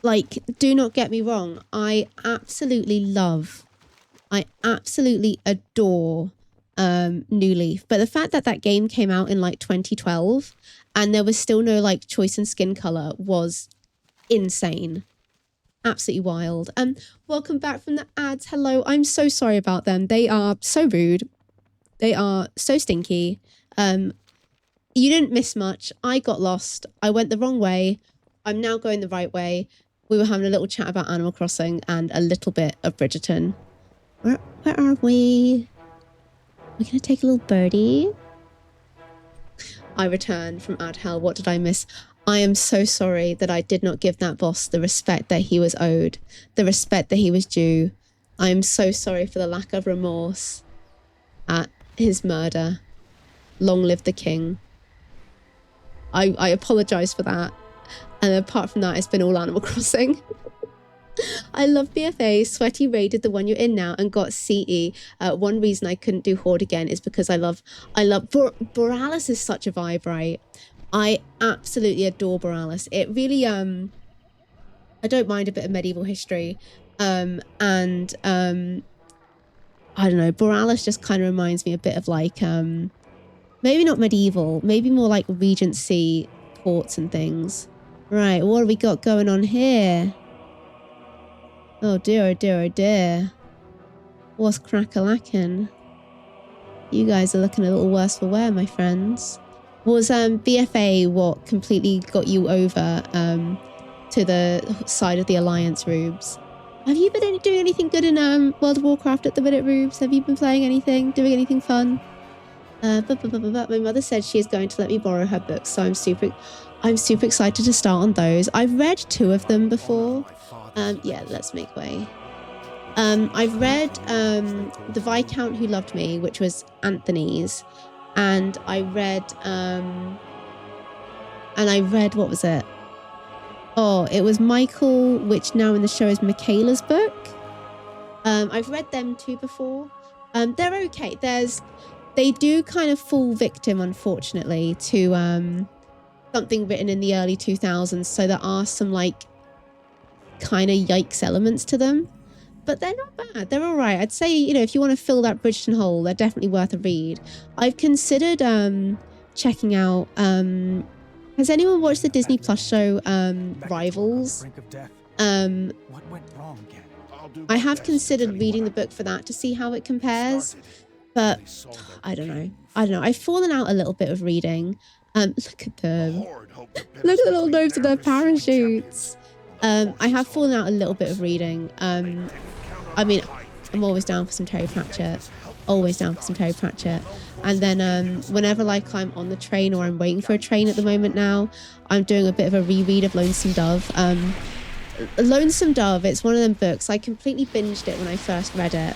Like, do not get me wrong. I absolutely adore New Leaf, but the fact that game came out in like 2012 and there was still no like choice in skin color was insane. Absolutely wild. Welcome back from the ads. Hello, I'm so sorry about them. They are so rude. They are so stinky. You didn't miss much. I got lost. I went the wrong way. I'm now going the right way. We were having a little chat about Animal Crossing and a little bit of Bridgerton. Where are we? We're gonna take a little birdie. I returned from Ad Hell. What did I miss? I am so sorry that I did not give that boss the respect that he was owed, the respect that he was due. I am so sorry for the lack of remorse at his murder. Long live the king. I apologize for that. And apart from that, it's been all Animal Crossing. I love BFA. Sweaty raided the one you're in now and got CE. One reason I couldn't do Horde again is because I love Borealis is such a vibe, right? I absolutely adore Borealis. It really I don't mind a bit of medieval history. I don't know, Borealis just kind of reminds me a bit of like maybe not medieval, maybe more like Regency courts and things. Right, what have we got going on here? Oh dear, oh dear, oh dear. What's crack-a-lackin'? You guys are looking a little worse for wear, my friends. Was BFA what completely got you over to the side of the Alliance, Rubes? Have you been doing anything good in World of Warcraft at the minute, Rubes? Have you been playing anything? Doing anything fun? My mother said she is going to let me borrow her books, so I'm super excited to start on those. I've read 2 of them before. Yeah, let's make way. I've read The Viscount Who Loved Me, which was Anthony's, and I read what was it? Oh, it was Michael, which now in the show is Michaela's book. I've read them 2 before. They're okay. They do kind of fall victim, unfortunately, to something written in the early 2000s. So there are some like kind of yikes elements to them, but they're not bad. They're all right. I'd say, you know, if you want to fill that Bridgerton hole, they're definitely worth a read. I've considered checking out. Has anyone watched the Disney Plus show Rivals? What went wrong, Ken? I have considered reading the book for that to see how it compares. But I don't know. I've fallen out a little bit of reading. Look at them. Look at the little nose of their parachutes. I have fallen out a little bit of reading. I mean, I'm always down for some Terry Pratchett. Always down for some Terry Pratchett. And then whenever like I'm on the train or I'm waiting for a train at the moment now, I'm doing a bit of a reread of Lonesome Dove. Lonesome Dove, it's one of them books. I completely binged it when I first read it.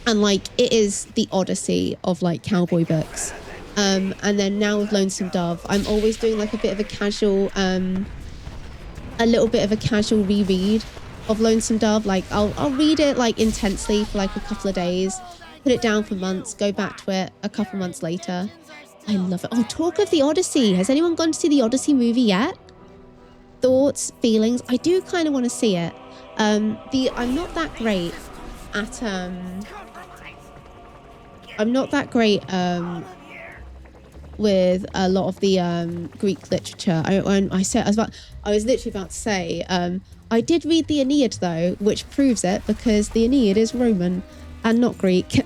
And like it is the Odyssey of like cowboy books. And then now with Lonesome Dove, I'm always doing like a little bit of a casual reread of Lonesome Dove. Like I'll read it like intensely for like a couple of days, put it down for months, go back to it a couple months later. I love it. Oh, talk of the Odyssey. Has anyone gone to see the Odyssey movie yet? Thoughts, feelings? I do kind of want to see it. I'm not that great at with a lot of the Greek literature. I was literally about to say I did read the Aeneid though, which proves it because the Aeneid is Roman and not Greek.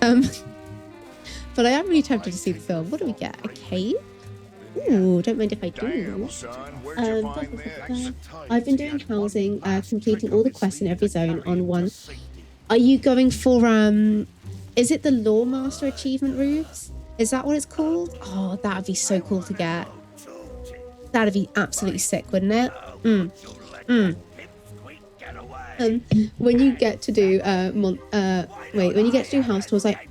But I am really tempted to see the film. What do we get? A cave? Ooh, don't mind if I do. I've been doing housing, completing all the quests in every zone on one. Are you going for is it the Law Master achievement, Rubes? Is that what it's called? Oh, that would be so cool to get. That'd be absolutely sick, wouldn't it? When you get to do when you get to do house tours, like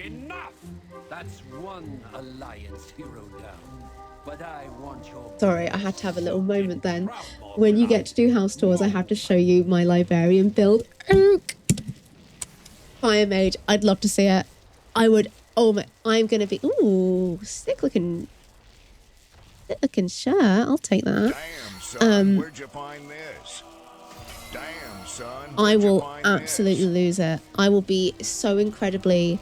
enough. That's one Alliance hero down. But I want your. Sorry, I had to have a little moment then. When you get to do house tours, I have to show you my librarian build. Fire Mage, I'd love to see it. I would. Oh my! I'm gonna be. Ooh, sick looking shirt. I'll take that. Damn, son, where'd you find this? Damn, son, I will absolutely lose it. I will be so incredibly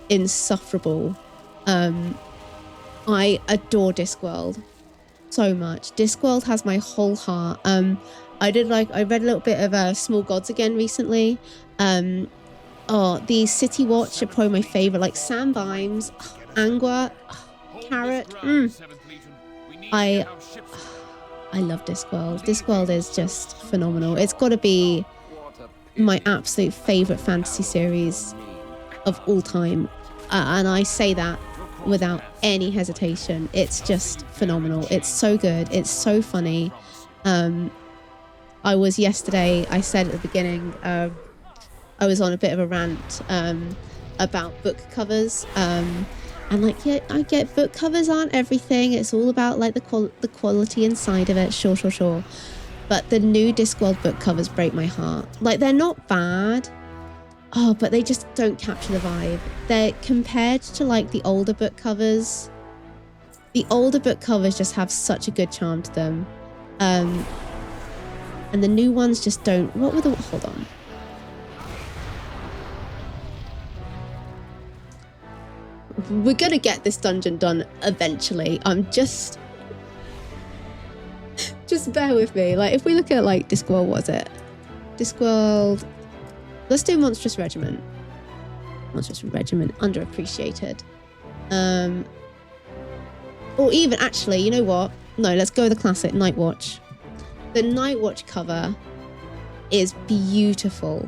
insufferable. I adore Discworld. so much. Discworld has my whole heart. I read a little bit of Small Gods again recently. The City Watch are probably my favorite, like Sam Bimes, Angua, Carrot. I love Discworld. Discworld is just phenomenal. It's got to be my absolute favorite fantasy series of all time, and I say that without any hesitation. It's just phenomenal. It's so good. It's so funny. I was yesterday, I said at the beginning, I was on a bit of a rant about book covers, and like, yeah, I get book covers aren't everything. It's all about like the quality inside of it. Sure. But the new Discworld book covers break my heart. Like, they're not bad. Oh, but they just don't capture the vibe. They're compared to like the older book covers. The older book covers just have such a good charm to them. And the new ones just don't. Hold on. We're gonna get this dungeon done eventually. I'm just bear with me. Like, if we look at like Discworld, what is it? Discworld. Let's do Monstrous Regiment. Monstrous Regiment, underappreciated. Or even, actually, you know what? No, let's go with the classic Nightwatch. The Nightwatch cover is beautiful.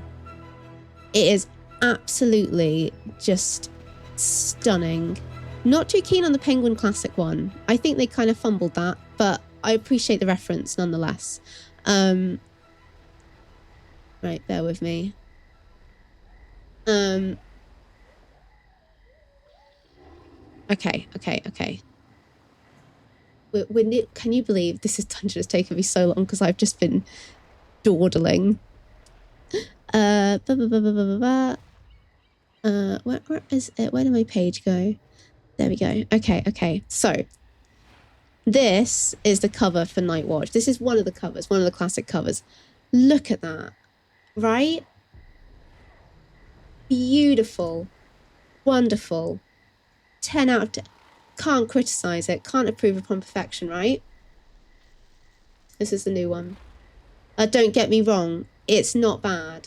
It is absolutely just stunning. Not too keen on the Penguin Classic one. I think they kind of fumbled that, but I appreciate the reference nonetheless. Right, bear with me. Okay. Can you believe this dungeon has taken me so long because I've just been dawdling. Where is it? Where did my page go? There we go. Okay. So this is the cover for Nightwatch. This is one of the covers, one of the classic covers. Look at that, right? Beautiful, wonderful, 10 out of 10. Can't criticize it, can't improve upon perfection, right? This is the new one. Don't get me wrong, it's not bad.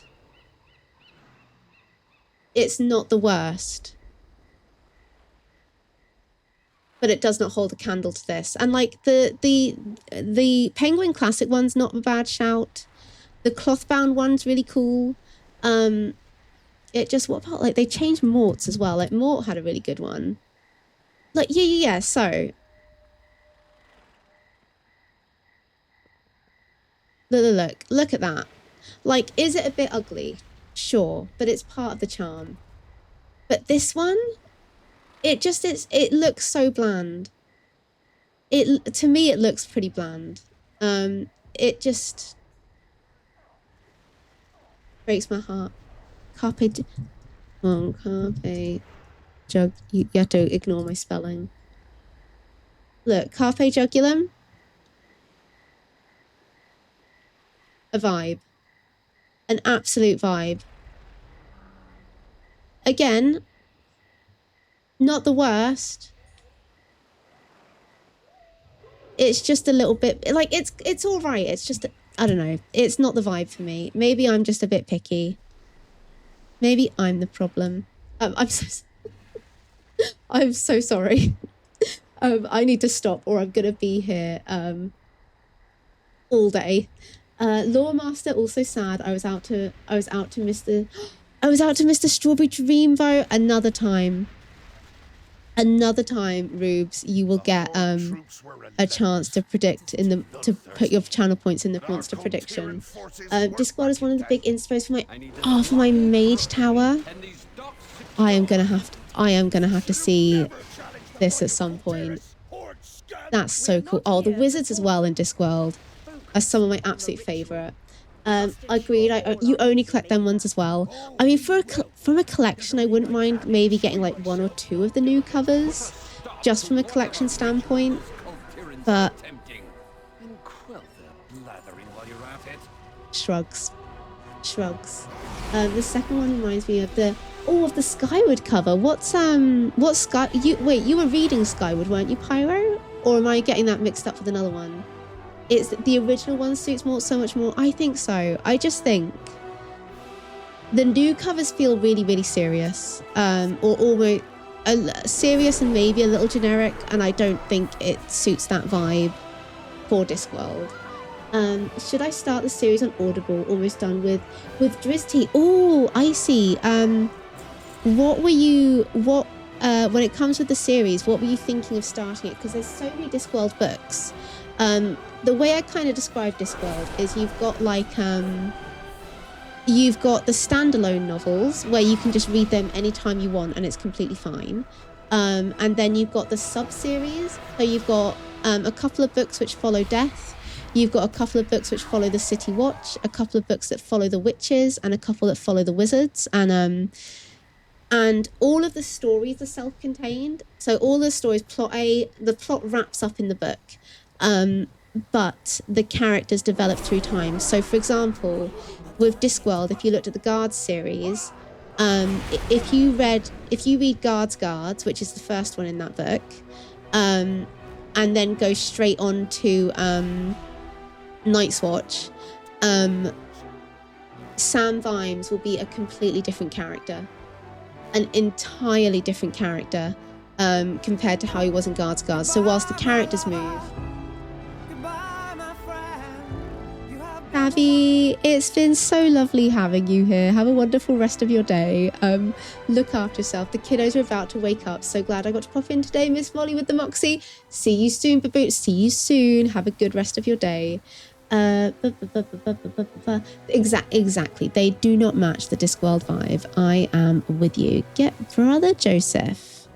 It's not the worst. But it does not hold a candle to this. And like the Penguin Classic one's not a bad shout. The cloth-bound one's really cool. It just, what about, like, they changed Mort's as well. Like, Mort had a really good one. Like, yeah, so. Look at that. Like, is it a bit ugly? Sure, but it's part of the charm. But this one, it looks so bland. To me, it looks pretty bland. It just breaks my heart. Carpe. You have to ignore my spelling. Look, Carpe Jugulum. A vibe. An absolute vibe. Again, not the worst. It's just a little bit, like, it's all right. It's just, I don't know. It's not the vibe for me. Maybe I'm just a bit picky. Maybe I'm the problem. I'm so sorry. I need to stop or I'm gonna be here all day. Lore Master also sad. I was out to miss the Strawberry Dreamboat another time. Another time, Rubes, you will get a chance to predict to put your channel points in the monster prediction. Discord is one of the big inspos for my mage tower. I am gonna have to see this at some point. That's so cool. Oh, the wizards as well in Discworld are some of my absolute favourite. Agreed. You only collect them ones as well. I mean, from a collection, I wouldn't mind maybe getting like 1 or 2 of the new covers, just from a collection standpoint. But shrugs. The second one reminds me of the Skyward cover. You were reading Skyward, weren't you, Pyro? Or am I getting that mixed up with another one? It's the original one suits so much more. I think so. I just think the new covers feel really, really serious, or almost serious and maybe a little generic, and I don't think it suits that vibe for Discworld. Should I start the series on Audible? Almost done with Drizzy. Oh, I see. What were you? When it comes with the series, what were you thinking of starting it? Because there's so many Discworld books. The way I kind of describe Discworld is you've got like you've got the standalone novels where you can just read them anytime you want and it's completely fine. And then you've got the sub-series. So you've got a couple of books which follow Death. You've got a couple of books which follow the City Watch, a couple of books that follow the Witches, and a couple that follow the Wizards. And all of the stories are self-contained. So all the stories, the plot wraps up in the book. But the characters develop through time. So for example, with Discworld, if you looked at the Guards series, if you read Guards, which is the first one in that book, and then go straight on to Night's Watch, Sam Vimes will be a completely different character, an entirely different character compared to how he was in Guards. So whilst the characters move, Abby, it's been so lovely having you here. Have a wonderful rest of your day. Look after yourself. The kiddos are about to wake up. So glad I got to pop in today, Miss Molly with the Moxie. See you soon, Baboot. See you soon. Have a good rest of your day. Exactly. They do not match the Discworld vibe. I am with you. Get Brother Joseph.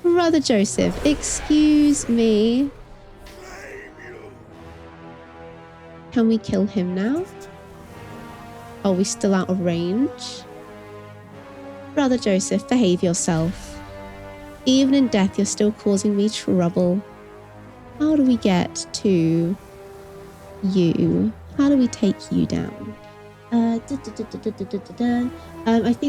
Brother Joseph, excuse me. Can we kill him now? Are we still out of range? Brother Joseph, behave yourself. Even in death, you're still causing me trouble. How do we get to you? How do we take you down? I think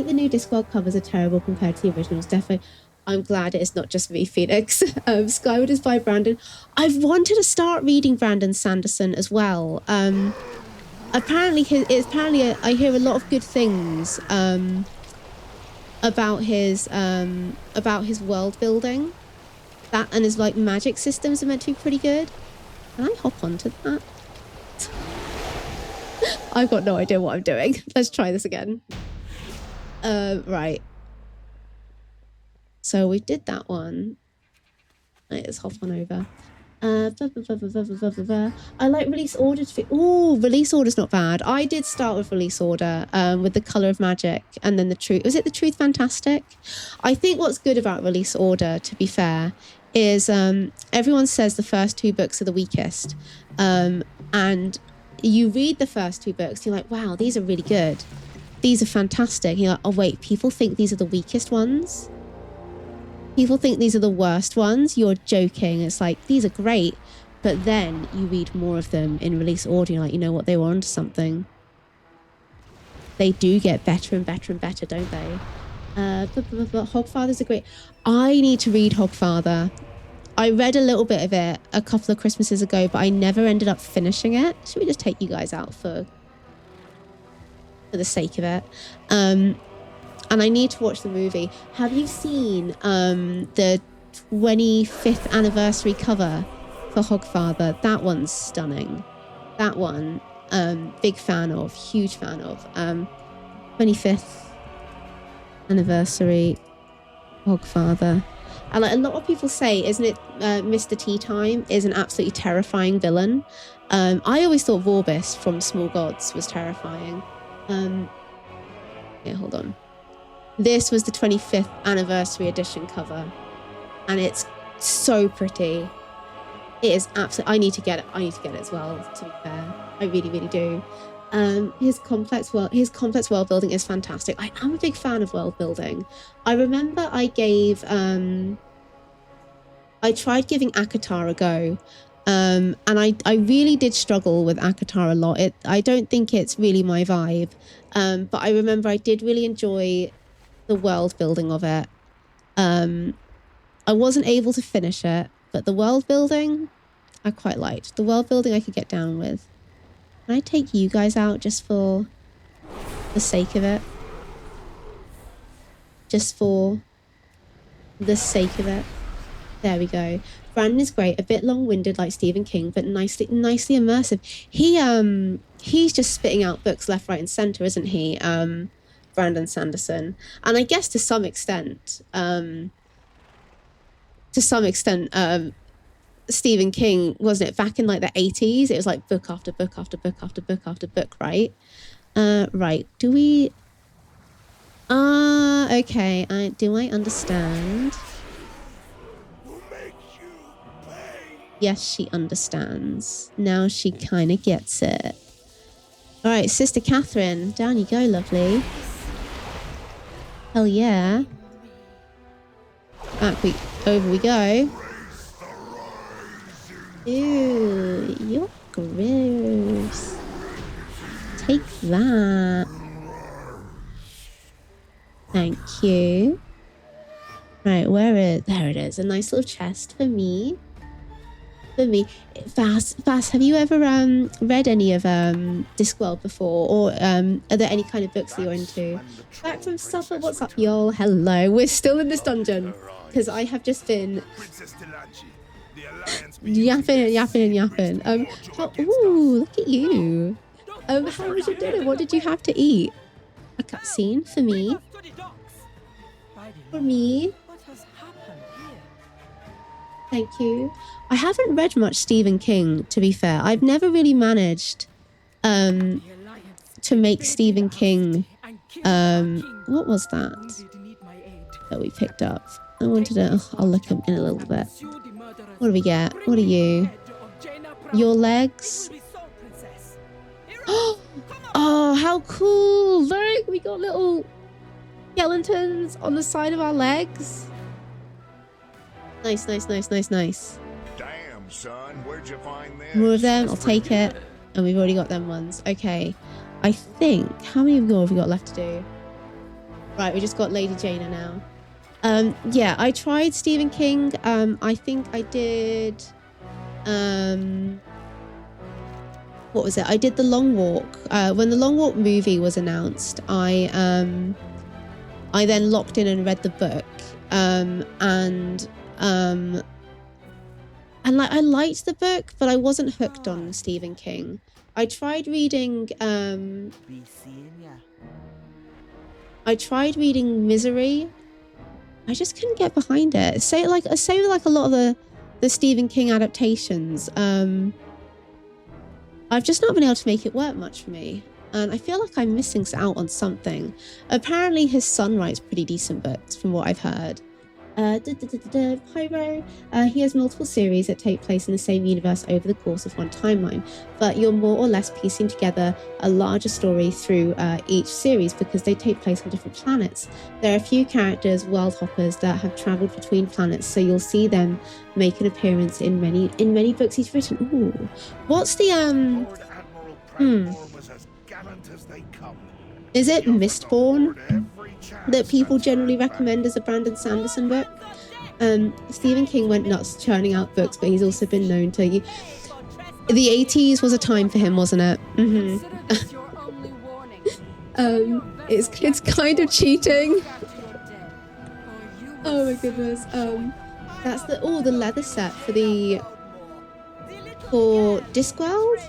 the new Discworld covers are terrible compared to the originals. Definitely. I'm glad it is not just me, Phoenix. Skyward is by Brandon. I've wanted to start reading Brandon Sanderson as well. Apparently I hear a lot of good things about his world building. That and his like magic systems are meant to be pretty good. Can I hop onto that? I've got no idea what I'm doing. Let's try this again. Right. So we did that one. Let's hop on over. I like Release Order. Oh, Release Order's not bad. I did start with Release Order with the Colour of Magic and then the Truth. Was it the Truth Fantastic? I think what's good about Release Order, to be fair, is everyone says the first two books are the weakest. And you read the first two books, you're like, wow, these are really good. These are fantastic. And you're like, oh wait, people think these are the weakest ones? People think these are the worst ones? You're joking. It's like, these are great. But then you read more of them in Release Order, you're like, you know what, they were onto something. They do get better and better and better, don't they? Hogfather's a great... I need to read Hogfather. I read a little bit of it a couple of Christmases ago, but I never ended up finishing it. Should we just take you guys out for the sake of it? And I need to watch the movie. Have you seen the 25th anniversary cover for Hogfather? That one's stunning. That one, big fan of, huge fan of. 25th anniversary Hogfather. And like a lot of people say, isn't it Mr. Tea Time is an absolutely terrifying villain. I always thought Vorbis from Small Gods was terrifying. Yeah, hold on. This was the 25th anniversary edition cover, and it's so pretty. It is absolutely... I need to get it as well, to be fair. I really, really do. His complex world building is fantastic. I'm a big fan of world building. I remember I tried giving ACOTAR a go, and I really did struggle with ACOTAR a lot. I don't think it's really my vibe, but I remember I did really enjoy the world building of it. I wasn't able to finish it, but the world building, I quite liked. The world building I could get down with. Can I take you guys out just for the sake of it? Just for the sake of it. There we go. Brandon is great, a bit long-winded like Stephen King, but nicely immersive. He's just spitting out books left, right, and center, isn't he? Brandon Sanderson. And I guess to some extent, Stephen King, wasn't it, back in like the 80s? It was like book after book after book after book after book, right? Right. Do we... okay. Do I understand? Yes, she understands. Now she kind of gets it. All right, Sister Catherine, down you go, lovely. Hell yeah. Over we go. Ew, you're gross. Take that. Thank you. Right, there it is. A nice little chest for me. Vass, have you ever read any of Discworld before, or are there any kind of books that you're into? Back from supper, what's up, y'all? Hello, we're still in this dungeon because I have just been yapping. Ooh, look at you. How was your dinner? What did you have to eat? A cutscene for me. For me. Thank you. I haven't read much Stephen King, to be fair. I've never really managed to make Stephen King... what was that we picked up? I wanted to... Oh, I'll look in a little bit. What do we get? What are you? Your legs? Oh, how cool! Look, we got little skeletons on the side of our legs. Nice. Damn, son, where'd you find this? More of them, I'll take it. And we've already got them ones. Okay. I think, how many more have we got left to do? Right, we just got Lady Jaina now. Yeah, I tried Stephen King. I think I did, what was it? I did The Long Walk. When The Long Walk movie was announced, I then locked in and read the book. And like I liked the book, but I wasn't hooked on Stephen King. I tried reading Misery. I just couldn't get behind it. Say like a lot of the Stephen King adaptations. I've just not been able to make it work much for me. And I feel like I'm missing out on something. Apparently his son writes pretty decent books from what I've heard. Pyro, he has multiple series that take place in the same universe over the course of one timeline, but you're more or less piecing together a larger story through each series because they take place on different planets. There are a few characters, world hoppers, that have travelled between planets, so you'll see them make an appearance in many books he's written. Ooh, what's the was as gallant as they come. Is it Mistborn that people generally recommend as a Brandon Sanderson book? Stephen King went nuts churning out books, but he's also been known to... The 80s was a time for him, wasn't it? It's kind of cheating. Oh my goodness. That's the leather set for Discworld?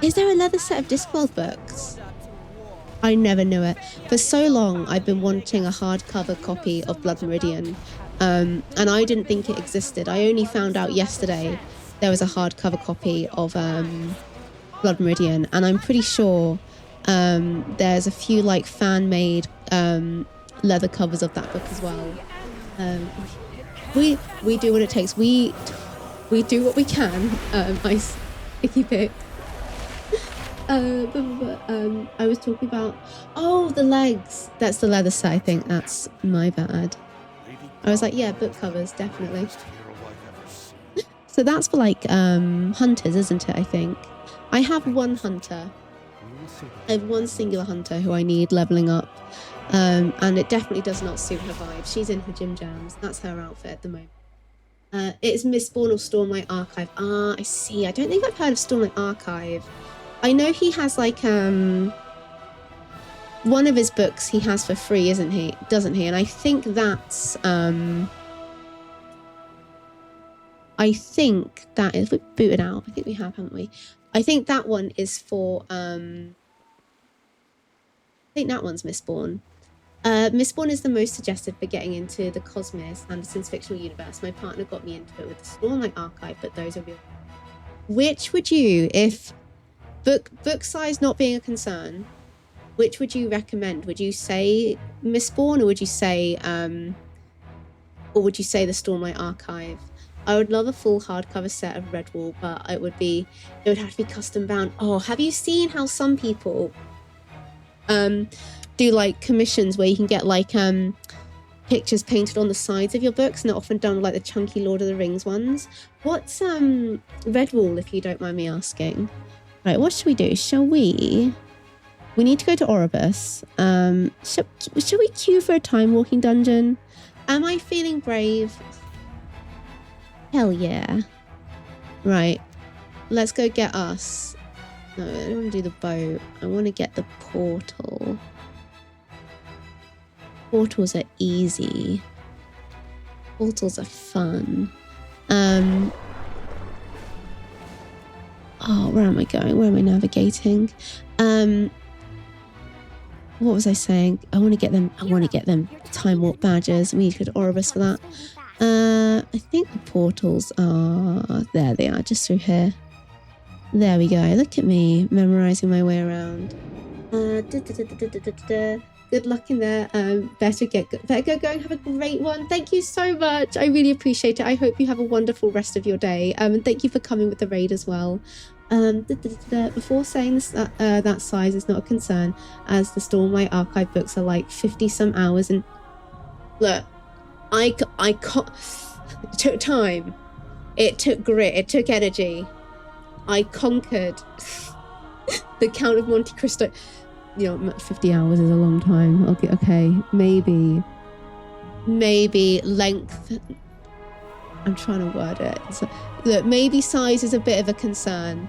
Is there a leather set of Discworld books? I never knew it. For so long, I've been wanting a hardcover copy of Blood Meridian, and I didn't think it existed. I only found out yesterday there was a hardcover copy of Blood Meridian, and I'm pretty sure there's a few like fan-made leather covers of that book as well. We do what it takes. We do what we can. Nice sticky pick. I was talking about... Oh, the legs. That's the leather set, I think. That's my bad. I was like, yeah, book covers, definitely. So that's for, like, hunters, isn't it, I think? I have one hunter. I have one singular hunter who I need leveling up. And it definitely does not suit her vibe. She's in her gym jams. That's her outfit at the moment. It's Mistborn or Stormlight Archive. Ah, I see. I don't think I've heard of Stormlight Archive. I know he has like one of his books he has for free, isn't he? Doesn't he? And I think that's I think that is, we booted out. I think we have, haven't we? I think that one is for I think that one's Mistborn. Mistborn is the most suggested for getting into the Cosmos Anderson's fictional universe. My partner got me into it with the Stormlight Archive, but those are real. Which would you, if book size not being a concern, which would you recommend? Would you say Mistborn, or would you say the Stormlight Archive? I would love a full hardcover set of Redwall, but it would have to be custom bound. Oh, have you seen how some people do like commissions where you can get like pictures painted on the sides of your books, and they're often done with like the chunky Lord of the Rings ones? What's Redwall, if you don't mind me asking? Right, what should we do? Shall we need to go to Oribus. Shall we queue for a time walking dungeon? Am I feeling brave? Hell yeah. Right, let's go get us. No, I don't want to do the boat. I want to get the portal. Portals are easy. Portals are fun. Oh, where am I going? Where am I navigating? What was I saying? I want to get them time warp badges. We need to go to Oribus for that. I think the portals are there. They are just through here. There we go. Look at me memorizing my way around. Good luck in there. Better go and have a great one. Thank you so much. I really appreciate it. I hope you have a wonderful rest of your day. And thank you for coming with the raid as well. Before saying this, that size is not a concern, as the Stormlight Archive books are like 50 some hours, and look, I it took time, it took grit, it took energy. I conquered the Count of Monte Cristo. You know, 50 hours is a long time. Okay, maybe length. I'm trying to word it. So, look, maybe size is a bit of a concern.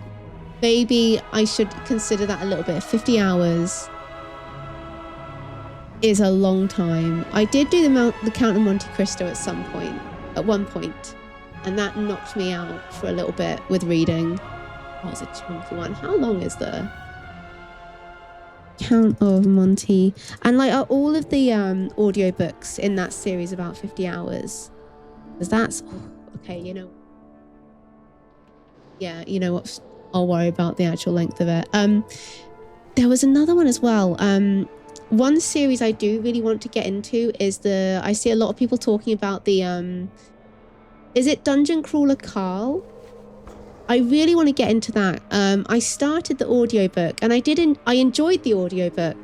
Maybe I should consider that a little bit. 50 hours is a long time. I did do the Count of Monte Cristo at one point, and that knocked me out for a little bit with reading. Oh, it was a chunky one. How long is the Count of Monte? And like, are all of the audiobooks in that series about 50 hours? Because that's okay, you know. Yeah, you know what? I'll worry about the actual length of it. There was another one as well. One series I do really want to get into is I see a lot of people talking about the is it Dungeon Crawler Carl? I really want to get into that. I started the audiobook and I enjoyed the audiobook,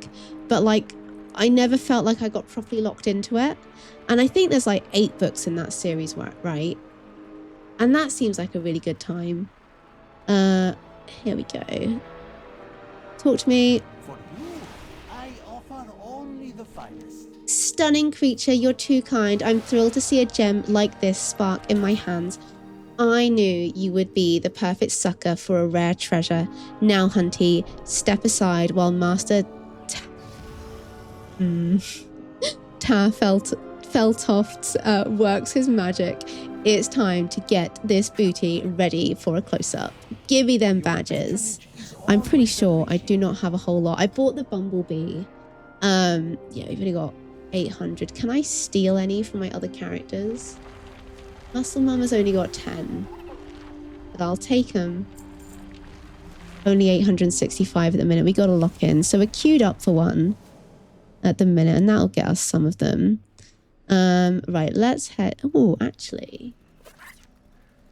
but like I never felt like I got properly locked into it. And I think there's like 8 books in that series, right? And that seems like a really good time. Here we go. Talk to me. For you, I offer only the finest. Stunning creature, you're too kind. I'm thrilled to see a gem like this spark in my hands. I knew you would be the perfect sucker for a rare treasure. Now, Hunty, step aside while Master Feltoft works his magic. It's time to get this booty ready for a close-up. Give me them badges. I'm pretty sure I do not have a whole lot. I bought the Bumblebee. Yeah, we've only got 800. Can I steal any from my other characters? Muscle Mama's only got 10. But I'll take them. Only 865 at the minute. We got to lock in. So we're queued up for one at the minute, and that'll get us some of them. Right, let's head. Oh, actually,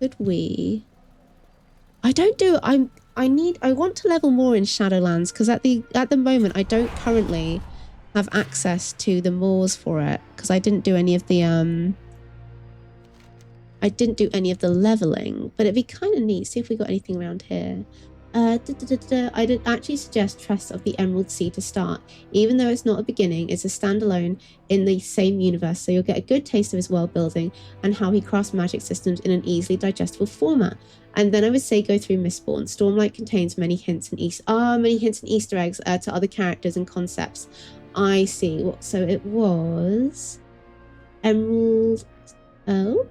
could we? I want to level more in Shadowlands, because at the moment I don't currently have access to the moors for it, because I didn't do any of the leveling. But it'd be kind of neat. See if we got anything around here. I'd actually suggest Tress of the Emerald Sea to start. Even though it's not a beginning, it's a standalone in the same universe, so you'll get a good taste of his world building and how he crafts magic systems in an easily digestible format. And then I would say go through Mistborn. Stormlight contains many hints and Easter eggs to other characters and concepts. I see. So it was Emerald. Oh,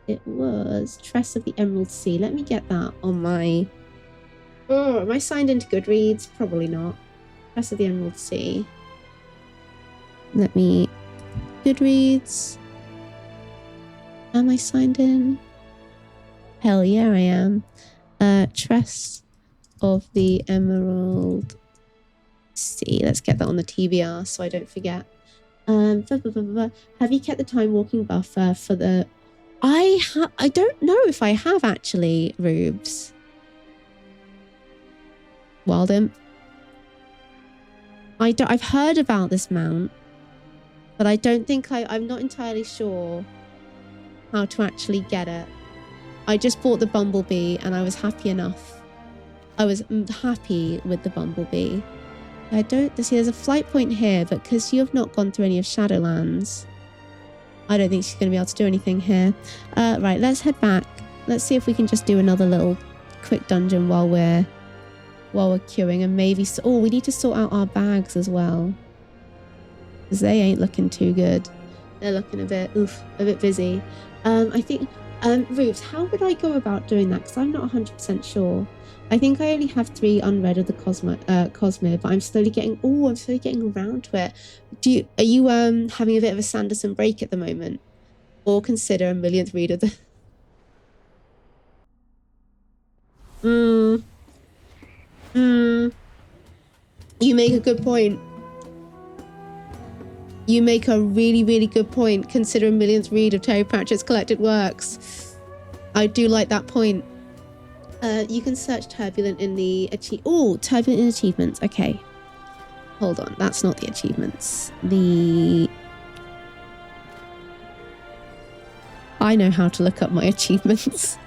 it was Tress of the Emerald Sea. Let me get that on my. Oh, am I signed into Goodreads? Probably not. Tress of the Emerald Sea. Let me. Goodreads. Am I signed in? Hell yeah, I am. Tress of the Emerald Sea. Let's get that on the TBR so I don't forget. Have you kept the time walking buffer for the... I don't know if I have actually, Rubes. Wild Imp. I've heard about this mount, but I don't think I'm not entirely sure how to actually get it. I just bought the Bumblebee and I was happy enough. I was happy with the Bumblebee. I don't see there's a flight point here, but because you have not gone through any of Shadowlands, I don't think she's going to be able to do anything here. Right, let's head back. Let's see if we can just do another little quick dungeon while we're queuing, and maybe we need to sort out our bags as well, because they ain't looking too good. They're looking a bit busy. I think Rubes, how would I go about doing that? Because I'm not 100% sure. I think I only have 3 unread of the Cosmo, but I'm slowly getting around to it. Are you having a bit of a Sanderson break at the moment, or consider a millionth read of the? You make a good point. You make a really, really good point. Consider a millionth read of Terry Pratchett's collected works. I do like that point. You can search Turbulent in the Turbulent in achievements. Okay. Hold on. That's not the achievements. I know how to look up my achievements.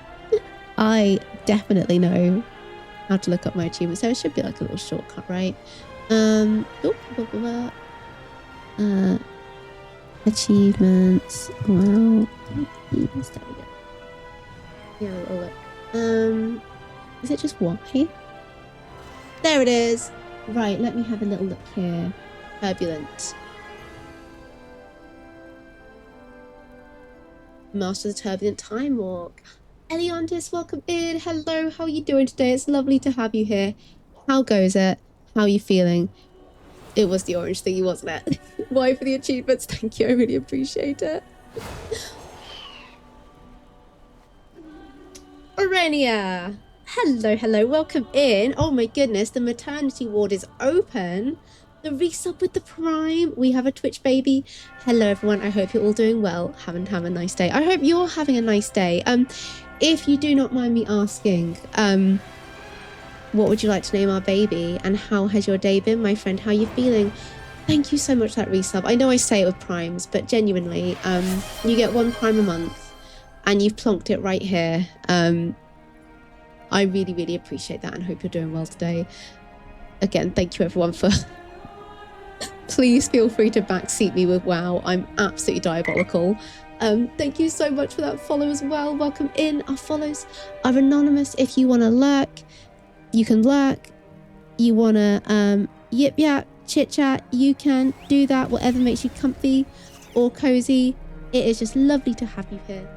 I definitely know how to look up my achievements. So it should be like a little shortcut, right? Achievements. Wow. Achievements. There we go. Yeah, a little look. Is it just Y? There it is. Right, let me have a little look here. Turbulent. Master of the Turbulent Time Walk. Eliondis, welcome in. Hello, how are you doing today? It's lovely to have you here. How goes it? How are you feeling? It was the orange thingy, wasn't it? Why for the achievements? Thank you, I really appreciate it. Orenia. Hello, welcome in. Oh my goodness, the maternity ward is open. The resub with the Prime. We have a Twitch baby. Hello everyone, I hope you're all doing well. Have a nice day. I hope you're having a nice day. If you do not mind me asking, what would you like to name our baby? And how has your day been, my friend? How are you feeling? Thank you so much for that resub. I know I say it with primes, but genuinely, you get 1 prime a month and you've plonked it right here. I really, really appreciate that and hope you're doing well today. Again, thank you everyone for... Please feel free to backseat me with WoW. I'm absolutely diabolical. Thank you so much for that follow as well. Welcome in. Our follows are anonymous. If you want to lurk, you can lurk. You want to yip yap, chit chat, you can do that. Whatever makes you comfy or cozy. It is just lovely to have you here.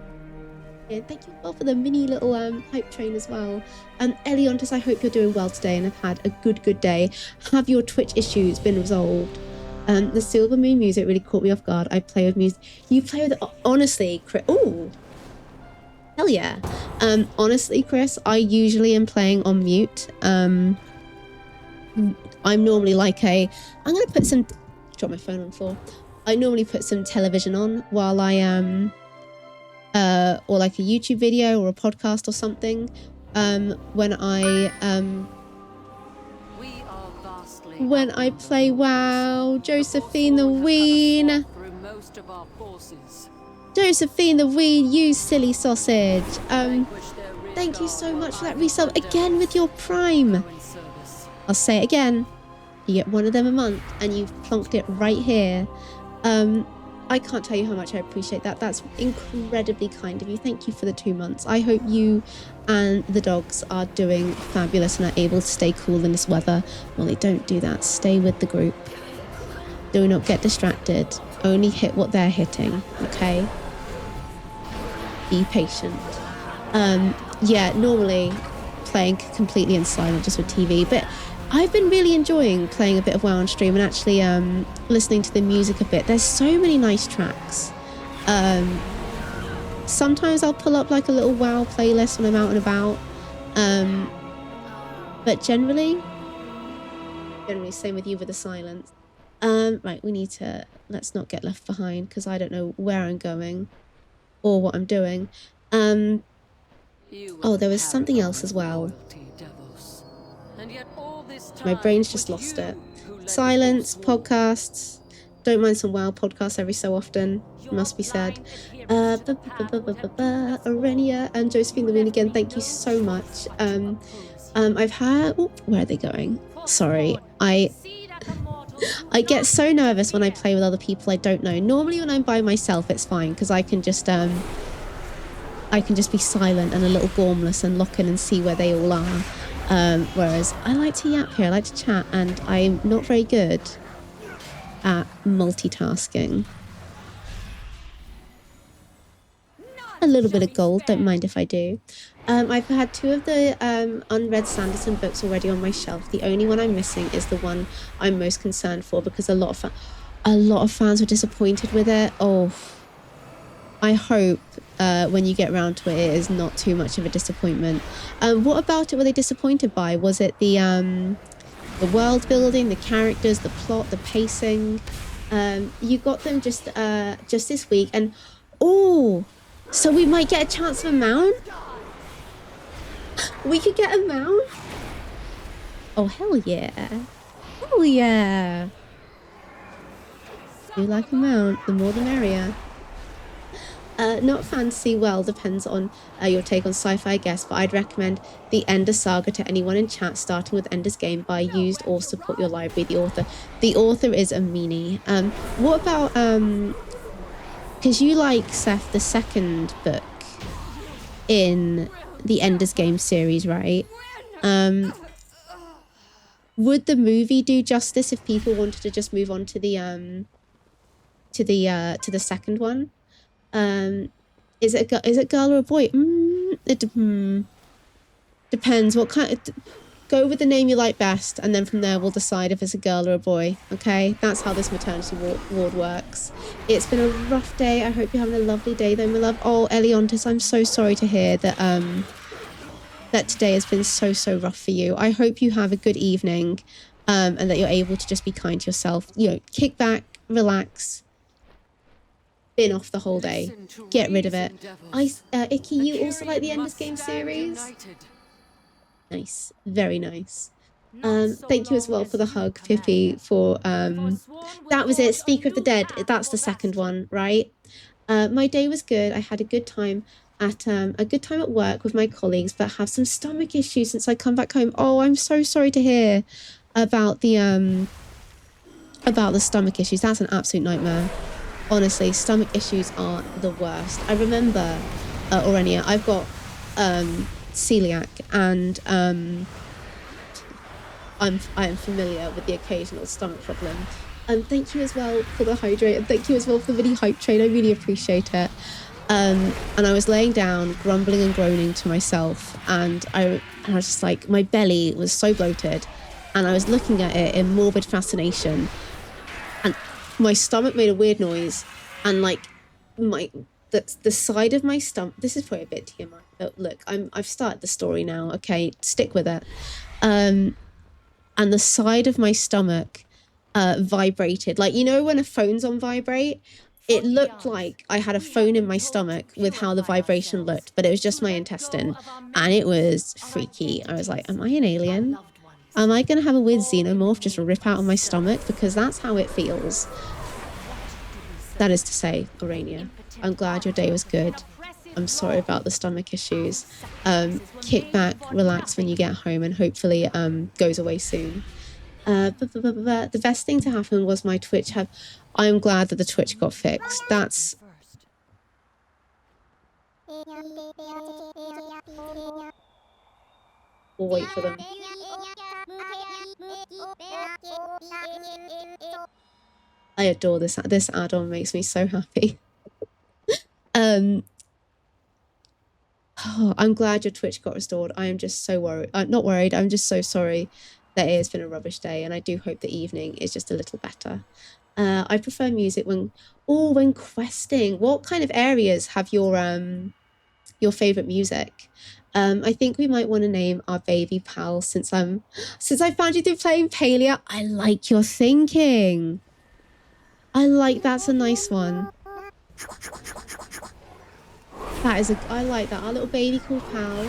And thank you well for the mini little hype train as well. Eliontis, I hope you're doing well today and have had a good day. Have your Twitch issues been resolved? The Silver Moon music really caught me off guard. I play with music. You play with... Honestly, Chris... Ooh. Hell yeah. Honestly, Chris, I usually am playing on mute. I'm normally like I'm going to put some... Drop my phone on the floor. I normally put some television on while I am... or like a YouTube video or a podcast or something. When I play WoW. Josephine the Ween. Josephine the Ween, you silly sausage. thank you so much for that resub again with your Prime. I'll say it again. You get one of them a month and you've plonked it right here. I can't tell you how much I appreciate that. That's incredibly kind of you. Thank you for the 2 months. I hope you and the dogs are doing fabulous and are able to stay cool in this weather. Well, they don't do that. Stay with the group. Do not get distracted. Only hit what they're hitting, okay? Be patient. Yeah, normally playing completely in silent just with TV, but I've been really enjoying playing a bit of WoW on stream and actually listening to the music a bit. There's so many nice tracks. Sometimes I'll pull up like a little WoW playlist when I'm out and about. But generally same with you with the silence. Right, let's not get left behind because I don't know where I'm going or what I'm doing. Oh, there was something else as well. My brain's just lost it. Silence, podcasts. Don't mind some WoW podcasts every so often, must be said. Arenia and Josephine the Moon again, thank you so much. I've had... Oh, where are they going? Sorry, I get so nervous when I play with other people I don't know. Normally when I'm by myself it's fine because I can just be silent and a little gormless and lock in and see where they all are. Whereas I like to yap here, I like to chat, and I'm not very good at multitasking. A little bit of gold, don't mind if I do. I've had 2 of the unread Sanderson books already on my shelf. The only one I'm missing is the one I'm most concerned for because a lot of fans were disappointed with it. Oh, I hope when you get around to it, it is not too much of a disappointment. What about it were they disappointed by? Was it the world building, the characters, the plot, the pacing? You got them just this week, and oh, so we might get a chance of a mount? We could get a mount? Oh, hell yeah. Hell yeah. Do like a mount, the more the merrier. Not fantasy, well, depends on your take on sci-fi, I guess, but I'd recommend the Ender Saga to anyone in chat, starting with Ender's Game by used or support your library. The author is a meanie. What about, because you like, Seth, the second book in the Ender's Game series, right? Would the movie do justice if people wanted to just move on to the second one? Is it a girl or a boy? Depends what kind of, go with the name you like best, and then from there we'll decide if it's a girl or a boy. Okay, that's how this maternity ward works. It's been a rough day. I hope you're having a lovely day though, my love. Oh, Eleontis, I'm so sorry to hear that that today has been so rough for you. I hope you have a good evening, and that you're able to just be kind to yourself. You know, kick back, relax. Bin off the whole day. Get rid of it. Icky, you also like the Ender's Game series? Nice. Very nice. Thank you as well for the hug, Pippi, for that was it. Speaker of the Dead. That's the second one, right? My day was good. I had a good time at work with my colleagues, but have some stomach issues since I come back home. Oh, I'm so sorry to hear about the stomach issues. That's an absolute nightmare. Honestly, stomach issues are the worst. I remember, Orenia, I've got celiac, and I am familiar with the occasional stomach problem. And thank you as well for the hydrate, and thank you as well for the mini hype train. I really appreciate it. And I was laying down, grumbling and groaning to myself, and I was just like, my belly was so bloated, and I was looking at it in morbid fascination. My stomach made a weird noise, and like the side of my stomach. This is probably a bit TMI, but look, I've started the story now. Okay, stick with it. And the side of my stomach vibrated, like, you know when a phone's on vibrate. It looked like I had a phone in my stomach with how the vibration looked, but it was just my intestine, and it was freaky. I was like, am I an alien? Am I going to have a weird xenomorph just rip out of my stomach? Because that's how it feels. That is to say, Orania, I'm glad your day was good. I'm sorry about the stomach issues. Kick back, relax when you get home, and hopefully goes away soon. The best thing to happen was my Twitch had. I'm glad that the Twitch got fixed. That's. We'll wait for them. I adore this. This add-on makes me so happy. Oh, I'm glad your Twitch got restored. I am just so worried. Not worried. I'm just so sorry that it has been a rubbish day, and I do hope the evening is just a little better. I prefer music when questing. What kind of areas have your favorite music? I think we might want to name our baby pal since I found you through playing Palia. I like your thinking. That's a nice one. I like that. Our little baby called Pal.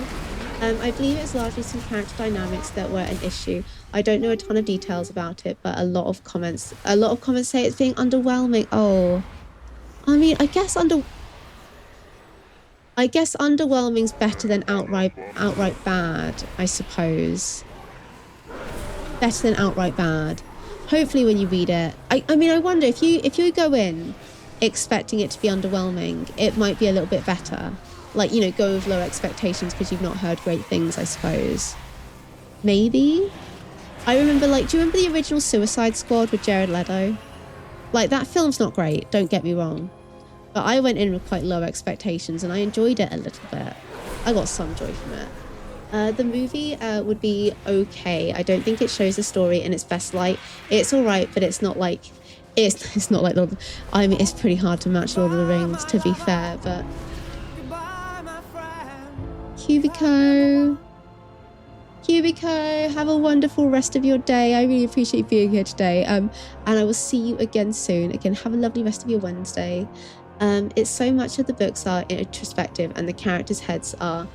I believe it's largely some character dynamics that were an issue. I don't know a ton of details about it, but a lot of comments say it's being underwhelming. Oh, I mean, I guess underwhelming's better than outright bad, I suppose. Better than outright bad. Hopefully when you read it, I mean, I wonder if you go in expecting it to be underwhelming, it might be a little bit better. Like, you know, go with low expectations because you've not heard great things, I suppose. Maybe? I remember, like, do you remember the original Suicide Squad with Jared Leto? Like, that film's not great, don't get me wrong. But I went in with quite low expectations and I enjoyed it a little bit. I got some joy from it. The movie would be okay. I don't think it shows the story in its best light. It's alright, but it's not like... It's not like... I mean, it's pretty hard to match Lord of the Rings, to be fair, but... Cubico, have a wonderful rest of your day. I really appreciate being here today. And I will see you again soon. Again, have a lovely rest of your Wednesday. It's so much of the books are introspective and the characters' heads are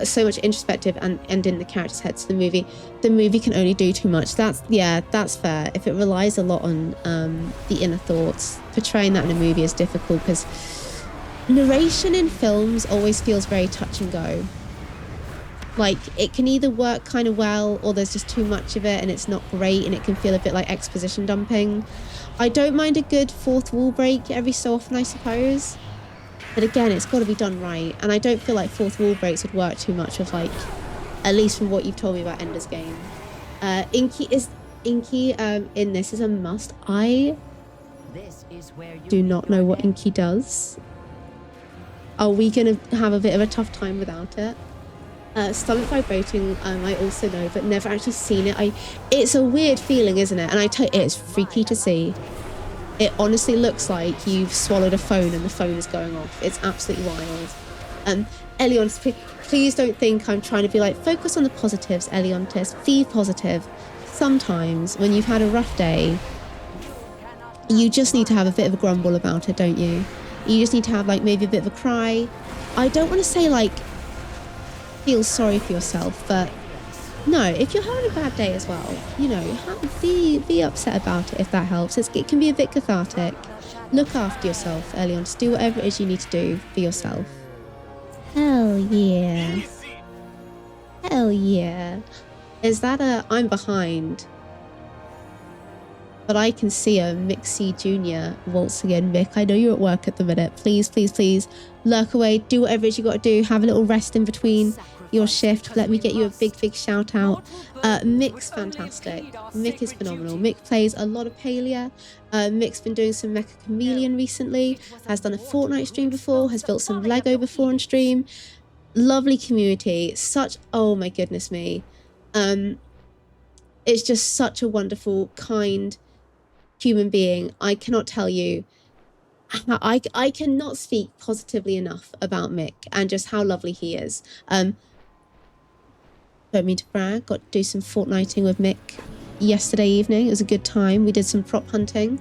so much introspective and in the characters' heads. The movie can only do too much. That's fair. If it relies a lot on the inner thoughts, portraying that in a movie is difficult because narration in films always feels very touch and go. Like, it can either work kind of well or there's just too much of it and it's not great and it can feel a bit like exposition dumping. I don't mind a good fourth wall break every so often, I suppose. But again, it's got to be done right. And I don't feel like fourth wall breaks would work too much with, like, at least from what you've told me about Ender's Game. Inky in this is a must. I do not know what Inky does. Are we going to have a bit of a tough time without it? Stomach vibrating, I also know, but never actually seen it. It's a weird feeling, isn't it? And I tell you, it's freaky to see. It honestly looks like you've swallowed a phone and the phone is going off. It's absolutely wild. Eleontis, please don't think I'm trying to be like, focus on the positives, Eleontis. Be positive. Sometimes, when you've had a rough day, you just need to have a bit of a grumble about it, don't you? You just need to have, like, maybe a bit of a cry. I don't want to say, like, feel sorry for yourself, but no, if you're having a bad day as well, you know, be upset about it if that helps. It can be a bit cathartic. Look after yourself early on. Just do whatever it is you need to do for yourself. Hell yeah. Hell yeah. Is that a... I'm behind. But I can see a Mixie Jr. waltzing in. Mick, I know you're at work at the minute. Please, please, please lurk away. Do whatever it is you got to do. Have a little rest in between your shift. Let me get you a big shout out. Mick's fantastic. Mick is phenomenal. Mick plays a lot of Palia. Mick's been doing some Mecha Chameleon recently. Has done a Fortnite stream before. Has built some Lego before on stream. Lovely community. Oh my goodness me. It's just such a wonderful, kind human being. I cannot tell you. I cannot speak positively enough about Mick and just how lovely he is. Don't mean to brag, got to do some Fortniting with Mick yesterday evening. It was a good time. We did some prop hunting.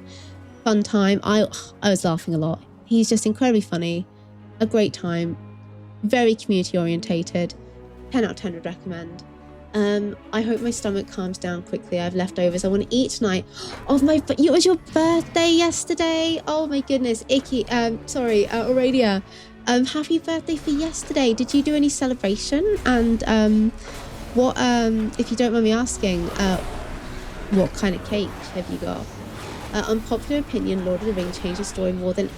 Fun time. I was laughing a lot. He's just incredibly funny. A great time. Very community orientated. 10 out of 10 would recommend. I hope my stomach calms down quickly. I have leftovers. I want to eat tonight. Oh my, but it was your birthday yesterday. Oh my goodness. Icky, Aurelia. Happy birthday for yesterday. Did you do any celebration? And what if you don't mind me asking, what kind of cake have you got? Unpopular opinion, Lord of the Rings changed the story more than...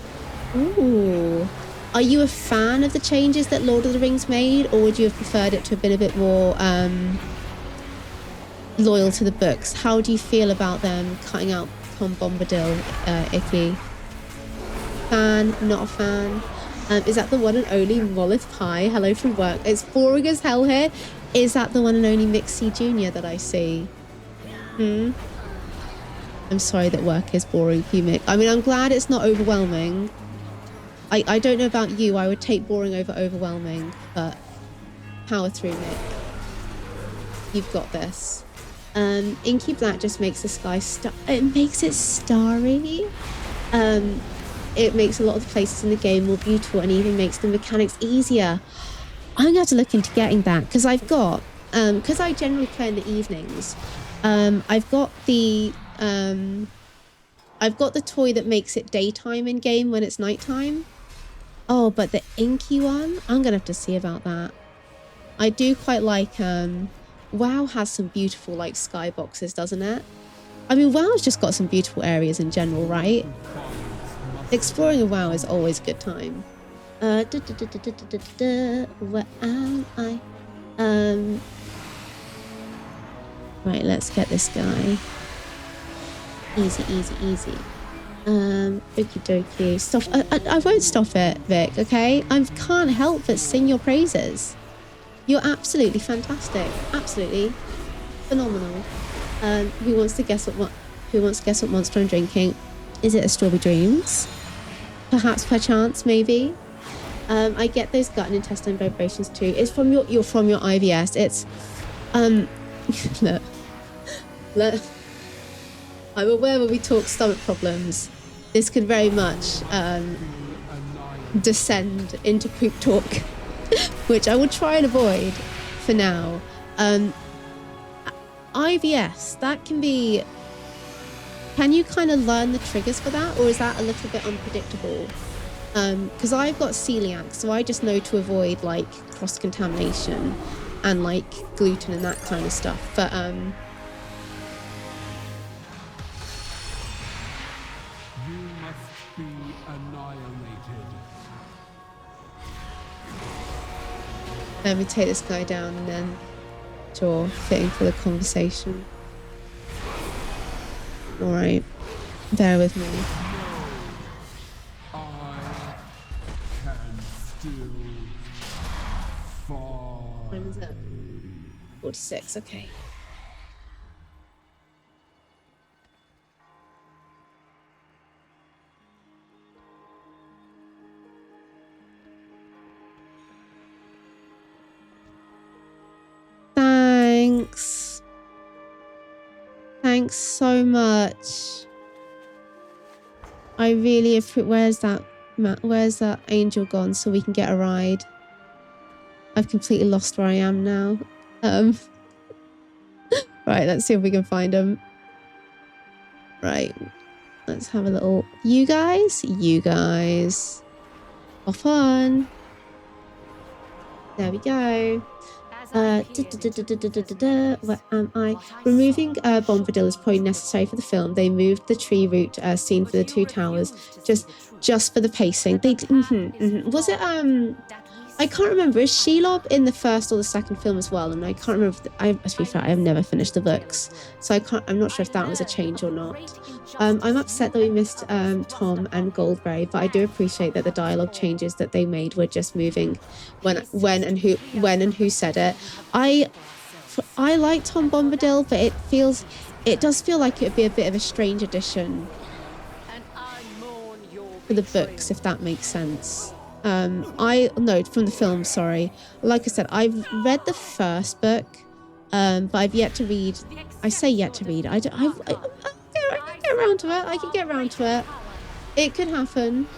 Ooh. Are you a fan of the changes that Lord of the Rings made, or would you have preferred it to have been a bit more loyal to the books? How do you feel about them cutting out Tom Bombadil, Icky? Fan, not a fan? Is that the one and only Molith Pie? Hello from work. It's boring as hell here. Is that the one and only Mixie Jr. that I see? I'm sorry that work is boring for you, Mick. I mean, I'm glad it's not overwhelming. I don't know about you. I would take boring over overwhelming, but power through, Mick. You've got this. Inky Black just makes the sky it makes it starry. It makes a lot of the places in the game more beautiful and even makes the mechanics easier. I'm gonna have to look into getting that because I've got because I generally play in the evenings. I've got the toy that makes it daytime in game when it's nighttime. Oh, but the inky one, I'm gonna have to see about that. I do quite like WoW has some beautiful like skyboxes, doesn't it? I mean, WoW's just got some beautiful areas in general, right? Exploring a WoW is always a good time. Where am I? Right, let's get this guy. Easy, easy, easy. Okie dokie. Stop. I won't stop it, Vic, okay? I can't help but sing your praises. You're absolutely fantastic. Absolutely phenomenal. Who wants to guess what monster I'm drinking? Is it a Strawberry Dreams? Perhaps, perchance, maybe. I get those gut and intestine vibrations too. It's from your IBS. It's look. I'm aware when we talk stomach problems, this could very much descend into poop talk, which I will try and avoid for now. IBS, that can be... Can you kind of learn the triggers for that, or is that a little bit unpredictable? Because I've got celiac, so I just know to avoid like cross-contamination and like gluten and that kind of stuff. But you must be annihilated. let me take this guy down and then draw fitting for the conversation. All right, bear with me. I can still fall. When is it? 46. Okay. Thanks. Thanks so much. I really appreciate. Where's that angel gone so we can get a ride? I've completely lost where I am now. Right, let's see if we can find him. Right, let's have a little... You guys. Off on. There we go. Where am I? Removing Bombadil is probably necessary for the film. They moved the tree route scene for the two towers just for the pacing. They Was it I can't remember. Is Shelob in the first or the second film as well? And I can't remember. To be fair, I have never finished the books, so I'm not sure if that was a change or not. I'm upset that we missed Tom and Goldberry, but I do appreciate that the dialogue changes that they made were just moving when and who said it. I like Tom Bombadil, but it does feel like it would be a bit of a strange addition for the books, if that makes sense. No, from the film, sorry. Like I said, I've read the first book, but I've yet to read. I say yet to read. I can get around to it. I can get around to it. It could happen.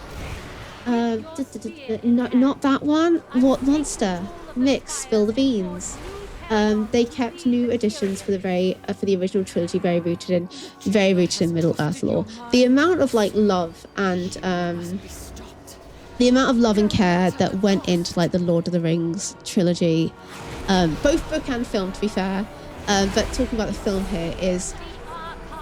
Not that one. What monster? Mix, spill the beans. They kept new additions for the original trilogy, very rooted in Middle Earth lore. The amount of like love and the amount of love and care that went into like the Lord of the Rings trilogy, both book and film, to be fair. But talking about the film here is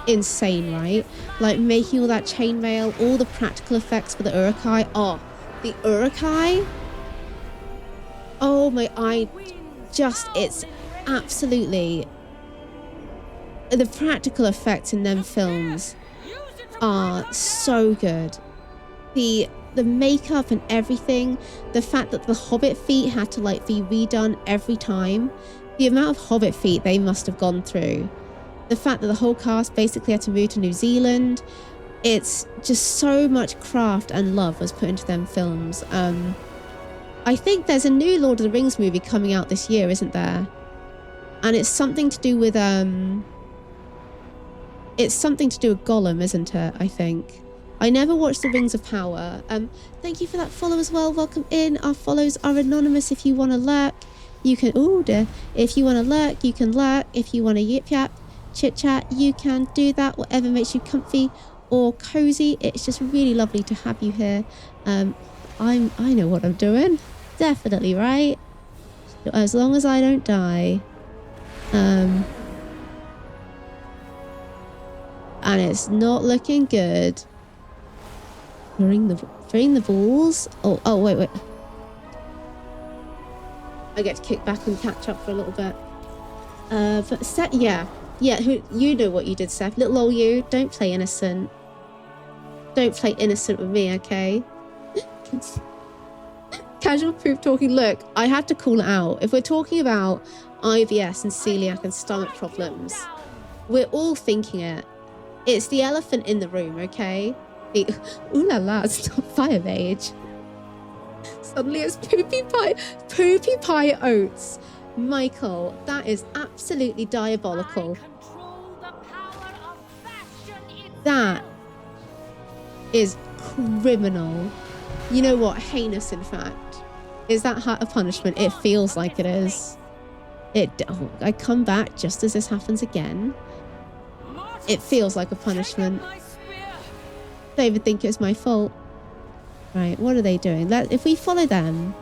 insane, right? Like making all that chainmail, all the practical effects for the Urukai. Oh, the Urukai. Oh my, it's absolutely, the practical effects in them films are so good. The makeup and everything, the fact that the Hobbit feet had to like be redone every time, the amount of Hobbit feet they must have gone through, the fact that the whole cast basically had to move to New Zealand, it's just so much craft and love was put into them films. I think there's a new Lord of the Rings movie coming out this year, isn't there? And it's something to do with Gollum, isn't it? I think. I never watched the Rings of Power. Thank you for that follow as well. Welcome in. Our follows are anonymous. If you want to lurk, you can. Oh dear. If you want to lurk, you can lurk. If you want to yip yap, chit chat, you can do that. Whatever makes you comfy or cozy. It's just really lovely to have you here. I know what I'm doing. Definitely, right? As long as I don't die. And it's not looking good. Bring the balls. Oh, wait. I get to kick back and catch up for a little bit. But Seth, yeah, you know what you did, Seth. Little old you, don't play innocent. Don't play innocent with me, okay? Casual poop talking. Look, I have to call it out. If we're talking about IBS and celiac and stomach problems, we're all thinking it. It's the elephant in the room, okay? Ooh la la, stop fire mage. Suddenly it's poopy pie oats. Michael, that is absolutely diabolical. That is criminal. You know what? Heinous, in fact. Is that a punishment? It feels like it is. I come back just as this happens again. It feels like a punishment. Don't even think it's my fault. Right, what are they doing? If we follow them,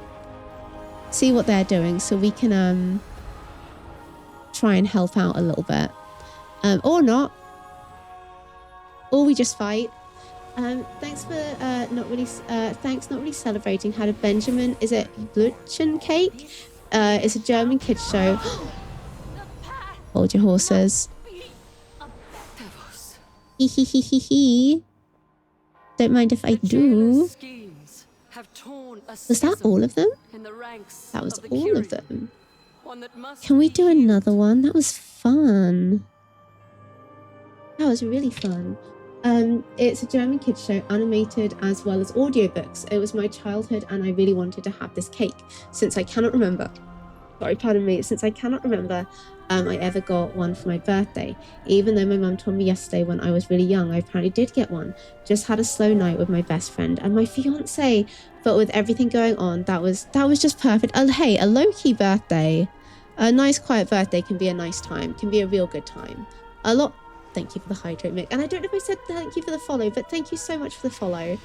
see what they're doing, so we can try and help out a little bit, or not, or we just fight. Thanks for not really celebrating. Had a Benjamin, is it Blutchen cake? It's a German kids show. Hold your horses. Hee. Don't mind if I do. Was that all of them? That was all of them. Can we do another one? That was fun. That was really fun. It's a German kids show, animated as well as audiobooks. It was my childhood and I really wanted to have this cake since I cannot remember. Sorry, pardon me. Since I cannot remember I ever got one for my birthday. Even though my mum told me yesterday when I was really young, I apparently did get one. Just had a slow night with my best friend and my fiance. But with everything going on, that was just perfect. Hey, a low-key birthday, a nice quiet birthday can be a nice time, can be a real good time. Thank you for the hydrate, Mick. And I don't know if I said thank you for the follow, but thank you so much for the follow.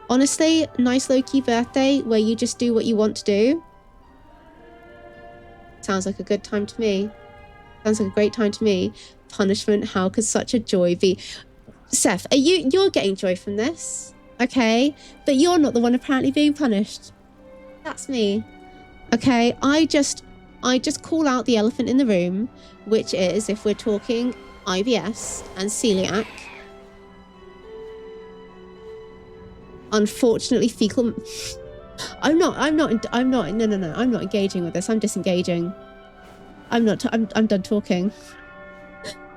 Honestly, nice low-key birthday where you just do what you want to do. Sounds like a good time to me. Sounds like a great time to me. Punishment, how could such a joy be? Seth, you're getting joy from this, okay? But you're not the one apparently being punished. That's me. Okay, I just call out the elephant in the room, which is, if we're talking IBS and celiac, unfortunately fecal. I'm not engaging with this. I'm disengaging. I'm done talking.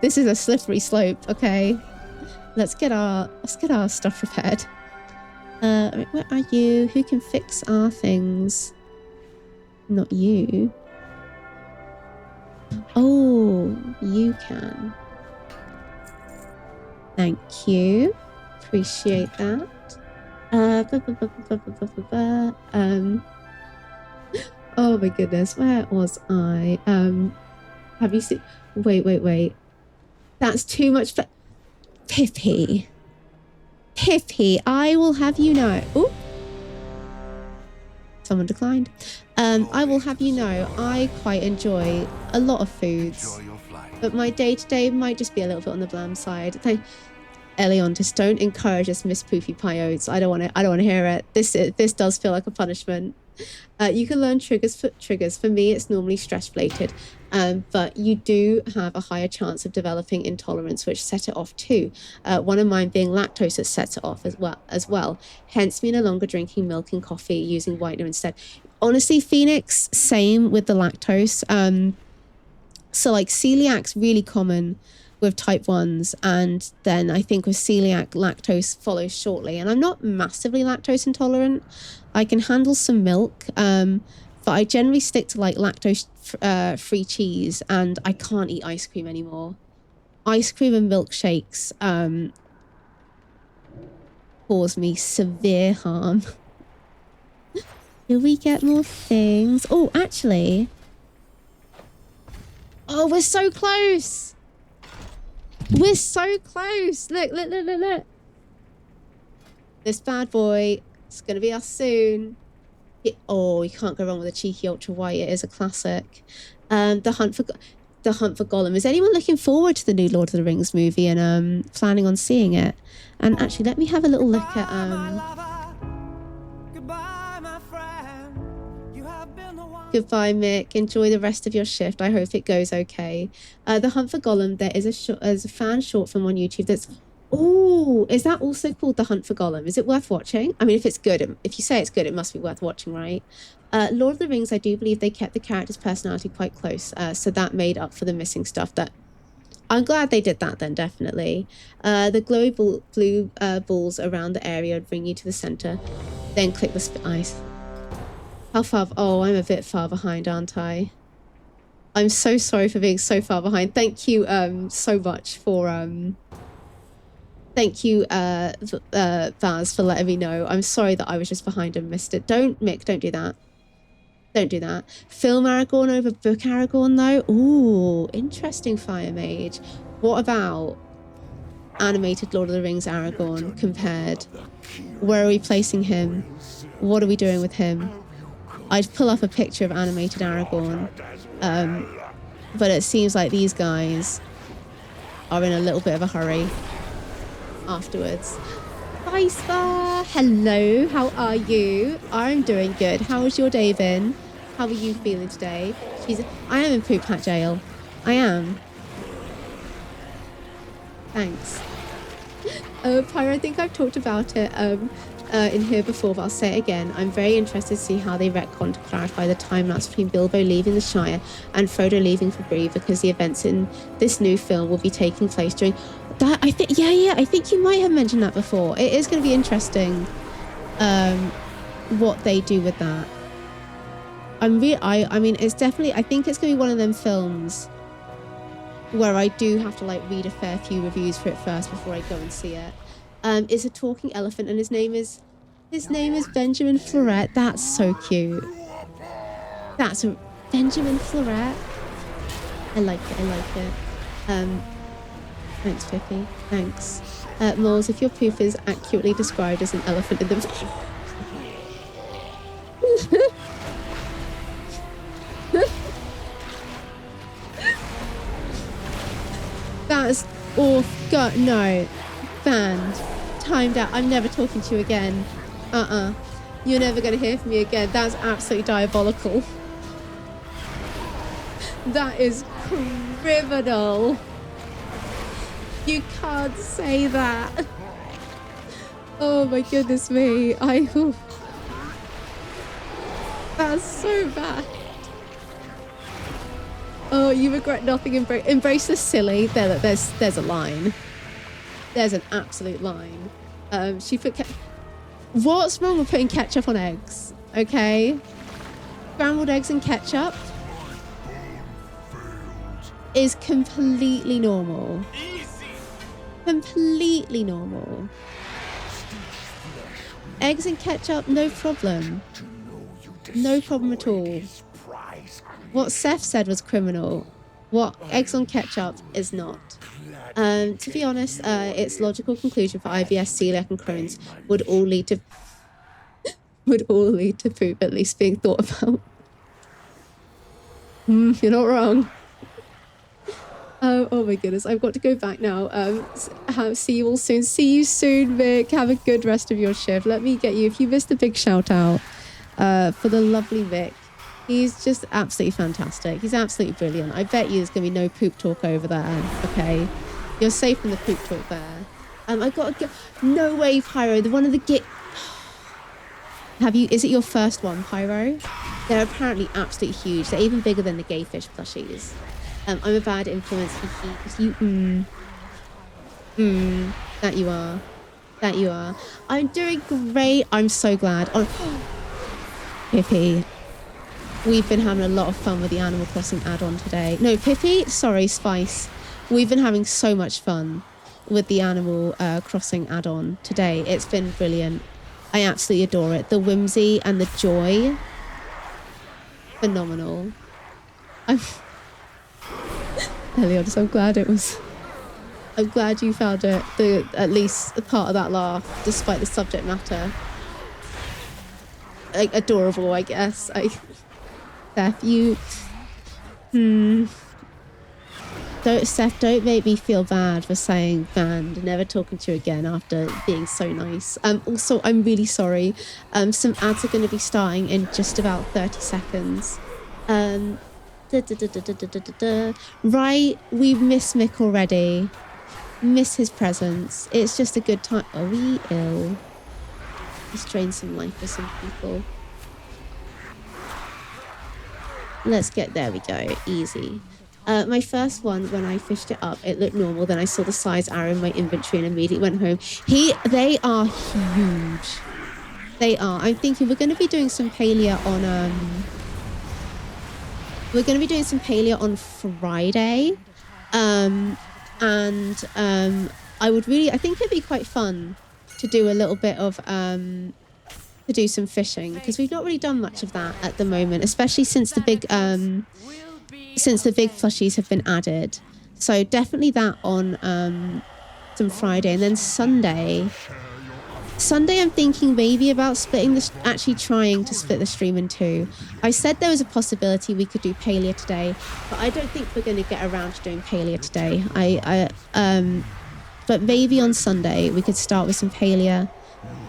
This is a slippery slope, okay? Let's get our stuff prepared. Where are you? Who can fix our things? Not you. Oh, you can. Thank you. Appreciate that. Oh my goodness, where was I? Have you seen? Wait. That's too much for Pippi. Piffy, I will have you know. Ooh. Someone declined. I will have you know, I quite enjoy a lot of foods. Enjoy your flight. But my day-to-day might just be a little bit on the bland side. Elion, just don't encourage us Miss Poofy Pie Oats. I don't want to hear it. This does feel like a punishment. You can learn triggers. For me, it's normally stress-related. But you do have a higher chance of developing intolerance, which set it off too. One of mine being lactose that sets it off as well. Hence me no longer drinking milk and coffee, using whitener instead. Honestly, Phoenix, same with the lactose. So like celiac's really common with type 1s, and then I think with celiac, lactose follows shortly. And I'm not massively lactose intolerant. I can handle some milk, but I generally stick to like lactose free cheese, and I can't eat ice cream anymore. Ice cream and milkshakes cause me severe harm. Do we get more things? Oh, actually. Oh, we're so close. We're so close. Look. This bad boy. It's going to be us soon. Oh, you can't go wrong with a cheeky ultra white. It is a classic. The Hunt for Gollum. Is anyone looking forward to the new Lord of the Rings movie and planning on seeing it? And actually, let me have a little look at Goodbye, Mick. Enjoy the rest of your shift. I hope it goes okay. The Hunt for Gollum. There is a fan short film on YouTube that's... Oh, is that also called The Hunt for Gollum? Is it worth watching? I mean, if it's good, if you say it's good, it must be worth watching, right? Lord of the Rings, I do believe they kept the character's personality quite close. So that made up for the missing stuff. That I'm glad they did that then, definitely. The glowy blue balls around the area would bring you to the center. Then click the ice. How far? Oh, I'm a bit far behind, aren't I? I'm so sorry for being so far behind. Thank you so much for thank you Vaz for letting me know. I'm sorry that I was just behind and missed it. Mick, don't do that. Don't do that. Film Aragorn over book Aragorn though. Ooh, interesting, Fire Mage. What about animated Lord of the Rings Aragorn compared? Where are we placing him? What are we doing with him? I'd pull up a picture of animated Aragorn, but it seems like these guys are in a little bit of a hurry afterwards. Hi, Star. Hello, how are you? I'm doing good. How has your day been? How are you feeling today? I am in Poop Hat Jail. I am. Thanks. Pyro, I think I've talked about it in here before, but I'll say it again. I'm very interested to see how they retcon to clarify the time lapse between Bilbo leaving the Shire and Frodo leaving for Bree, because the events in this new film will be taking place during that. I think, yeah, I think you might have mentioned that before. It is going to be interesting what they do with that. I mean, it's definitely, I think it's going to be one of them films where I do have to like read a fair few reviews for it first before I go and see it. It's a talking elephant, and his name is Benjamin Fleuret. That's so cute. That's a Benjamin Fleuret. I like it. Thanks, Pippi. Thanks. Moles, if your poof is accurately described as an elephant in the... That's off. God, no. Banned. Timed out. I'm never talking to you again. You're never going to hear from me again. That's absolutely diabolical. That is criminal. You can't say that. Oh my goodness me. That's so bad. Oh, you regret nothing. Embrace the silly. There's a line. There's an absolute line. She put... What's wrong with putting ketchup on eggs? Okay? Scrambled eggs and ketchup is completely normal. Completely normal. Eggs and ketchup, no problem. No problem at all. What Seth said was criminal. What eggs on ketchup is not. To be honest, its logical conclusion for IBS, celiac, and Crohn's would all lead to poop at least being thought about. You're not wrong. Oh my goodness, I've got to go back now. See you all soon. See you soon, Vic. Have a good rest of your shift. Let me get you, if you missed a big shout out for the lovely Vic. He's just absolutely fantastic. He's absolutely brilliant. I bet you there's going to be no poop talk over there, okay? You're safe from the poop talk there. I got to no way, Pyro. The one of the is it your first one, Pyro? They're apparently absolutely huge. They're even bigger than the gay fish plushies. I'm a bad influence because you, that you are. That you are. I'm doing great. I'm so glad. Oh, Pippi. We've been having a lot of fun with the Animal Crossing add-on today. No, Pippi? Sorry, Spice. We've been having so much fun with the Animal Crossing add-on today. It's been brilliant. I absolutely adore it. The whimsy and the joy. Phenomenal. Ellie, I'm so glad it was... I'm glad you found it, at least a part of that laugh, despite the subject matter. Like, adorable, I guess. Seth, don't make me feel bad for saying banned, never talking to you again after being so nice. Also, I'm really sorry. Some ads are going to be starting in just about 30 seconds. Right, we miss Mick already. Miss his presence. It's just a good time. Are we ill? Let's drain some life for some people. Let's get, there we go, easy. My first one, when I fished it up, it looked normal. Then I saw the size arrow in my inventory and immediately went home. They are huge. They are. I'm thinking we're going to be doing some palea on, on Friday. I think it'd be quite fun to do a little bit of, to do some fishing, because we've not really done much of that at the moment, especially since the big plushies have been added. So definitely that on some Friday, and then Sunday I'm thinking maybe about actually trying to split the stream in two. I said there was a possibility we could do palea today, but I don't think we're going to get around to doing palea today. But maybe on Sunday we could start with some palea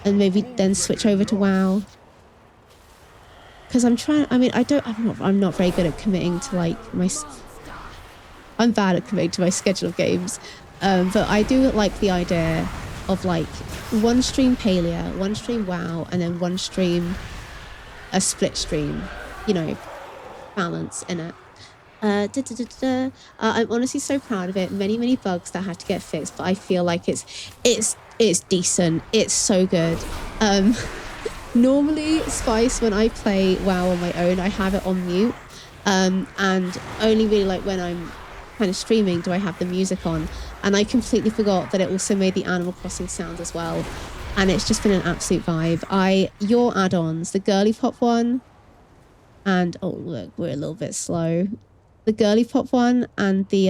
and maybe then switch over to WoW. Because I'm not very good at committing to I'm bad at committing to my schedule of games. But I do like the idea of one stream palea, one stream WoW, and then one stream, a split stream, balance in it. I'm honestly so proud of it. Many bugs that had to get fixed, but I feel like it's decent. It's so good. Normally, Spice, when I play WoW on my own, I have it on mute, and only really when I'm kind of streaming do I have the music on, and I completely forgot that it also made the Animal Crossing sounds as well, and it's just been an absolute vibe. Your add-ons, the Girly Pop one, and oh look, we're a little bit slow. The Girly Pop one and the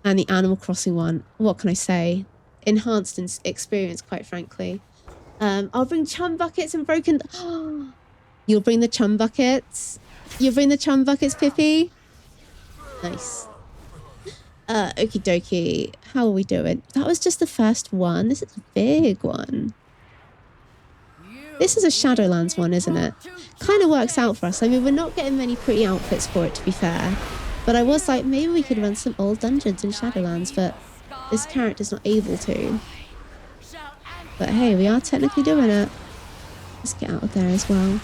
Animal Crossing one. What can I say? Enhanced experience, quite frankly. I'll bring chum buckets and broken. You'll bring the chum buckets. You'll bring the chum buckets, Pippi. Nice. Okie dokie. How are we doing? That was just the first one. This is a big one. This is a Shadowlands one, isn't it? Kind of works out for us. I mean, we're not getting many pretty outfits for it, to be fair. But I was like, maybe we could run some old dungeons in Shadowlands, but this character's not able to. But hey, we are technically doing it. Let's get out of there as well.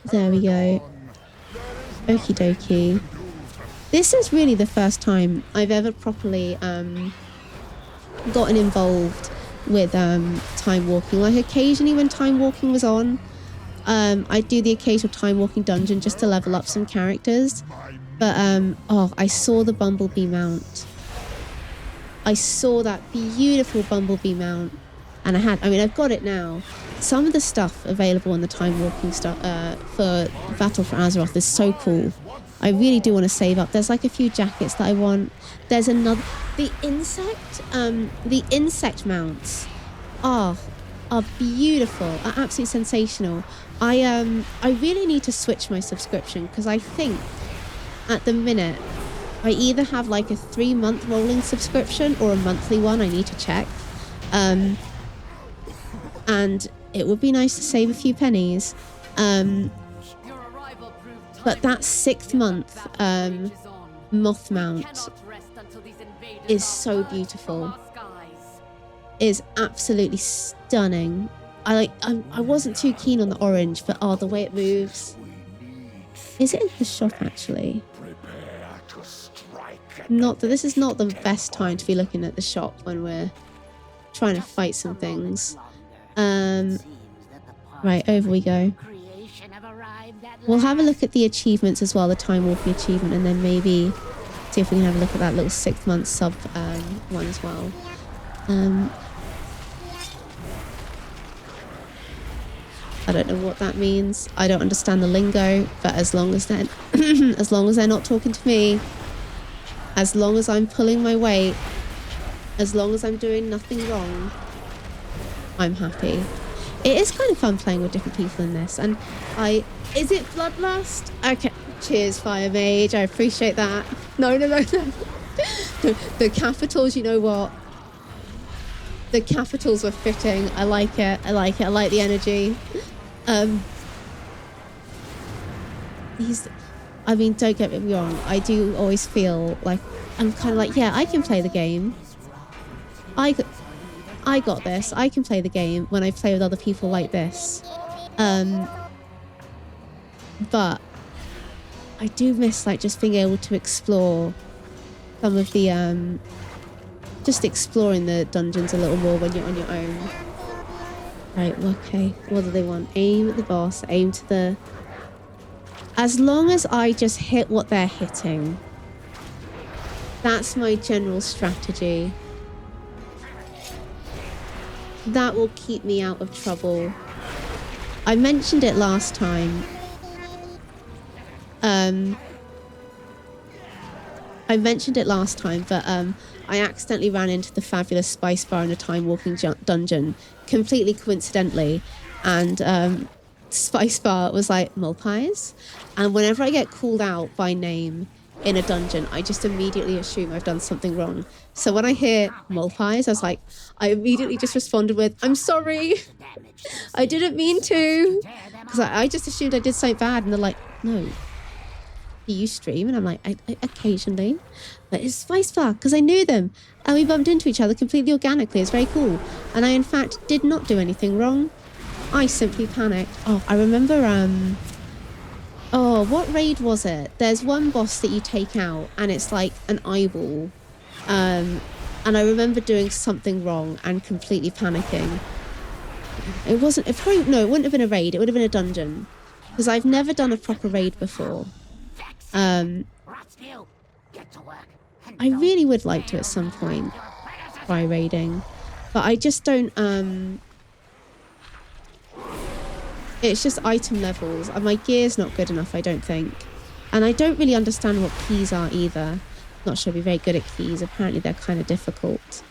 There we go. Okie dokie. This is really the first time I've ever properly gotten involved with time walking. Occasionally when time walking was on, I'd do the occasional time walking dungeon just to level up some characters. But I saw the bumblebee mount. I saw that beautiful bumblebee mount, And I've got it now. Some of the stuff available in the time walking stuff for Battle for Azeroth is so cool. I really do want to save up. There's like a few jackets that I want. There's another, the insect mounts are beautiful, are absolutely sensational. I really need to switch my subscription because I think at the minute I either have like a 3-month rolling subscription or a monthly one. I need to check. And it would be nice to save a few pennies. But that 6th month moth mount is so beautiful. Is absolutely stunning. I wasn't too keen on the orange, but the way it moves. Is it in the shop actually? Not that this is not the best time to be looking at the shop when we're trying to fight some things. Right, over we go. We'll have a look at the achievements as well, the time walking achievement, and then maybe see if we can have a look at that little 6th month sub one as well. I don't know what that means. I don't understand the lingo, but as long as they're as long as they're not talking to me, as long as I'm pulling my weight, as long as I'm doing nothing wrong, I'm happy. It is kind of fun playing with different people in this, and is it Bloodlust? Okay, cheers, Fire Mage. I appreciate that. No. The capitals, you know what? The capitals were fitting. I like it. I like the energy. Don't get me wrong. I do always feel like I'm kind of like, yeah, I can play the game. I got this. I can play the game when I play with other people like this. But I do miss like just being able to explore some of the just exploring the dungeons a little more when you're on your own. Right, okay. What do they want? Aim at the boss, aim to the... As long as I just hit what they're hitting. That's my general strategy. That will keep me out of trouble. I mentioned it last time. But I accidentally ran into the fabulous spice bar in a time walking dungeon, completely coincidentally, and spice bar was like mole pies, and whenever I get called out by name in a dungeon, I just immediately assume I've done something wrong. So when I hear mole pies, I immediately just responded with, "I'm sorry, I didn't mean to," because I just assumed I did something bad, and they're like, "No. Do you stream?" And I'm like, I occasionally. But it's Spice Bar, because I knew them. And we bumped into each other completely organically. It's very cool. And I, in fact, did not do anything wrong. I simply panicked. Oh, I remember, what raid was it? There's one boss that you take out, and it's like an eyeball. And I remember doing something wrong and completely panicking. It wouldn't have been a raid. It would have been a dungeon. Because I've never done a proper raid before. I really would like to at some point try raiding, but I just don't, it's just item levels, and my gear's not good enough, I don't think. And I don't really understand what keys are either. Not sure I'd be very good at keys. Apparently they're kind of difficult.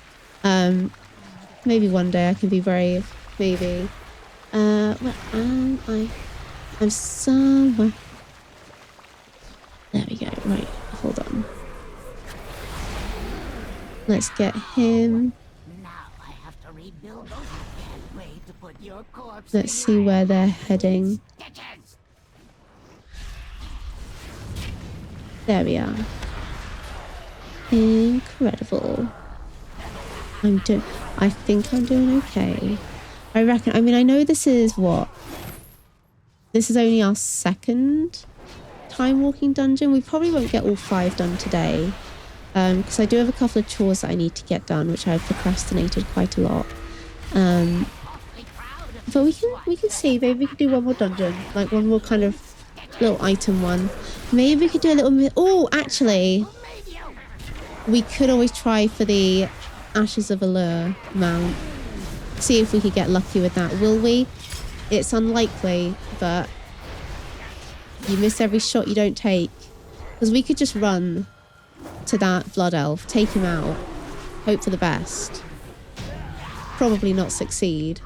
Maybe one day I can be brave. Maybe. Where am I? I'm somewhere. There we go. Right, hold on. Let's get him. Let's see where they're heading. There we are. Incredible. I think I'm doing okay. I reckon, I know this is what? This is only our 2nd time walking dungeon. We probably won't get all 5 done today. Because I do have a couple of chores that I need to get done, which I've procrastinated quite a lot. But we can see. Maybe we could do one more dungeon, like one more kind of little item one. Maybe we could do a little. Oh, actually, we could always try for the Ashes of Allure mount. See if we could get lucky with that. Will we? It's unlikely, but you miss every shot you don't take. Because we could just run to that blood elf, take him out, hope for the best. Probably not succeed.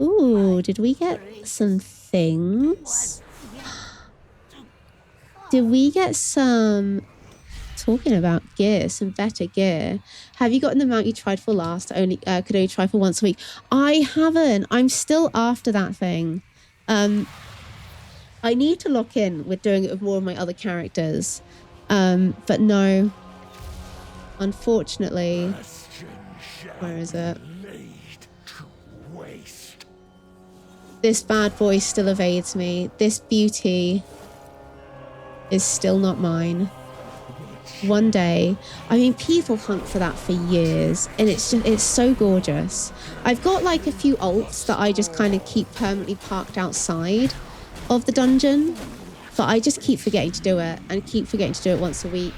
Ooh, did we get some things? Did we get some... Talking about gear, some better gear. Have you gotten the mount you tried for last? Could only try for once a week. I haven't. I'm still after that thing. I need to lock in with doing it with more of my other characters. But no. Unfortunately. Where is it? This bad boy still evades me. This beauty is still not mine. One day, I mean, people hunt for that for years, and it's so gorgeous. I've got like a few alts that I just kind of keep permanently parked outside of the dungeon, but I just keep forgetting to do it, and keep forgetting to do it once a week.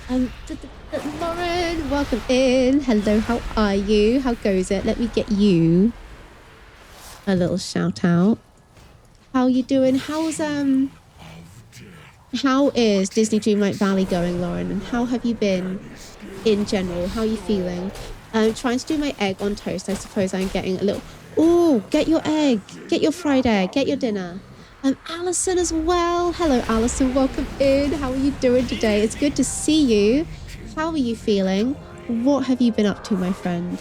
Lauren, welcome in. Hello, how are you? How goes it? Let me get you a little shout out. How you doing? How is Disney Dreamlight Valley going, Lauren? And how have you been in general? How are you feeling? I'm trying to do my egg on toast. I suppose I'm getting a little... Oh, get your egg. Get your fried egg. Get your dinner. Alison as well. Hello, Alison. Welcome in. How are you doing today? It's good to see you. How are you feeling? What have you been up to, my friend?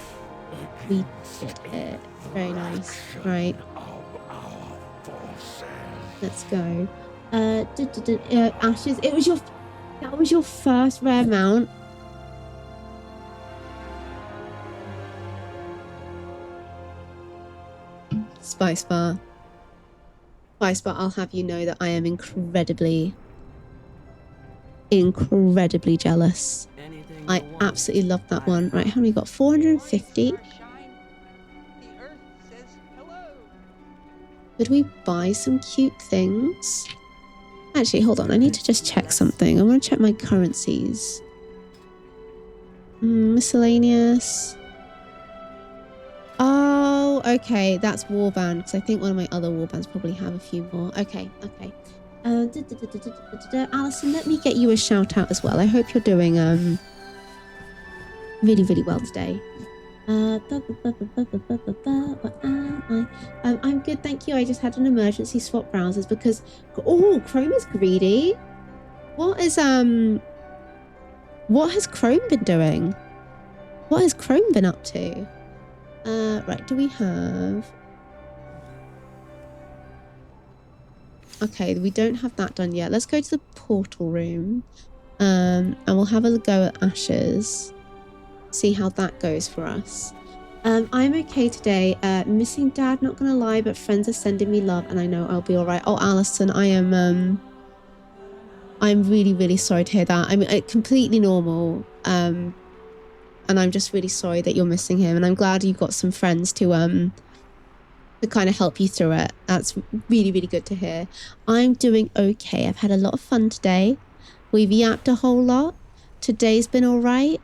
We did it. Very nice. Right. Let's go. Ashes. That was your first rare mount. Spice bar. I'll have you know that I am incredibly jealous. I absolutely love that one. Right, how many got? 450. Could we buy some cute things? Actually, hold on. I need to just check something. I want to check my currencies. Miscellaneous. Oh, okay. That's warband, because I think one of my other warbands probably have a few more. Okay. Alison, let me get you a shout out as well. I hope you're doing really, really well today. I'm good, thank you. I just had an emergency swap browsers because Chrome is greedy. What has Chrome been doing? What has Chrome been up to? Right, do we have... Okay, we don't have that done yet. Let's go to the portal room. And we'll have a go at Ashes. See how that goes for us. I'm okay today. Missing Dad, not gonna lie, but friends are sending me love and I know I'll be alright. Oh, Alison, I'm really, really sorry to hear that. I mean, completely normal. And I'm just really sorry that you're missing him. And I'm glad you've got some friends to kind of help you through it. That's really, really good to hear. I'm doing okay. I've had a lot of fun today. We've yapped a whole lot. Today's been all right.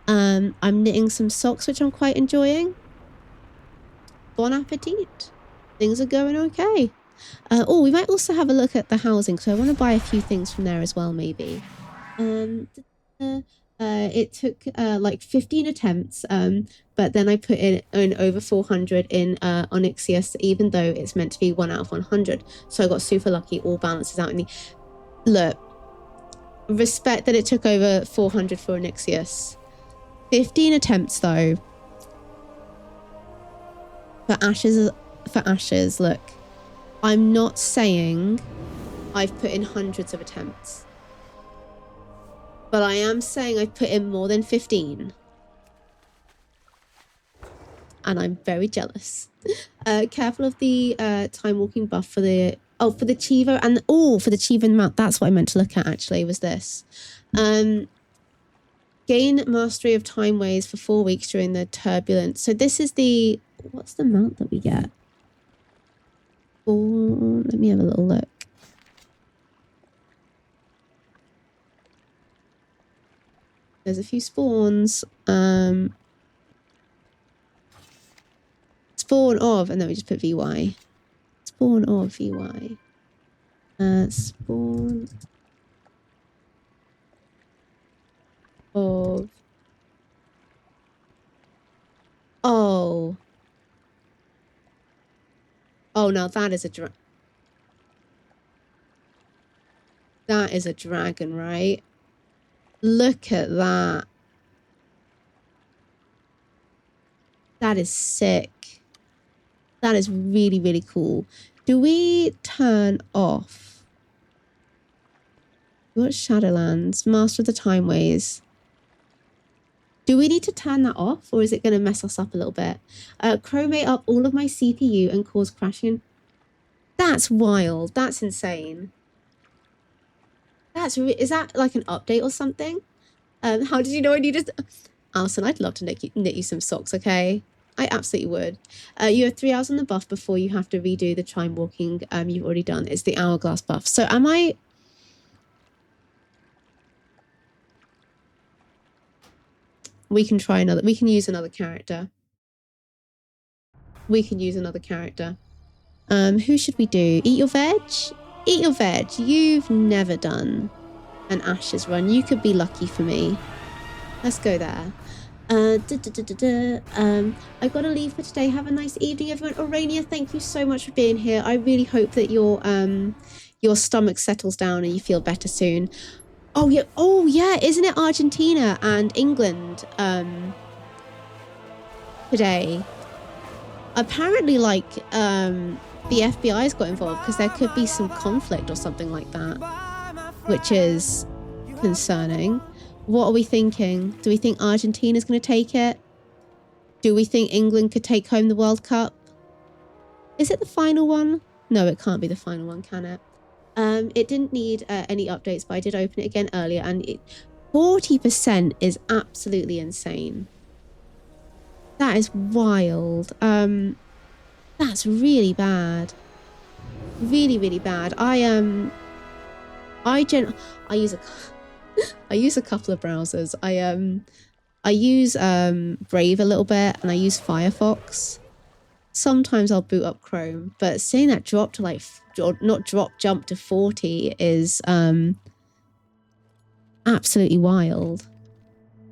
I'm knitting some socks, which I'm quite enjoying. Bon appetit. Things are going okay. Oh, we might also have a look at the housing, so I want to buy a few things from there as well, maybe. It took like 15 attempts, but then I put in over 400 in Onyxius, even though it's meant to be 1 out of 100. So I got super lucky. All balances out in the... Look, respect that it took over 400 for Onyxius. 15 attempts though. For Ashes, look. I'm not saying I've put in hundreds of attempts. But I am saying I've put in more than 15. And I'm very jealous. Careful of the time walking buff for the... Oh, for the Chivo and... Oh, for the Chivo and mount. That's what I meant to look at, actually, was this. Gain mastery of time ways for 4 weeks during the turbulence. So this is the... What's the mount that we get? Oh, let me have a little look. There's a few spawns. Spawn of, and then we just put VY. Spawn of VY. Spawn of. Oh. Oh, now that is a that is a dragon, right? Look at that. That is sick. That is really, really cool. Do we turn off? What Shadowlands? Master of the Time Ways. Do we need to turn that off, or is it going to mess us up a little bit? Chromate up all of my CPU and cause crashing. That's wild. That's insane. Is that like an update or something? How did you know I needed? Alison, I'd love to knit you some socks. Okay, I absolutely would. You have 3 hours on the buff before you have to redo the chime walking. You've already done. It's the hourglass buff. So am I? We can try another. We can use another character. We can use another character. Who should we do? Eat your veg? Eat your veg. You've never done an Ashes run. You could be lucky for me. Let's go there. I gotta leave for today. Have a nice evening, everyone. Aurania, thank you so much for being here. I really hope that your stomach settles down and you feel better soon. Oh yeah, isn't it Argentina and England today? Apparently, like, the FBI's got involved because there could be some conflict or something like that, which is concerning. What are we thinking? Do we think Argentina's going to take it? Do we think England could take home the World Cup? Is it the final one? No, it can't be the final one, can it? It didn't need any updates, but I did open it again earlier, and 40% is absolutely insane. That is wild. That's really bad. Really, really bad. I use a couple of browsers. I use Brave a little bit, and I use Firefox. Sometimes I'll boot up Chrome, but seeing that drop to like, jump to 40 is absolutely wild.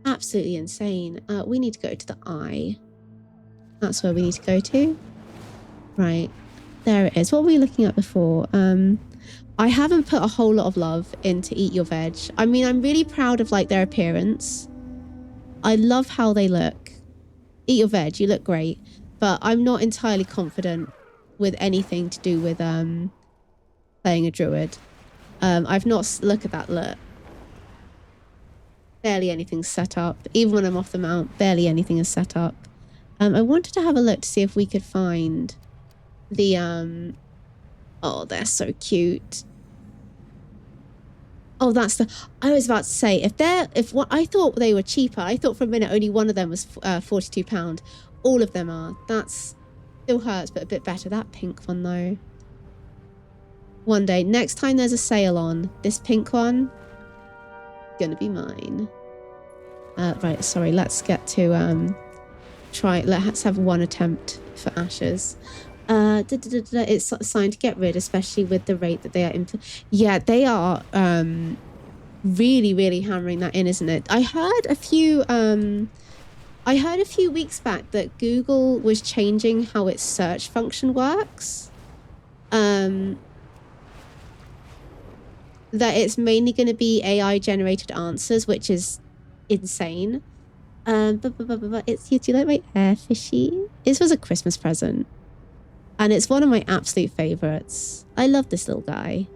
Absolutely insane. We need to go to the eye. That's where we need to go to. Right. There it is. What were we looking at before? I haven't put a whole lot of love into Eat Your Veg. I mean, I'm really proud of like their appearance. I love how they look. Eat Your Veg, you look great. But I'm not entirely confident with anything to do with playing a druid. I've not... Look at that look. Barely anything's set up. Even when I'm off the mount, barely anything is set up. I wanted to have a look to see if we could find the... Oh, they're so cute. Oh, that's the... I was about to say, I thought they were cheaper. I thought for a minute only one of them was £42. All of them are. That's still hurts, but a bit better. That pink one, though. One day. Next time there's a sale on, this pink one, gonna be mine. Right, sorry. Let's get to... Let's have one attempt for Ashes. It's assigned to get rid, especially with the rate that they are yeah, they are really, really hammering that in, isn't it? I heard a few weeks back that Google was changing how its search function works. That it's mainly going to be AI generated answers, which is insane. It's you. Do you like my hair, fishy? This was a Christmas present. And it's one of my absolute favorites. I love this little guy.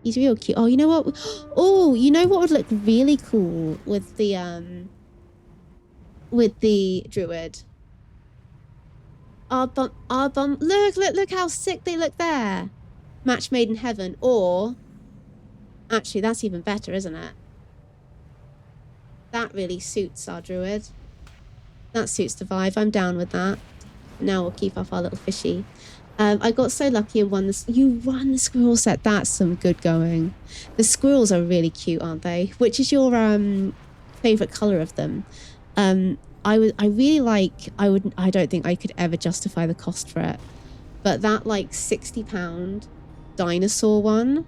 He's real cute. Oh, you know what? Oh, you know what would look really cool with the druid? Our bum. Look how sick they look there. Match made in heaven. Or, actually, that's even better, isn't it? That really suits our druid. That suits the vibe. I'm down with that. Now we'll keep off our little fishy. I got so lucky and won this. You won the squirrel set. That's some good going. The squirrels are really cute, aren't they? Which is your favorite color of them? I don't think I could ever justify the cost for it. But that like £60 dinosaur one,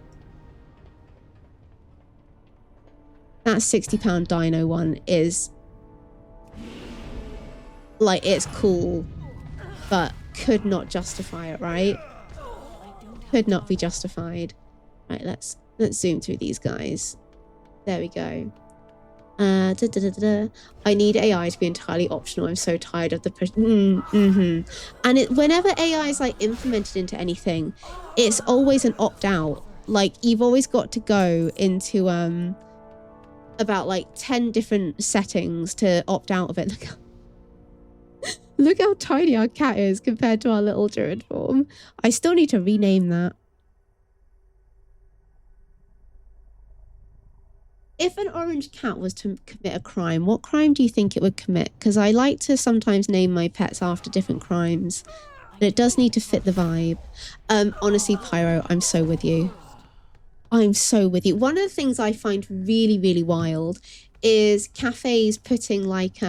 that £60 dino one is like, it's cool, but could not justify it, right? Could not be justified. Right, let's zoom through these guys. There we go. I need AI to be entirely optional. I'm so tired of the and whenever AI is like implemented into anything, it's always an opt-out. Like, you've always got to go into about like 10 different settings to opt out of it. Look how tiny our cat is compared to our little druid form. I still need to rename that. If an orange cat was to commit a crime, what crime do you think it would commit? Because I like to sometimes name my pets after different crimes, but it does need to fit the vibe. Honestly, Pyro, I'm so with you. I'm so with you. One of the things I find really, really wild is cafes putting like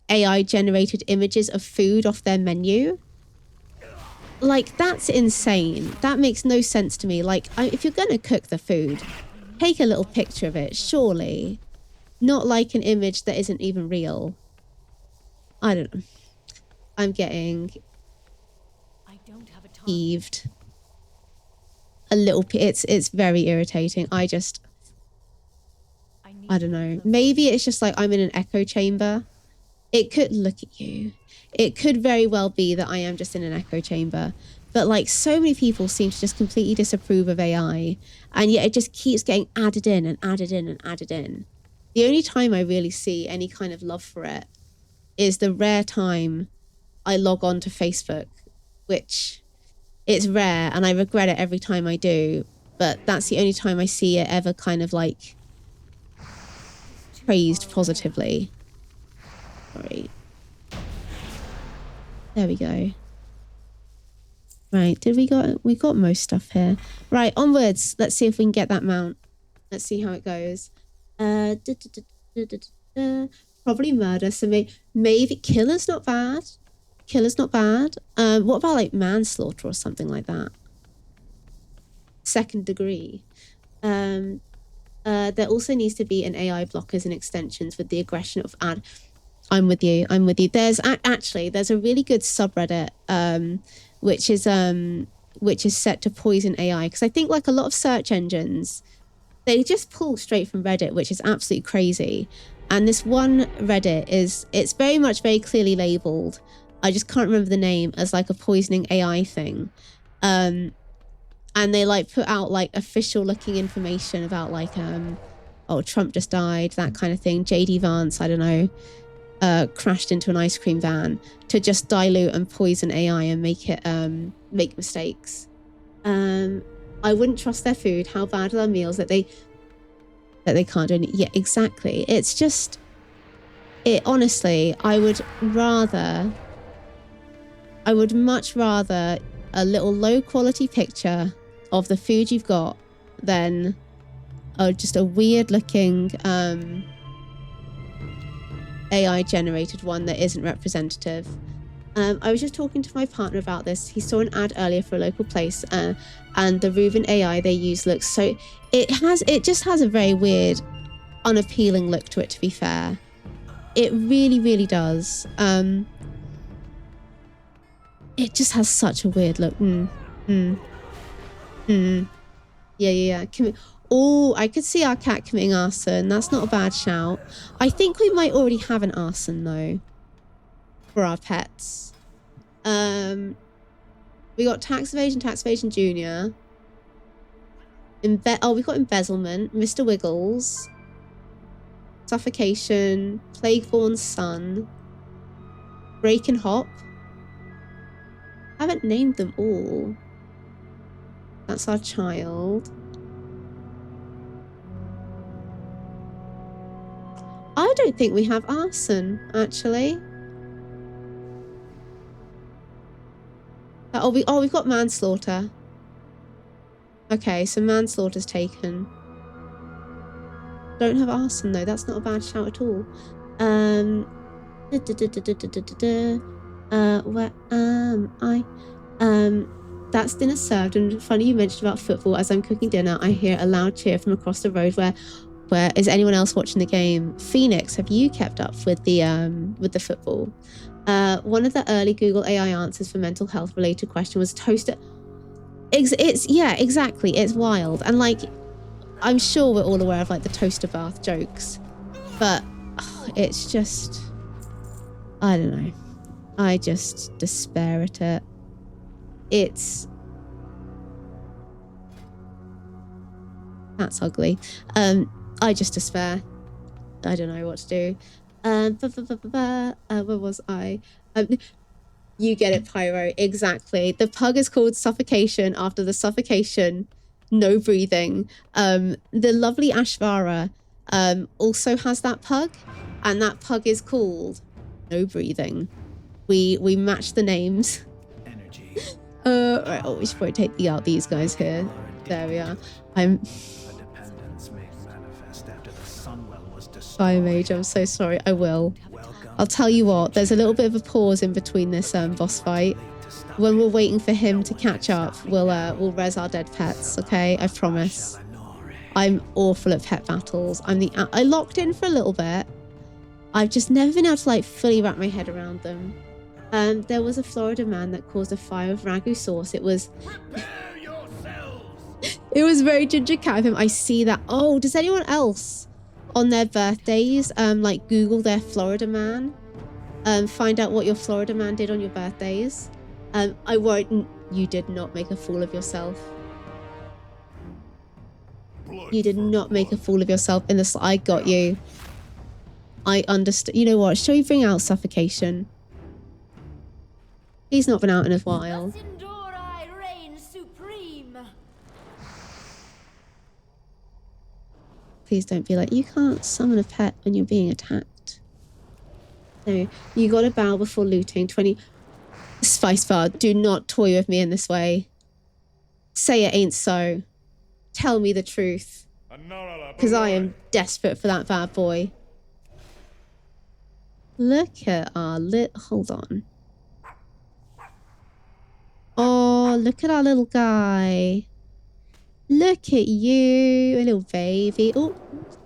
AI generated images of food off their menu. Like, that's insane. That makes no sense to me. Like, if you're gonna cook the food, take a little picture of it, surely. Not like an image that isn't even real. I don't know. I'm getting peeved. A little it's very irritating. I don't know. Maybe it's just like I'm in an echo chamber. It could, look at you. It could very well be that I am just in an echo chamber. But like, so many people seem to just completely disapprove of AI, and yet it just keeps getting added in and added in and added in. The only time I really see any kind of love for it is the rare time I log on to Facebook, which it's rare and I regret it every time I do, but that's the only time I see it ever kind of like praised positively. Sorry. There we go. Right, we got most stuff here. Right, onwards. Let's see if we can get that mount. Let's see how it goes. Probably murder, so maybe killer's not bad. Killer's not bad. What about like manslaughter or something like that? Second degree. There also needs to be an AI blockers and extensions with the aggression of add. I'm with you. I'm with you. There's actually there's a really good subreddit which is set to poison AI, because I think like a lot of search engines, they just pull straight from Reddit, which is absolutely crazy. And this one Reddit it's very clearly labeled. I just can't remember the name, as like a poisoning AI thing. And they like put out like official looking information about like oh, Trump just died, that kind of thing. JD Vance, I don't know, crashed into an ice cream van, to just dilute and poison AI and make it make mistakes. I wouldn't trust their food. How bad are their meals that they can't do anything? Yeah, exactly. It's just, honestly, I would much rather a little low quality picture of the food you've got than just a weird looking AI generated one that isn't representative. I was just talking to my partner about this. He saw an ad earlier for a local place, and the Reuven AI they use looks so, it just has a very weird, unappealing look to it, to be fair. It really, really does. It just has such a weird look. Yeah. Oh, I could see our cat committing arson. That's not a bad shout. I think we might already have an arson though for our pets. We got tax evasion junior. We got embezzlement, Mr. Wiggles, suffocation, plague-born son, break and hop. I haven't named them all. That's our child. I don't think we have arson, actually. We've got manslaughter. Okay, so manslaughter's taken. Don't have arson though. That's not a bad shout at all. Where am I? That's dinner served, and funny you mentioned about football. As I'm cooking dinner, I hear a loud cheer from across the road. Where is anyone else watching the game? Phoenix, have you kept up with the football? One of the early Google AI answers for mental health related question was toaster. It's yeah, exactly. It's wild, and like, I'm sure we're all aware of like the toaster bath jokes, but it's just, I don't know. I just despair at it. That's ugly. I just despair. I don't know what to do. Where was I? You get it, Pyro. Exactly. The pug is called Suffocation after the suffocation, no breathing. The lovely Ashvara also has that pug, and that pug is called No Breathing. We match the names. Energy. Right, oh, we should probably take these guys here. There we are. I'm Fire Mage, I'm so sorry. I will. I'll tell you what, there's a little bit of a pause in between this boss fight. When we're waiting for him to catch up, we'll res our dead pets, okay? I promise. I'm awful at pet battles. I locked in for a little bit. I've just never been able to like fully wrap my head around them. There was a Florida man that caused a fire with ragu sauce. It was it was very ginger cat of him. I see that. Oh, does anyone else on their birthdays like Google their Florida man? Find out what your Florida man did on your birthdays. I won't. You did not make a fool of yourself. You did not make a fool of yourself in this. I got you. I understand. You know what? Shall we bring out Suffocation? He's not been out in a while. Please don't be like, you can't summon a pet when you're being attacked. No, you gotta bow before looting. 20 Spice Bar, do not toy with me in this way. Say it ain't so. Tell me the truth. Because I am desperate for that bad boy. Look at our hold on. Oh, look at our little guy. Look at you, a little baby. Oh,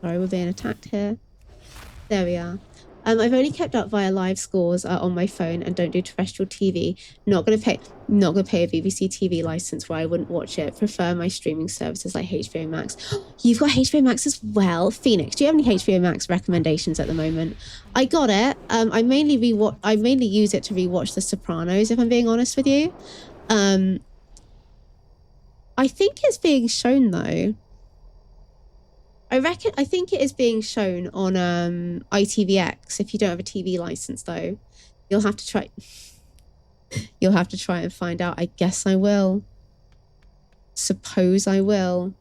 sorry, we're being attacked here. There we are. I've only kept up via live scores on my phone and don't do terrestrial TV. Not gonna pay a BBC TV license where I wouldn't watch it. Prefer my streaming services like HBO Max. You've got HBO Max as well, Phoenix. Do you have any HBO Max recommendations at the moment? I got it. I mainly use it to rewatch The Sopranos. If I'm being honest with you, I think it's being shown though. I think it is being shown on ITVX. If you don't have a TV license though, you'll have to try and find out. I guess I will. Suppose I will.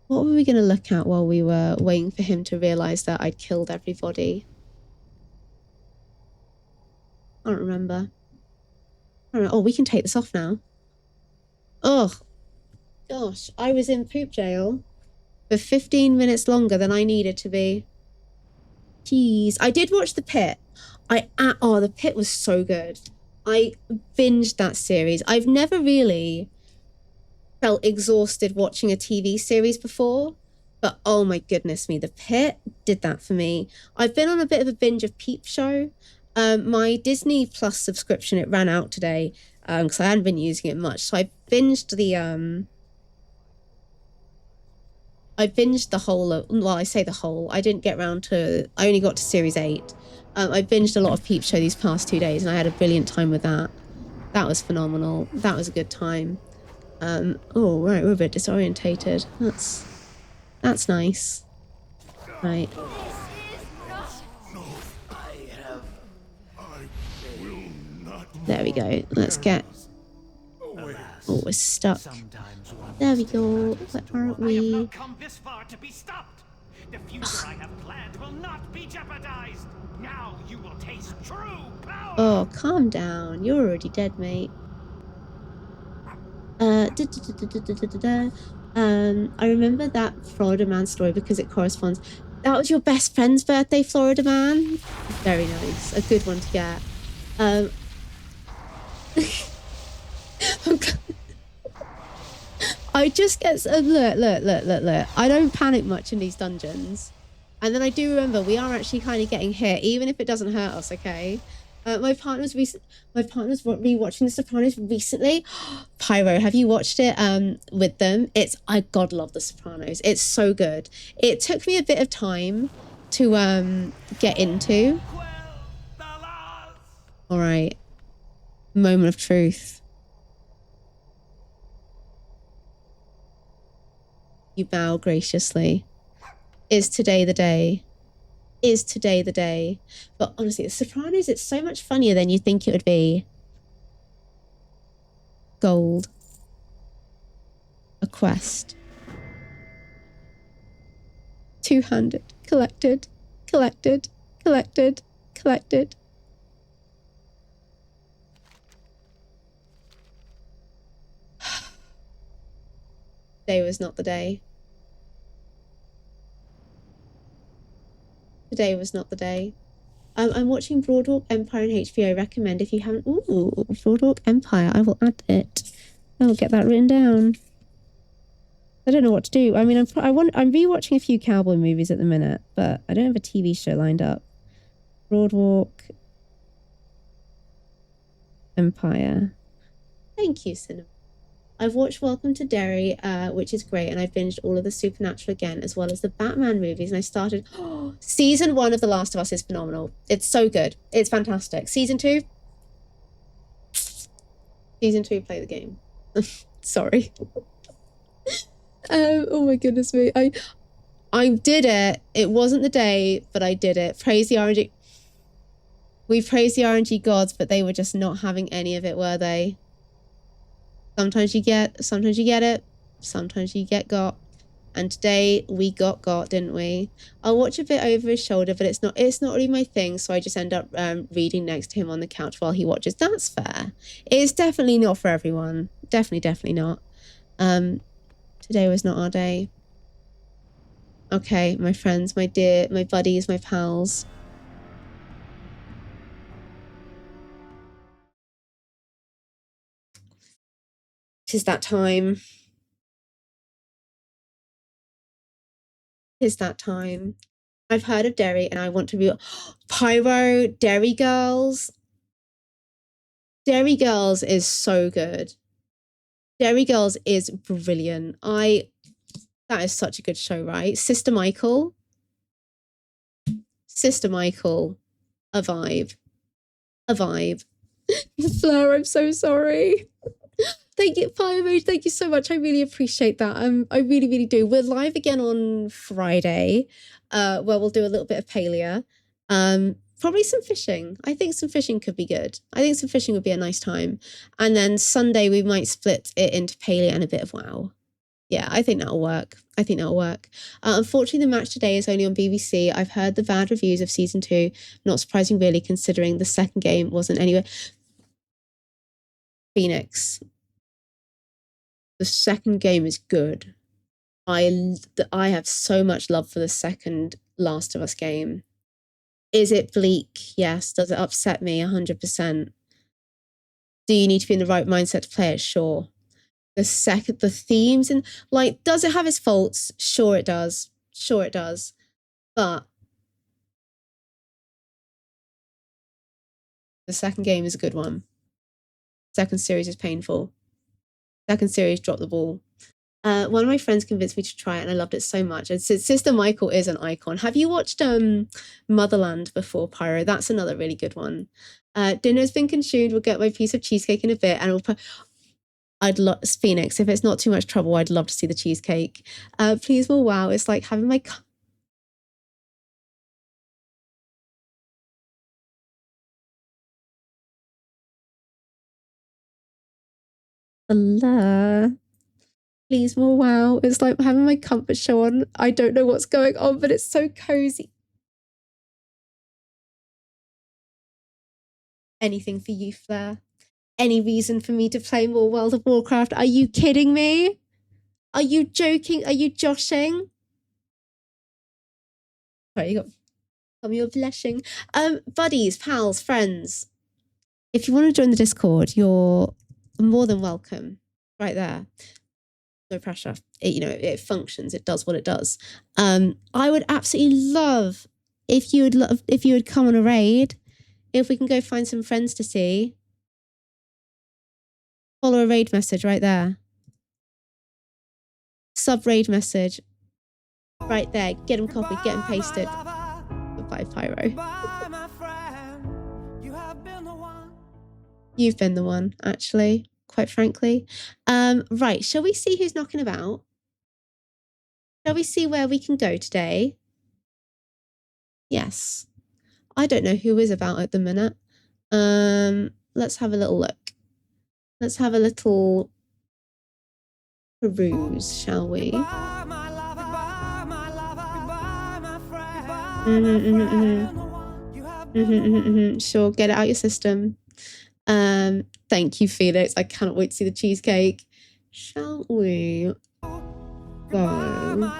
What were we going to look at while we were waiting for him to realize that I'd killed everybody? I don't remember. Oh, we can take this off now. Oh, gosh. I was in poop jail for 15 minutes longer than I needed to be. Jeez. I did watch The Pit. The Pit was so good. I binged that series. I've never really felt exhausted watching a TV series before, but oh my goodness me, The Pit did that for me. I've been on a bit of a binge of Peep Show. My Disney Plus subscription, it ran out today because I hadn't been using it much. So I binged the whole of, well, I say the whole. I didn't get round to, I only got to series 8. I binged a lot of Peep Show these past 2 days and I had a brilliant time with that. That was phenomenal. That was a good time. Oh, right, we're a bit disorientated. That's nice. Right. There we go. Let's get... Oh, we're stuck. There we go. Where aren't we? I have not come this far to be stopped. The future I have planned will not be jeopardized. Now you will taste true power. Oh, calm down. You're already dead, mate. I remember that Florida Man story because it corresponds. That was your best friend's birthday, Florida Man? Very nice. A good one to get. I just get look. I don't panic much in these dungeons. And then I do remember we are actually kind of getting hit, even if it doesn't hurt us, okay? My partner's rewatching The Sopranos recently. Pyro, have you watched it with them? I God love The Sopranos. It's so good. It took me a bit of time to get into. All right. Moment of truth. You bow graciously. Is today the day? Is today the day? But honestly, The Sopranos, it's so much funnier than you think it would be. Gold. A quest. Two-handed. Collected. Collected. Collected. Collected. Today was not the day. Today was not the day. I'm watching Broadwalk Empire on HBO. Recommend if you haven't. Ooh, Broadwalk Empire. I will add it. I will get that written down. I don't know what to do. I mean, I'm rewatching a few cowboy movies at the minute, but I don't have a TV show lined up. Broadwalk Empire. Thank you, Cinema. I've watched Welcome to Derry, which is great, and I've binged all of the Supernatural again, as well as the Batman movies, and I started... Season 1 of The Last of Us is phenomenal. It's so good. It's fantastic. Season 2? Season 2, play the game. Sorry. Oh my goodness me. I did it. It wasn't the day, but I did it. Praise the RNG. We praised the RNG gods, but they were just not having any of it, were they? Sometimes you get it, sometimes you get got. And today we got, didn't we? I'll watch a bit over his shoulder, but it's not really my thing, so I just end up reading next to him on the couch while he watches. That's fair. It's definitely not for everyone. Definitely not. Today was not our day. Okay, my friends, my buddies, my pals. Tis that time. Tis that time. I've heard of Derry and I want to be... Pyro, Derry Girls. Derry Girls is so good. Derry Girls is brilliant. That is such a good show, right? Sister Michael. Sister Michael. A vibe. A vibe. Fleur, I'm so sorry. Thank you, Pyro. Thank you so much. I really appreciate that. I really do. We're live again on Friday, where we'll do a little bit of Palia. Probably some fishing. I think some fishing could be good. I think some fishing would be a nice time. And then Sunday we might split it into Palia and a bit of WoW. Yeah, I think that'll work. Unfortunately, the match today is only on BBC. I've heard the bad reviews of season 2. Not surprising, really, considering the second game wasn't anywhere. Phoenix. The second game is good. I have so much love for the second Last of Us game. Is it bleak? Yes. Does it upset me? 100%. Do you need to be in the right mindset to play it? Sure. The themes and like, does it have its faults? Sure it does. But the second game is a good one. Second series is painful. Second series dropped the ball. One of my friends convinced me to try it and I loved it so much. And Sister Michael is an icon. Have you watched Motherland before, Pyro? That's another really good one. Dinner's been consumed. We'll get my piece of cheesecake in a bit and we'll put... Phoenix, if it's not too much trouble, I'd love to see the cheesecake. Please, well, wow, it's like having my... Allah. Please, well, wow, it's like having my comfort show on. I don't know what's going on, but it's so cozy. Anything for you, Flair? Any reason for me to play more World of Warcraft? Are you kidding me? Are you joking? Are you joshing? Sorry, you got me you're blushing. Buddies, pals, friends. If you want to join the Discord, you're more than welcome. Right there. No pressure. It functions. It does what it does. I would absolutely love if you would come on a raid. If we can go find some friends to see. Follow a raid message right there. Sub raid message. Right there. Get them copied, get them pasted. Goodbye, Pyro. You've been the one, actually, quite frankly. Right, shall we see who's knocking about? Shall we see where we can go today? Yes. I don't know who is about at the minute. Let's have a little look. Let's have a little peruse, shall we? Sure, get it out your system. Thank you, Felix. I cannot wait to see the cheesecake. Shall we go?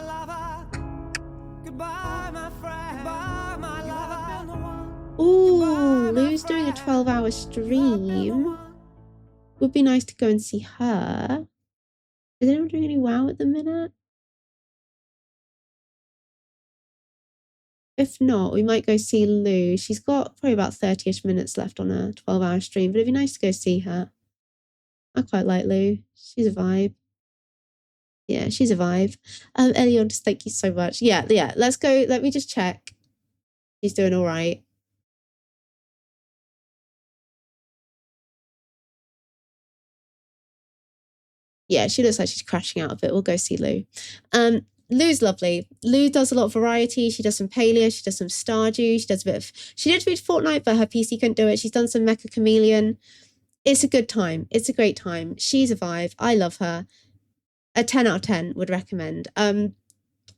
Ooh, Lou's doing a 12-hour stream. Would be nice to go and see her. Is anyone doing any WoW at the minute? If not, we might go see Lou. She's got probably about 30-ish minutes left on a 12-hour stream, but it'd be nice to go see her. I quite like Lou. She's a vibe. Yeah, she's a vibe. Elion, just thank you so much. Yeah, let's go. Let me just check. She's doing all right. Yeah, she looks like she's crashing out a bit. We'll go see Lou. Lou's lovely. Lou does a lot of variety. She does some Paleo. She does some Stardew. She does a bit of... She did read Fortnite, but her PC couldn't do it. She's done some Mecha Chameleon. It's a good time. It's a great time. She's a vibe. I love her. A 10 out of 10 would recommend. I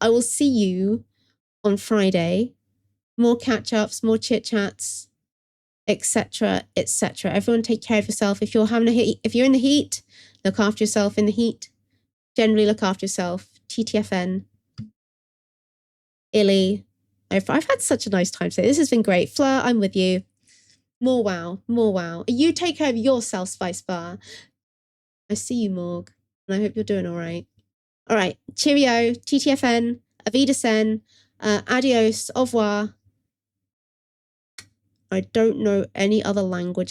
will see you on Friday. More catch-ups, more chit-chats, etc., etc. Everyone take care of yourself. If you're in the heat, look after yourself in the heat. Generally look after yourself. TTFN. Illy. I've had such a nice time today. This has been great. Fleur, I'm with you. More WoW. More WoW. You take care of yourself, Spice Bar. I see you, Morg. And I hope you're doing all right. All right. Cheerio. TTFN. Avida Sen. Adios. Au revoir. I don't know any other language